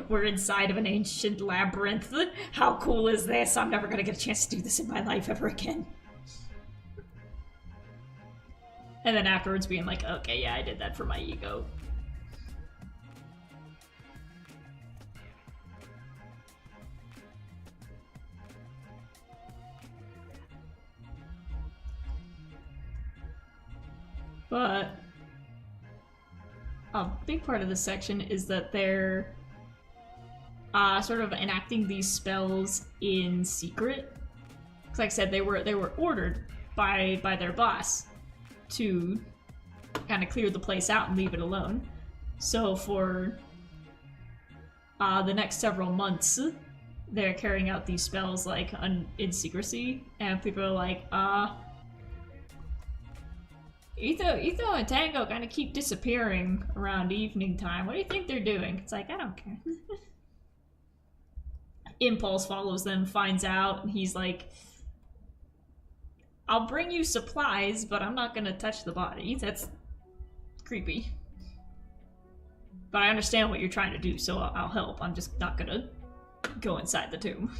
We're inside of an ancient labyrinth. How cool is this? I'm never gonna get a chance to do this in my life ever again. And then afterwards being like, okay, yeah, I did that for my ego. But a big part of this section is that they're sort of enacting these spells in secret. Because like I said, they were ordered by their boss to kind of clear the place out and leave it alone. So for the next several months, they're carrying out these spells like in secrecy, and people are like, Etho and Tango kind of keep disappearing around evening time. What do you think they're doing? It's like, I don't care. Impulse follows them, finds out, and he's like, I'll bring you supplies, but I'm not gonna touch the body. That's creepy. But I understand what you're trying to do, so I'll help. I'm just not gonna go inside the tomb.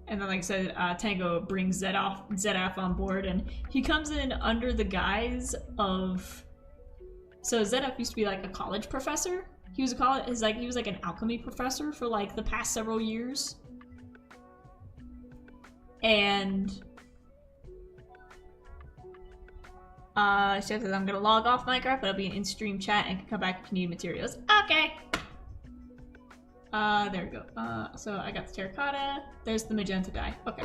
And then, like I said, Tango brings Zedaf on board, and he comes in under the guise of... So Zedaf used to be like a college professor. He was he was like an alchemy professor for like the past several years. And she says, I'm gonna log off Minecraft, but I'll be in in-stream chat and can come back if you need materials. Okay. There we go. So I got the terracotta. There's the magenta dye. Okay.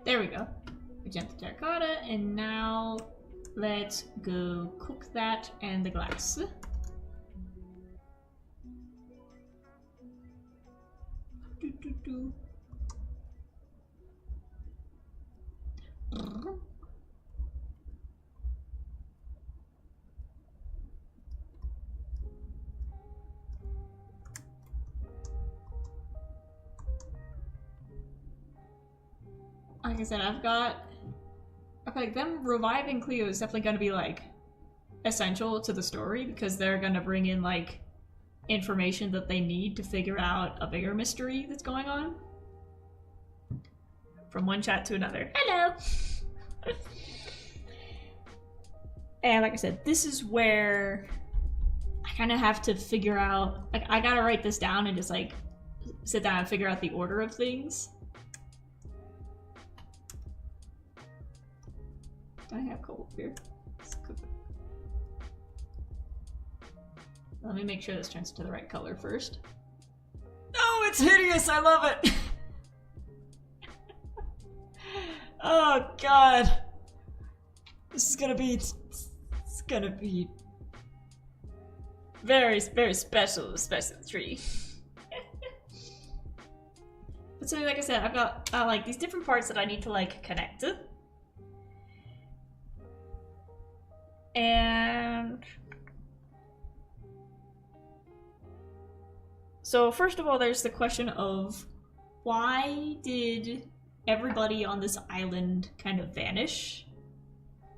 There we go. Magenta terracotta, and now let's go cook that and the glass. Like I said, I feel like them reviving Cleo is definitely going to be like essential to the story, because they're going to bring in like information that they need to figure out a bigger mystery that's going on. From one chat to another. Hello! And like I said, this is where I kind of have to figure out, like, I gotta write this down and just like sit down and figure out the order of things. Do I have coal here? Let's cook it. Let me make sure this turns to the right color first. Oh, it's hideous! I love it! Oh god. This is gonna be... It's gonna be... very, very special tree. But so, like I said, I've got like these different parts that I need to like connect to. And so first of all, there's the question of why did everybody on this island kind of vanish?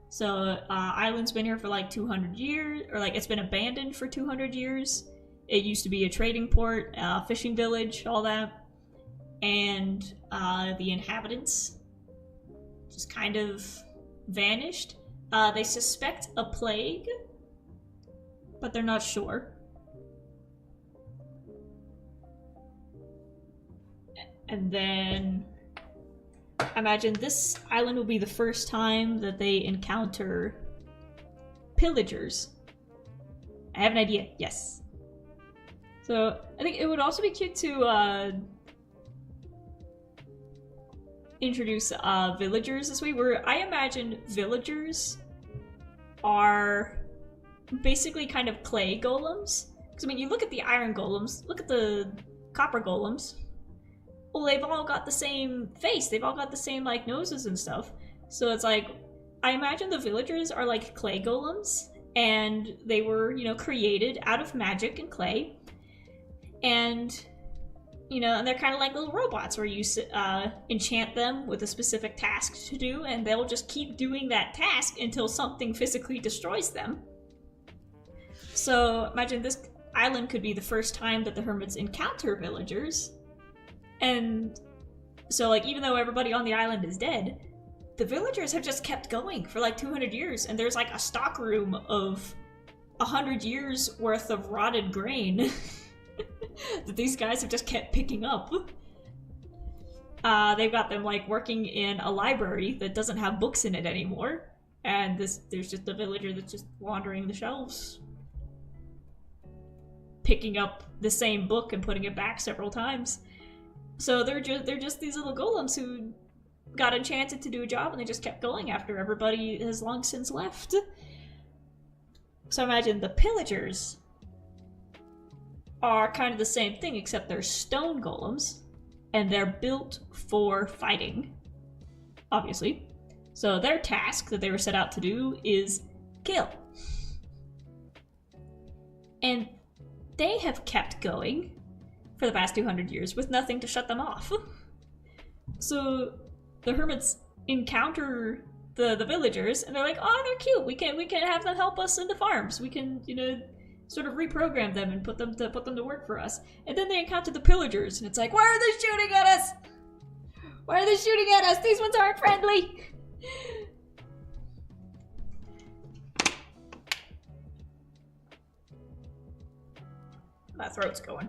So island's been here for like 200 years, or like it's been abandoned for 200 years. It used to be a trading port, fishing village, all that. And the inhabitants just kind of vanished. They suspect a plague, but they're not sure. And then I imagine this island will be the first time that they encounter pillagers. I have an idea, yes. So I think it would also be cute to introduce villagers this way, where I imagine villagers are basically kind of clay golems. Because I mean, you look at the iron golems, look at the copper golems. Well, they've all got the same face. They've all got the same like noses and stuff. So it's like, I imagine the villagers are like clay golems, and they were, you know, created out of magic and clay. And you know, and they're kind of like little robots where you enchant them with a specific task to do, and they'll just keep doing that task until something physically destroys them. So imagine this island could be the first time that the hermits encounter villagers. And so like, even though everybody on the island is dead, the villagers have just kept going for like 200 years, and there's like a stockroom of 100 years worth of rotted grain that these guys have just kept picking up. They've got them like working in a library that doesn't have books in it anymore, and there's just a villager that's just wandering the shelves, picking up the same book and putting it back several times. So they're just these little golems who got enchanted to do a job, and they just kept going after everybody has long since left. So imagine the pillagers are kind of the same thing, except they're stone golems, and they're built for fighting, obviously. So their task that they were set out to do is kill. And they have kept going for the past 200 years with nothing to shut them off. So the hermits encounter the villagers, and they're like, oh, they're cute. We can have them help us in the farms. We can, you know, sort of reprogram them and put them to work for us. And then they encounter the pillagers, and it's like, why are they shooting at us? Why are they shooting at us? These ones aren't friendly. My throat's going.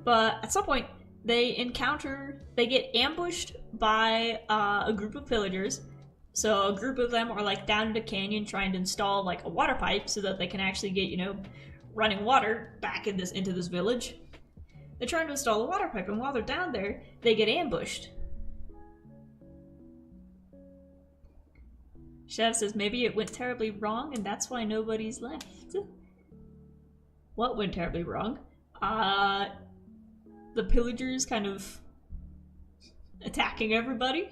But at some point, they get ambushed by a group of pillagers. So a group of them are like down in a canyon trying to install like a water pipe so that they can actually get, you know, running water back into this village. They're trying to install a water pipe, and while they're down there, they get ambushed. Chef says maybe it went terribly wrong, and that's why nobody's left. What went terribly wrong? The pillagers kind of attacking everybody.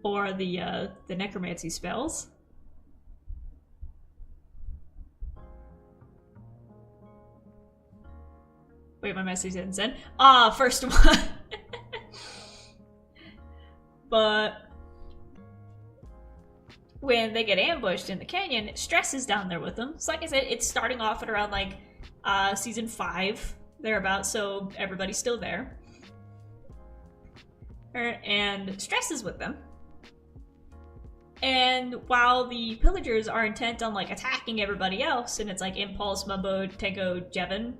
Or the necromancy spells. Wait, my message didn't send. First one. But when they get ambushed in the canyon, Stress is down there with them. So like I said, it's starting off at around like season 5, thereabouts, so everybody's still there. And Stress is with them. And while the pillagers are intent on like attacking everybody else, and it's like Impulse, Mumbo, Tenko, Jevon,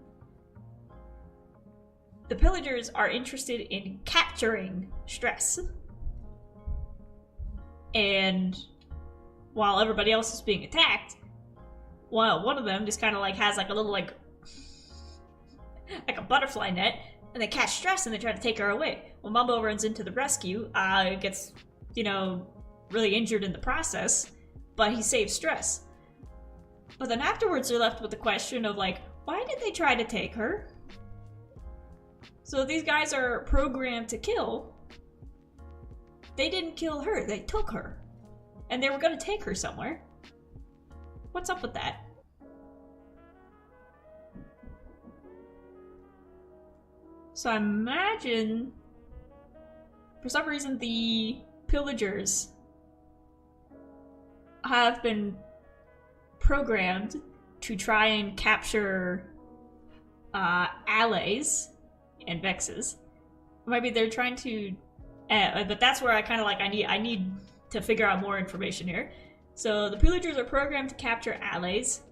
the pillagers are interested in capturing Stress. And while everybody else is being attacked, one of them just kind of like has like a little like a butterfly net, and they catch Stress and they try to take her away. When Mumbo runs into the rescue, gets, you know, really injured in the process, but he saves Stress. But then afterwards they're left with the question of like, why did they try to take her? So these guys are programmed to kill. They didn't kill her, they took her. And they were gonna take her somewhere. What's up with that? So I imagine, for some reason, the pillagers have been programmed to try and capture allies and vexes. Maybe they're trying to, but that's where I kind of like I need to figure out more information here. So the pillagers are programmed to capture allies.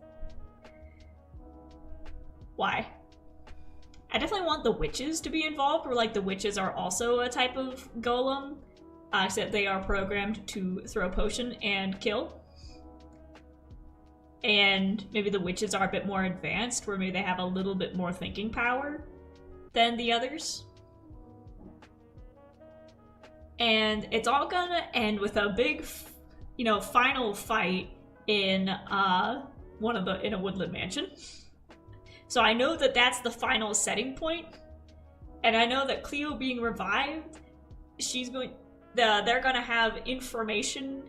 Why? I definitely want the witches to be involved, where like the witches are also a type of golem, except they are programmed to throw a potion and kill. And maybe the witches are a bit more advanced, where maybe they have a little bit more thinking power than the others. And it's all gonna end with a big, you know, final fight in in a woodland mansion. So I know that that's the final setting point, and I know that Cleo being revived, they're gonna have information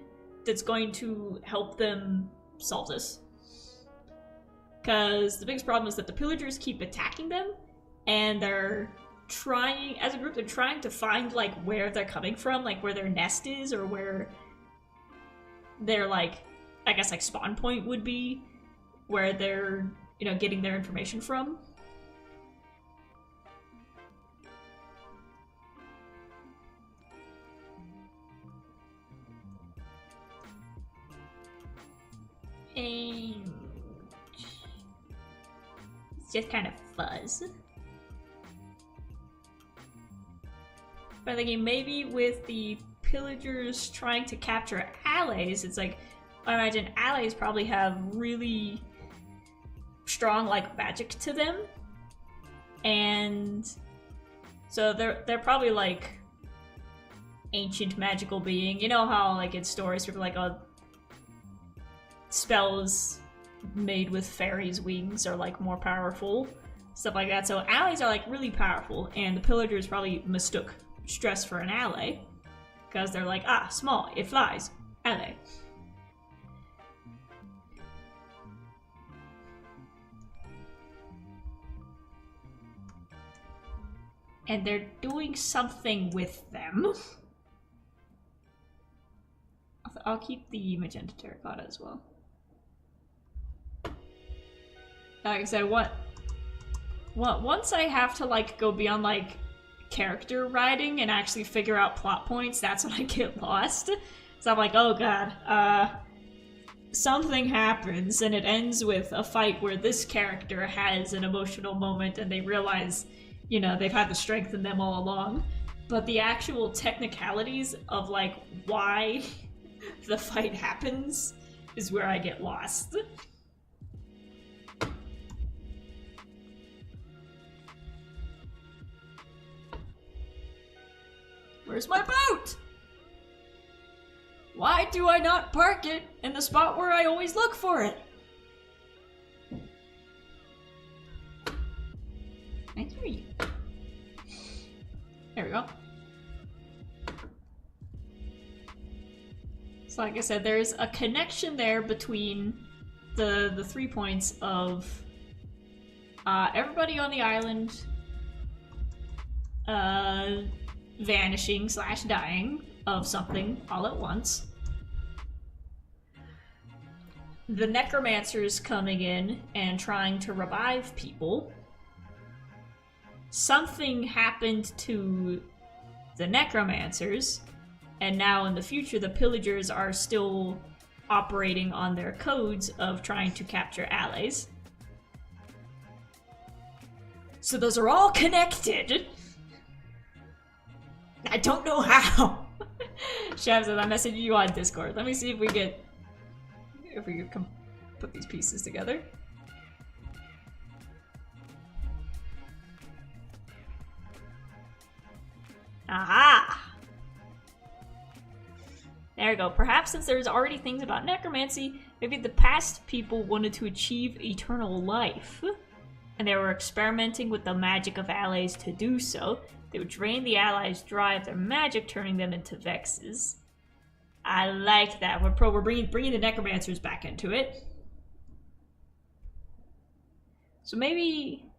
that's going to help them solve this. Because the biggest problem is that the pillagers keep attacking them, and they're trying, as a group, they're trying to find like where they're coming from, like where their nest is, or where their like, I guess like spawn point would be, where they're, you know, getting their information from. And it's just kind of fuzz. But I'm thinking maybe with the pillagers trying to capture allies, it's like, I imagine allies probably have really strong like magic to them, and so they're probably like ancient magical being. You know how like in stories people like spells made with fairies' wings are like more powerful, stuff like that. So allies are like really powerful, and the pillagers probably mistook Stress for an ally because they're like, ah, small, it flies, ally. And they're doing something with them. I'll keep the magenta terracotta as well. Like I said, once I have to like go beyond like character writing and actually figure out plot points, that's when I get lost. So I'm like, oh god, something happens and it ends with a fight where this character has an emotional moment and they realize, you know, they've had the strength in them all along. But the actual technicalities of like why the fight happens is where I get lost. Where's my boat? Why do I not park it in the spot where I always look for it? I hear you. There we go. So like I said, there's a connection there between the 3 points of everybody on the island vanishing / dying of something all at once. The necromancers coming in and trying to revive people. Something happened to the necromancers, and now in the future the pillagers are still operating on their codes of trying to capture allies. So those are all connected. I don't know how. Shav says, I messaged you on Discord. Let me see if we get if we could put these pieces together. Aha! There we go. Perhaps since there's already things about necromancy, maybe the past people wanted to achieve eternal life. And they were experimenting with the magic of allies to do so. They would drain the allies dry of their magic, turning them into vexes. I like that. We're bringing the necromancers back into it. So maybe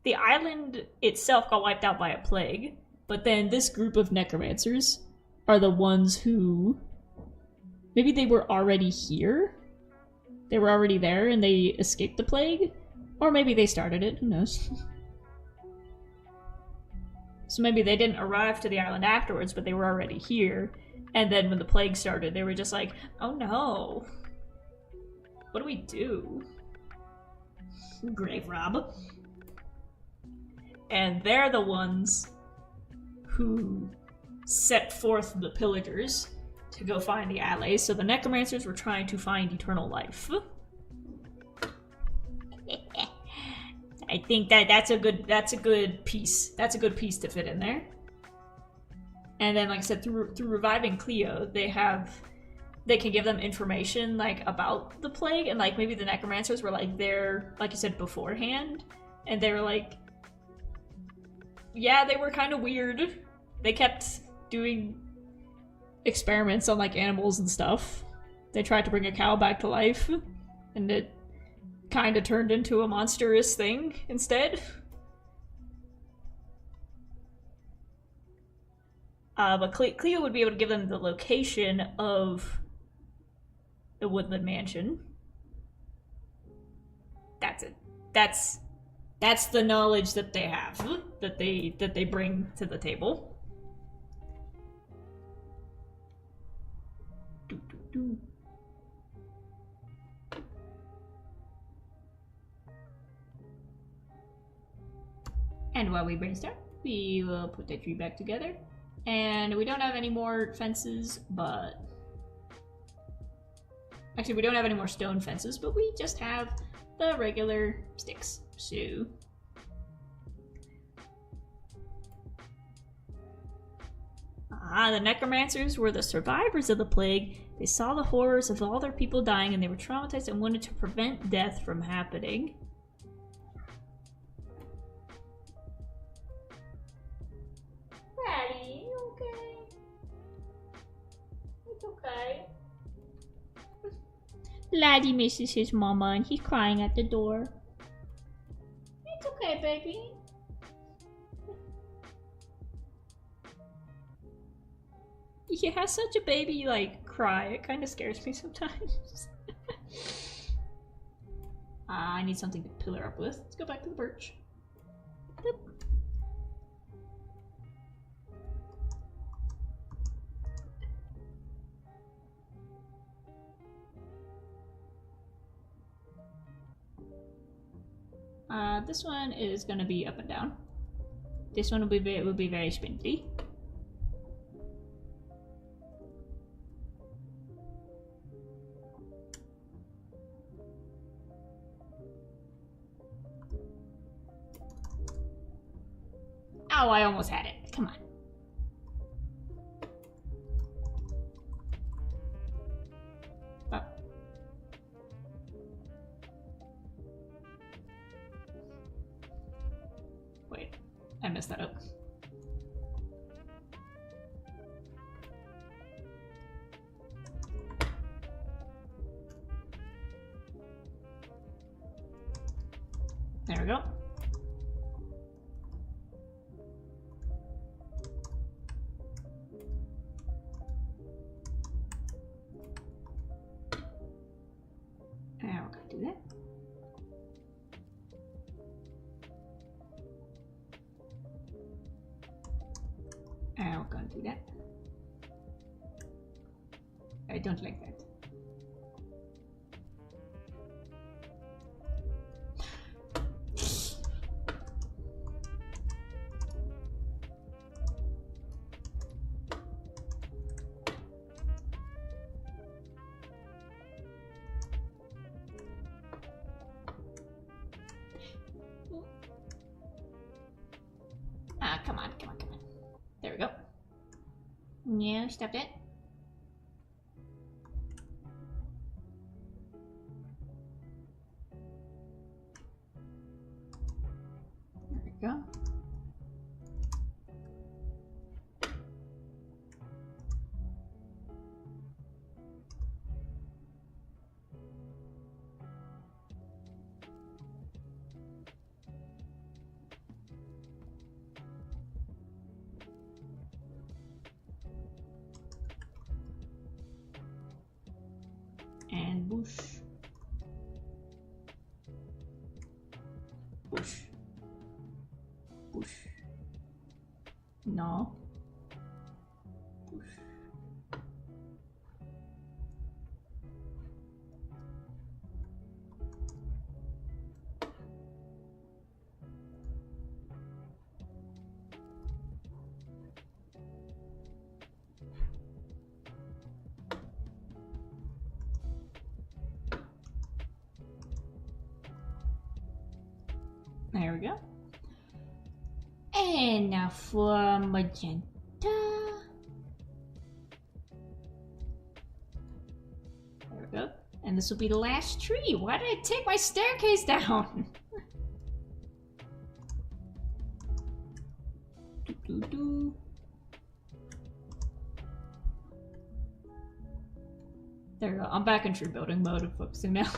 the island itself got wiped out by a plague, but then this group of necromancers are the ones who... Maybe they were already here? They were already there and they escaped the plague? Or maybe they started it, who knows? So maybe they didn't arrive to the island afterwards, but they were already here. And then when the plague started, they were just like, oh no. What do we do? Grave rob. And they're the ones who set forth the pillagers to go find the allies. So the necromancers were trying to find eternal life. I think that's a good piece. That's a good piece to fit in there. And then, like I said, through reviving Cleo, they can give them information like about the plague, and like maybe the necromancers were like there, like you said, beforehand, and they were like, yeah, they were kind of weird. They kept doing experiments on like animals and stuff. They tried to bring a cow back to life, and it kind of turned into a monstrous thing instead. But Cleo would be able to give them the location of the Woodland Mansion. That's it. That's the knowledge that they have, that they bring to the table. And while we brainstorm, we will put the tree back together. And we don't have any more fences, but... Actually, we don't have any more stone fences, but we just have the regular sticks. So... the necromancers were the survivors of the plague. They saw the horrors of all their people dying, and they were traumatized and wanted to prevent death from happening. Daddy, you okay? It's okay. Laddie misses his mama and he's crying at the door. It's okay, baby. He has such a baby, like, cry. It kind of scares me sometimes. I need something to pillar up with. Let's go back to the birch. Boop. This one is gonna be up and down. This one will be very spindly. Oh, I almost had it. Come on. Oh. Wait, I messed that up. There we go. Now we're gonna do that. Now we're gonna do that. I don't like that. we go. Yeah, stop that. There we go. And whoosh. Whoosh. Whoosh. No. Whoosh. There we go. And now for magenta. There we go. And this will be the last tree. Why did I take my staircase down? There we go. I'm back in tree building mode of focusing now.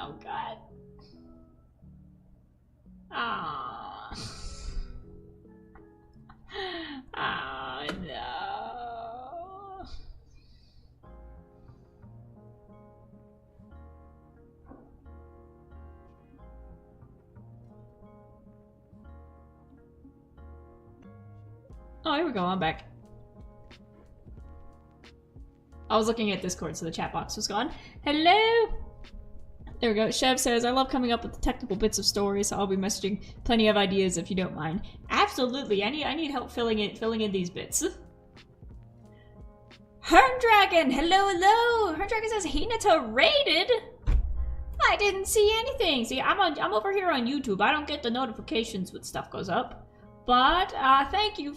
Oh god. Ah. Oh no. Oh, here we go. I'm back. I was looking at Discord, so the chat box was gone. Hello. There we go. Chev says, I love coming up with the technical bits of story, so I'll be messaging plenty of ideas if you don't mind. Absolutely. I need help filling in these bits. Hermdragon! Hello, hello! Hermdragon says, Hinata raided? I didn't see anything. See, I'm over here on YouTube. I don't get the notifications when stuff goes up. But, thank you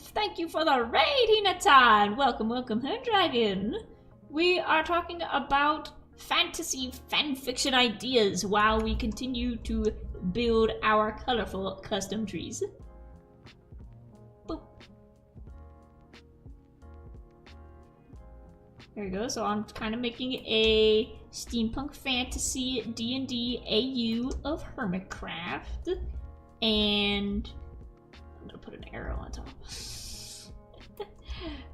for the raid, Hinata! And welcome, Hermdragon! We are talking about fantasy fanfiction ideas while we continue to build our colorful custom trees. Boop. There we go. So I'm kind of making a steampunk fantasy D&D AU of Hermitcraft, and I'm gonna put an arrow on top.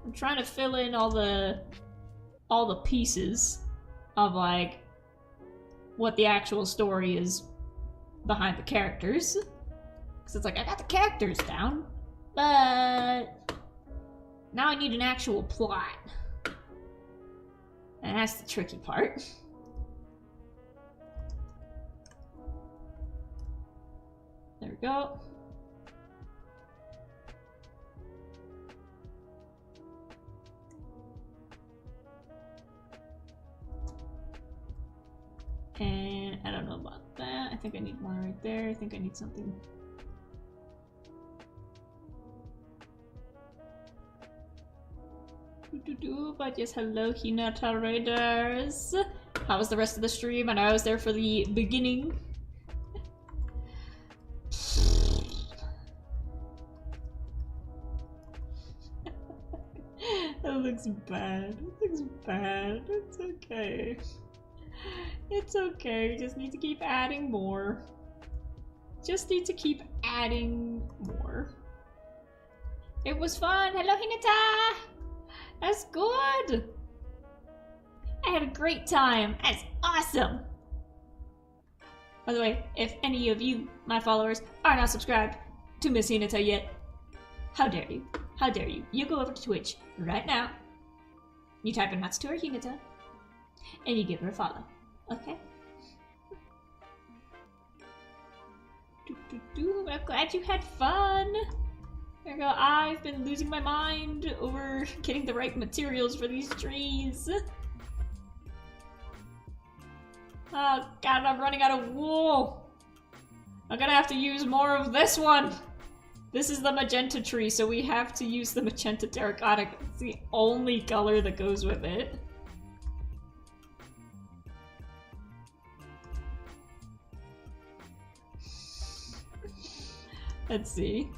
I'm trying to fill in all the pieces of like what the actual story is behind the characters, because it's like I got the characters down, but now I need an actual plot, and that's the tricky part. There we go. And I don't know about that. I think I need one right there. I think I need something. But yes, hello Hinata Raiders. How was the rest of the stream? And I was there for the beginning. That looks bad. It looks bad. It's okay. It's okay, we just need to keep adding more. Just need to keep adding more. It was fun! Hello, Hinata! That's good! I had a great time. That's awesome! By the way, if any of you, my followers, are not subscribed to Miss Hinata yet, how dare you? How dare you? You go over to Twitch right now, you type in Matsutora Hinata, and you give her a follow. Okay? I'm glad you had fun! There we go. I've been losing my mind over getting the right materials for these trees. Oh god, I'm running out of wool. I'm gonna have to use more of this one. This is the magenta tree, so we have to use the magenta terracotta. It's the only color that goes with it. Let's see.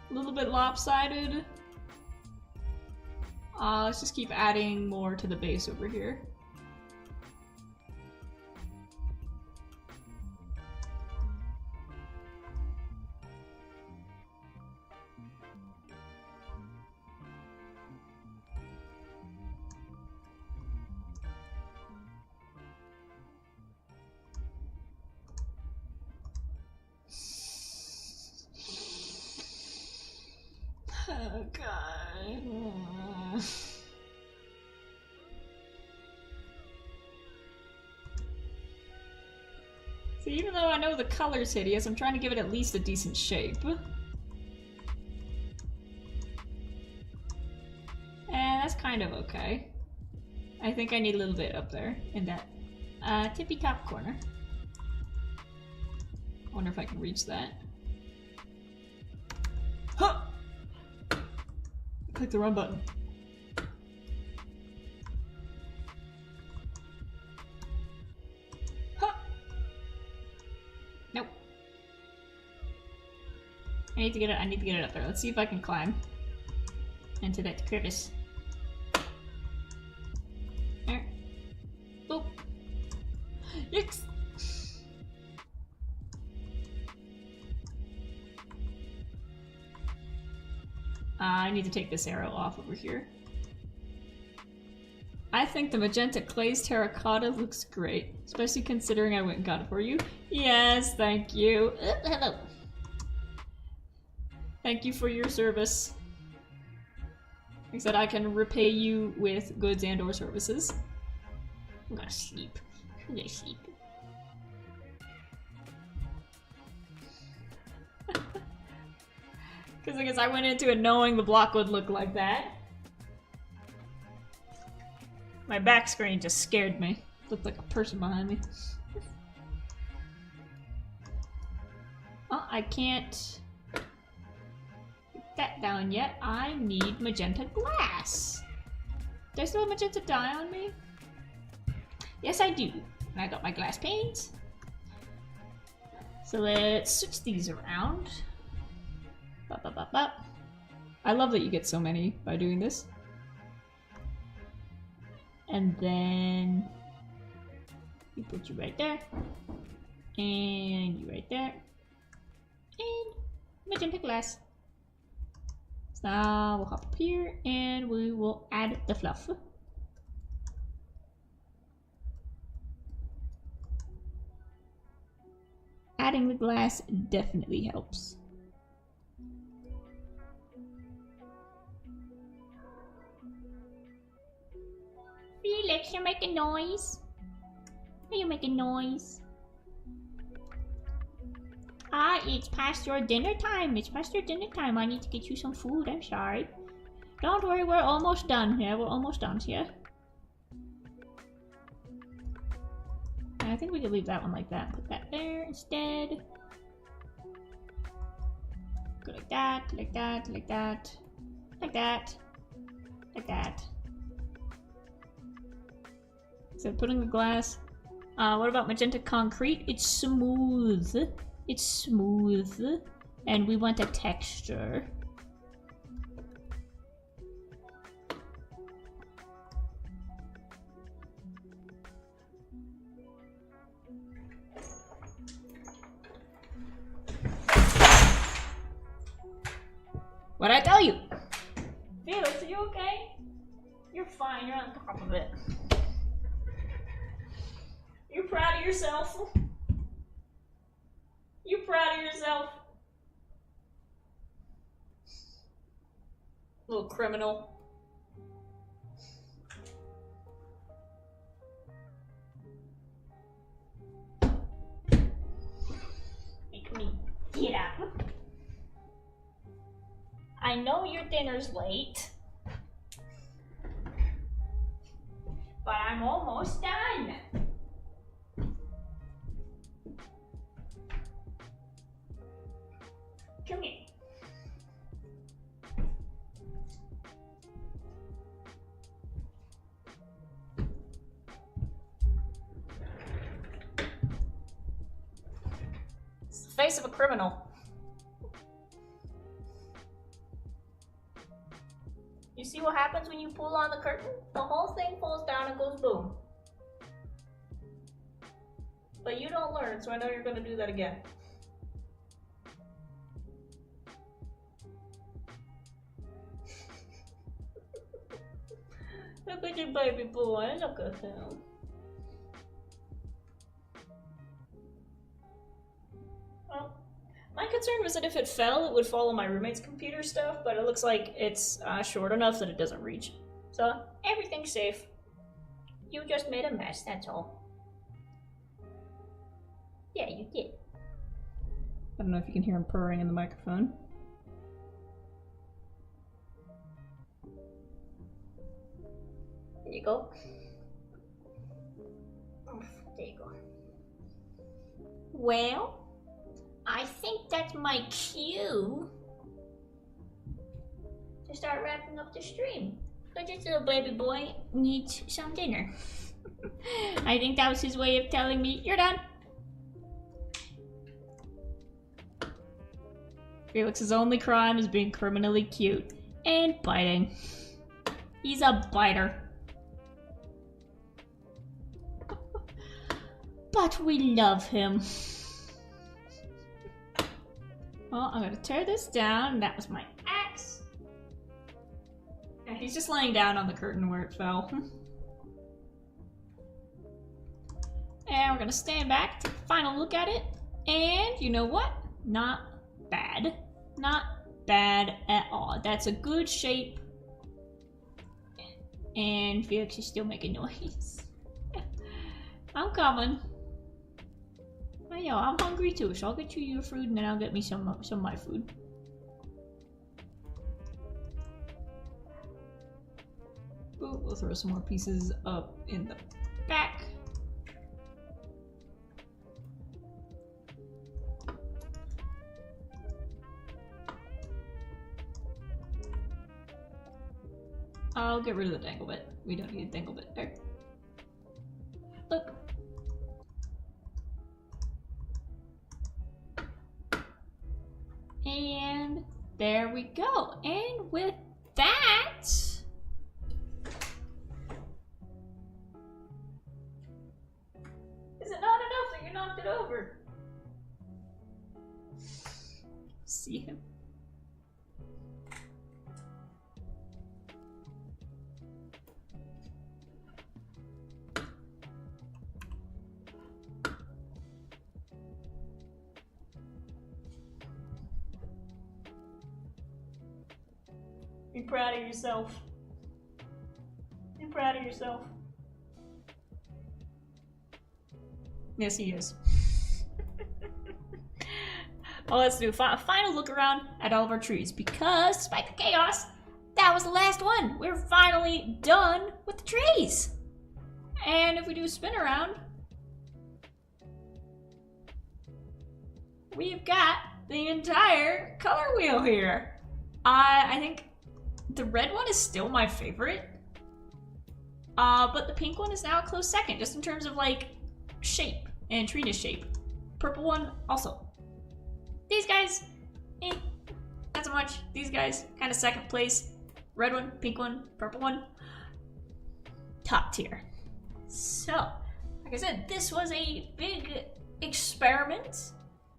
A little bit lopsided. Let's just keep adding more to the base over here. Oh god. See, even though I know the color's hideous, I'm trying to give it at least a decent shape. And that's kind of okay. I think I need a little bit up there in that tippy top corner. I wonder if I can reach that. Huh! Click the run button. Huh! Nope. I need to get it up there. Let's see if I can climb into that crevice. There. Boop. Yikes! I need to take this arrow off over here. I think the magenta glazed terracotta looks great, especially considering I went and got it for you. Yes, thank you. Hello. Thank you for your service. Like I said, I can repay you with goods and or services. I'm gonna sleep. I'm gonna sleep. Because I guess I went into it knowing the block would look like that. My back screen just scared me. Looked like a person behind me. Oh, I can't get that down yet. I need magenta glass. Do I still have magenta dye on me? Yes, I do. And I got my glass panes. So let's switch these around. Bop, bop, bop, bop. I love that you get so many by doing this. And then you put you right there. And you right there. And magenta glass. So now we'll hop up here and we will add the fluff. Adding the glass definitely helps. Felix, you're making noise. Are you making noise? Ah, it's past your dinner time. It's past your dinner time. I need to get you some food. I'm sorry. Don't worry, we're almost done. Yeah, we're almost done here. I think we could leave that one like that. Put that there instead. Go like that, like that, like that, like that, like that. So putting the glass. What about magenta concrete? It's smooth. It's smooth. And we want a texture. What'd I tell you? Felix, are you okay? You're fine, you're on top of it. You proud of yourself? You proud of yourself? Little criminal. Make me get up. I know your dinner's late. I'm almost done. Come here. It's the face of a criminal. You see what happens when you pull on the curtain? The whole thing falls down and goes boom. But you don't learn, so I know you're gonna do that again. Look at your baby boy, look at him. Well, my concern was that if it fell, it would fall on my roommate's computer stuff, but it looks like it's short enough that it doesn't reach. So, everything's safe. You just made a mess, that's all. Yeah, you did. I don't know if you can hear him purring in the microphone. There you go. Oh, there you go. Well, I think that's my cue to start wrapping up the stream. So this little baby boy needs some dinner. I think that was his way of telling me, you're done. Felix's only crime is being criminally cute and biting. He's a biter. But we love him. Well, I'm gonna tear this down. That was my axe. Yeah, he's just laying down on the curtain where it fell. And we're gonna stand back, take a final look at it. And you know what? Not bad. Not bad at all. That's a good shape. And Felix is still making noise. I'm coming. Oh, yo, I'm hungry too, so I'll get you your food and then I'll get me some of my food. Ooh, we'll throw some more pieces up in the back. I'll get rid of the dangle bit. We don't need a dangle bit there. Look. And there we go. And with that, is it not enough that you knocked it over? See him. Be proud of yourself. Be proud of yourself. Yes, he is. Well, let's do a final look around at all of our trees because, despite the chaos, that was the last one. We're finally done with the trees. And if we do a spin around, we've got the entire color wheel here. I think the red one is still my favorite, but the pink one is now a close second, just in terms of like shape and treeness shape. Purple one also. These guys, not so much. These guys, kind of second place. Red one, pink one, purple one, top tier. So, like I said, this was a big experiment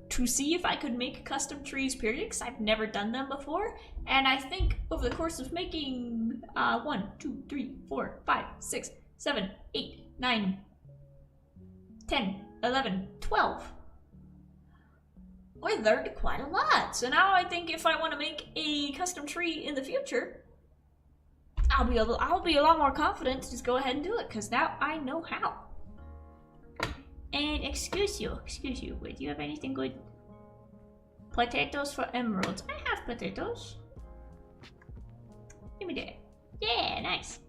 to see if I could make custom trees, period, because I've never done them before. And I think over the course of making 1, 2, 3, 4, 5, 6, 7, 8, 9, 10, 11, 12, I learned quite a lot. So now I think if I want to make a custom tree in the future, I'll be a lot more confident to just go ahead and do it, because now I know how. And excuse you, wait, do you have anything good? Potatoes for emeralds. I have potatoes. Give me that. Yeah, nice.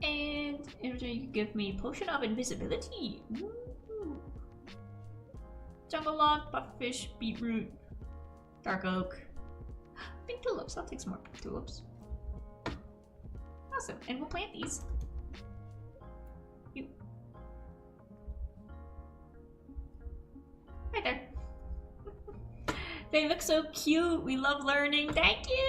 And you can give me potion of invisibility. Ooh. Jungle log, pufferfish, beetroot, dark oak, pink tulips. I'll take some more pink tulips. Awesome, and we'll plant these. You. Right there. They look so cute. We love learning. Thank you.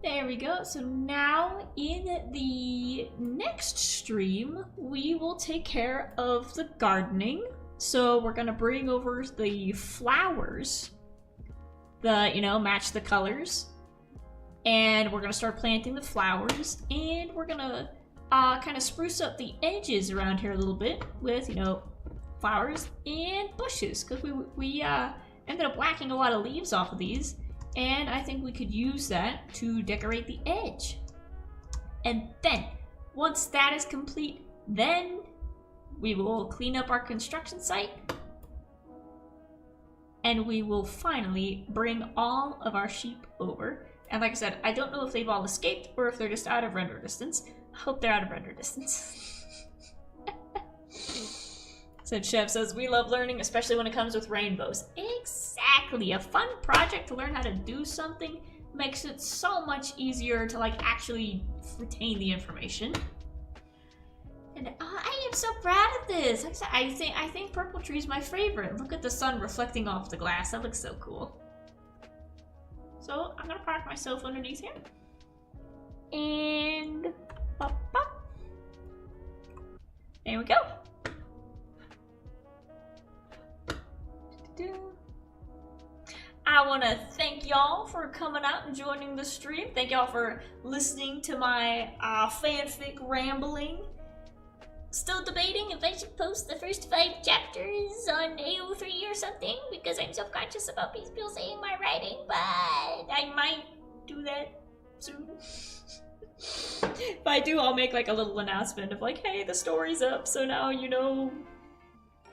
There we go. So now in the next stream, we will take care of the gardening. So we're gonna bring over the flowers, match the colors. And we're gonna start planting the flowers, and we're gonna kind of spruce up the edges around here a little bit with, flowers and bushes, because we ended up whacking a lot of leaves off of these. And I think we could use that to decorate the edge. And then, once that is complete, then we will clean up our construction site. And we will finally bring all of our sheep over. And like I said, I don't know if they've all escaped or if they're just out of render distance. I hope they're out of render distance. So Chef says, we love learning, especially when it comes with rainbows. Exactly. A fun project to learn how to do something makes it so much easier to actually retain the information. And I am so proud of this. Like I said, I think purple tree is my favorite. Look at the sun reflecting off the glass. That looks so cool. So I'm gonna park myself underneath here. And pop, pop. There we go. I want to thank y'all for coming out and joining the stream. Thank y'all for listening to my fanfic rambling. Still debating if I should post the first 5 chapters on AO3 or something, because I'm self-conscious about people saying my writing, but I might do that soon. If I do, I'll make a little announcement of hey, the story's up, so now you know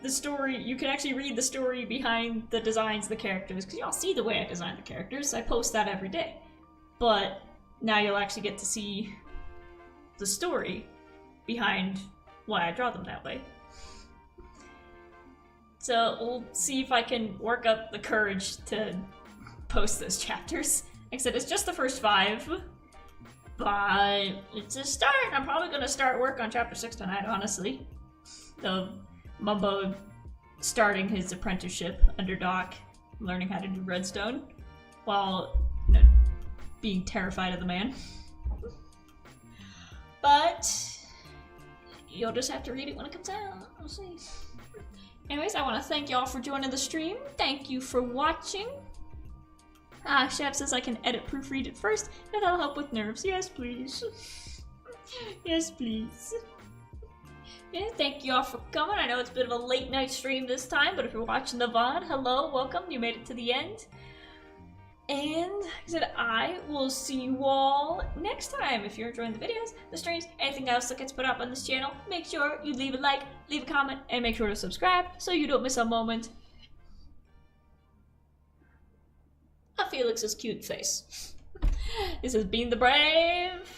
the story. You can actually read the story behind the designs of the characters, because y'all see the way I design the characters. I post that every day. But now you'll actually get to see the story behind why I draw them that way. So we'll see if I can work up the courage to post those chapters. Like I said, it's just the first 5, but it's a start. I'm probably going to start work on chapter 6 tonight, honestly. Of Mumbo starting his apprenticeship under Doc, learning how to do redstone, while being terrified of the man. But you'll just have to read it when it comes out. We'll see. Anyways, I want to thank y'all for joining the stream. Thank you for watching. Chef says I can edit proofread it first, and that'll help with nerves. Yes, please. Yes, please. Yeah, thank you all for coming. I know it's a bit of a late night stream this time, but if you're watching the VOD, hello, welcome. You made it to the end. And like I said, I will see you all next time. If you're enjoying the videos, the streams, anything else that gets put up on this channel, make sure you leave a like, leave a comment, and make sure to subscribe so you don't miss a moment of Felix's cute face. This has been The Brave.